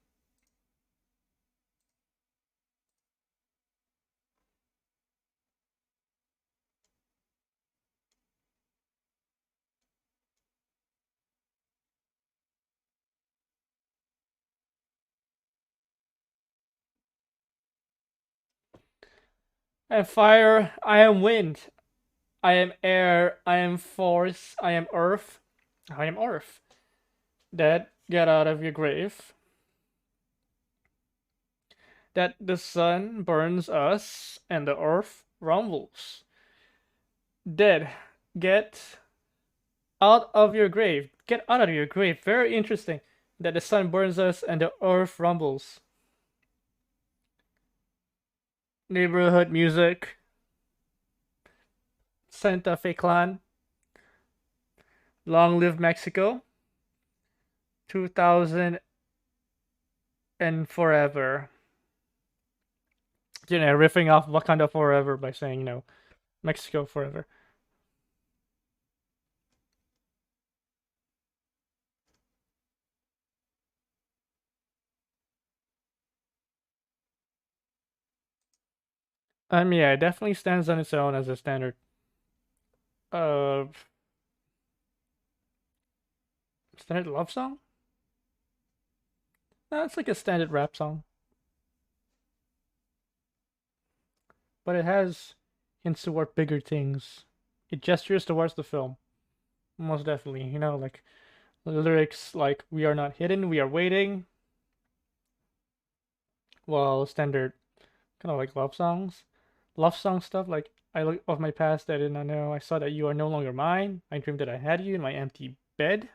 I am fire, I am wind, I am air, I am force, I am earth, I am earth. Dead, get out of your grave. That the sun burns us and the earth rumbles. Dead, get out of your grave. Get out of your grave. Very interesting. That the sun burns us and the earth rumbles. Neighborhood music. Santa Fe Clan. Long live Mexico. 2000 and forever. Riffing off Wakanda forever by saying, Mexico forever. Yeah, it definitely stands on its own as a standard. Uh, Standard love song? No, it's like a standard rap song. But it has hints toward bigger things. It gestures towards the film, most definitely. Like the lyrics, like "We are not hidden, we are waiting." Well, standard kind of like love song stuff. Like I look of my past, I did not know. I saw that you are no longer mine. I dreamed that I had you in my empty bed.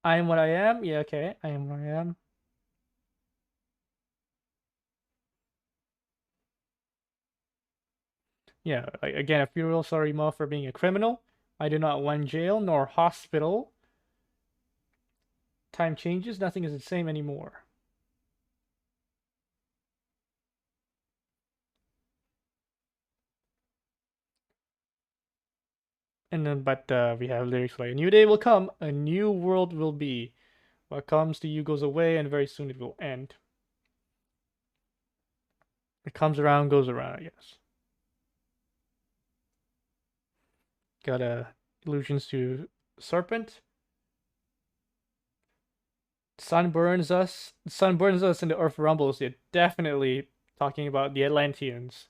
I am what I am. Yeah, okay, I am what I am. Yeah, like, again, I feel real sorry, Ma, for being a criminal. I do not want jail nor hospital. Time changes, nothing is the same anymore. And then, but we have lyrics like, "A new day will come, a new world will be. What comes to you goes away, and very soon it will end. It comes around, goes around, I guess." Got allusions to serpent. Sun burns us, and the earth rumbles. Yeah, definitely talking about the Atlanteans.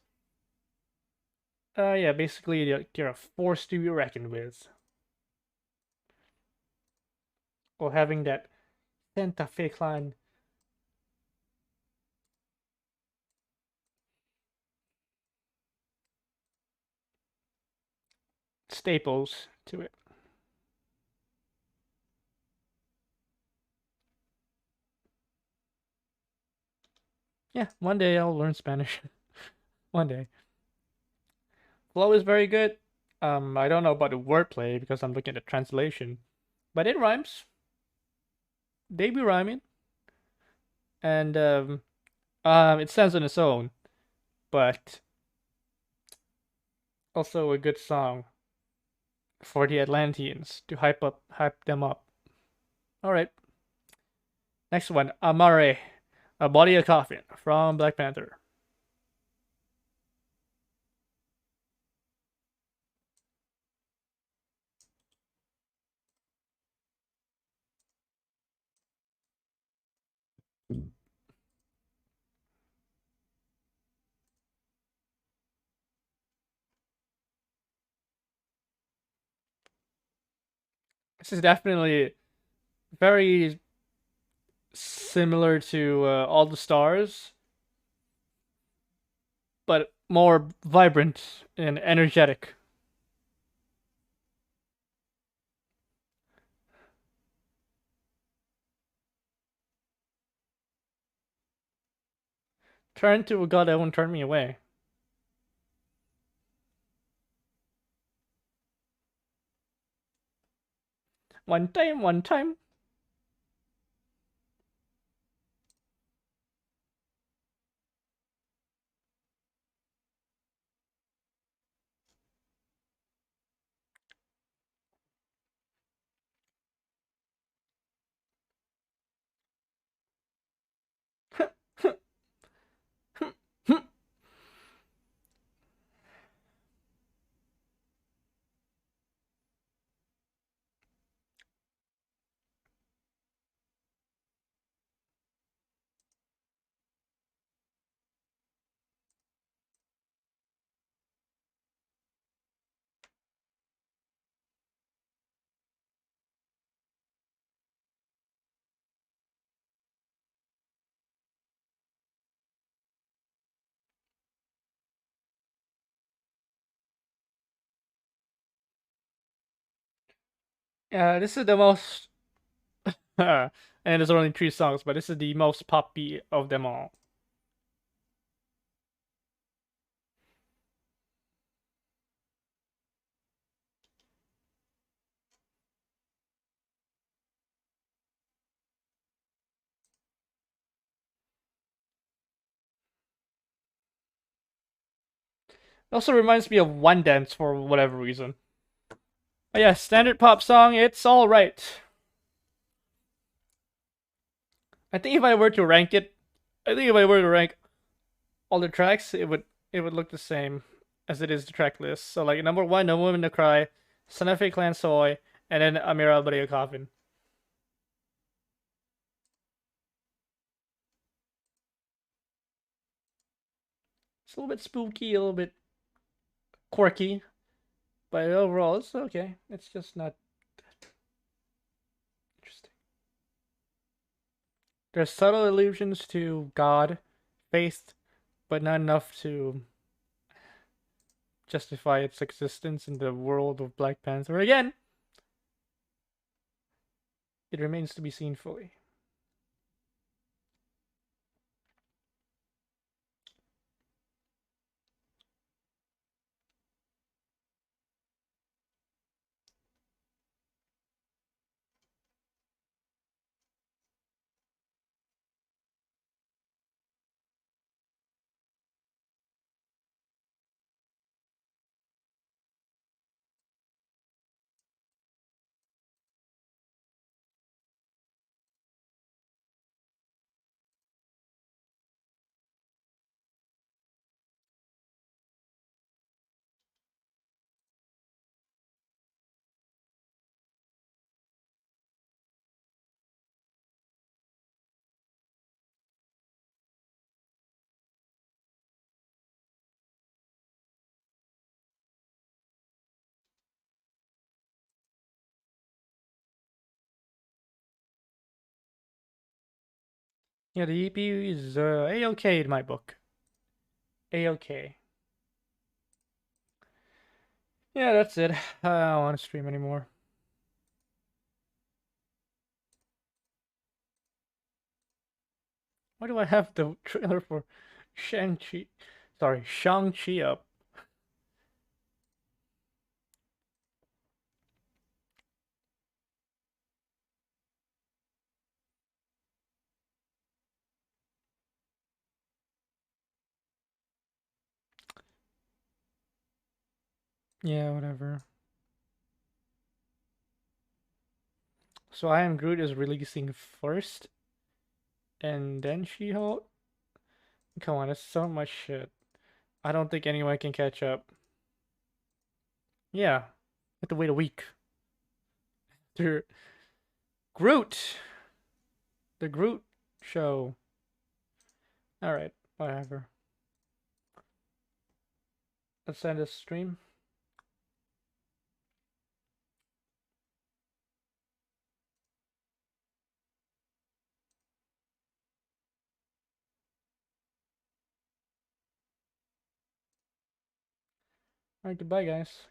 Yeah, basically they're a force to be reckoned with. Or having that Santa Fe clan staples to it. Yeah, one day I'll learn Spanish. One day. Flow is very good. I don't know about the wordplay because I'm looking at the translation, but it rhymes. They be rhyming, and it stands on its own. But Also a good song for the Atlanteans to hype them up. All right, next one, Amare, A Body of Coffin from Black Panther. This is definitely very similar to All the Stars, but more vibrant and energetic. Turn to a god that won't turn me away. One time, one time. This is the most, and there's only 3 songs, but this is the most poppy of them all. It also reminds me of One Dance for whatever reason. But yeah, standard pop song, it's alright. I think if I were to rank it, I think if I were to rank all the tracks, it would look the same as it is the track list. So like number 1, No Woman to Cry, Santa Fe Clan Soy, and then Amira Body Coffin. It's a little bit spooky, a little bit quirky, but overall it's okay. It's just not interesting. There's subtle allusions to God, faith, but not enough to justify its existence in the world of Black Panther. Again, it remains to be seen fully. Yeah, the EP is a-okay in my book. A-okay. Yeah, that's it. I don't want to stream anymore. Why do I have the trailer for Shang-Chi? Sorry, Shang-Chi up? Yeah, whatever. So I Am Groot is releasing first, and then She-Hulk? Come on, that's so much shit. I don't think anyone can catch up. Yeah, have to wait a week. Through Groot! The Groot show. Alright, whatever. Let's end this stream. Alright, goodbye, guys.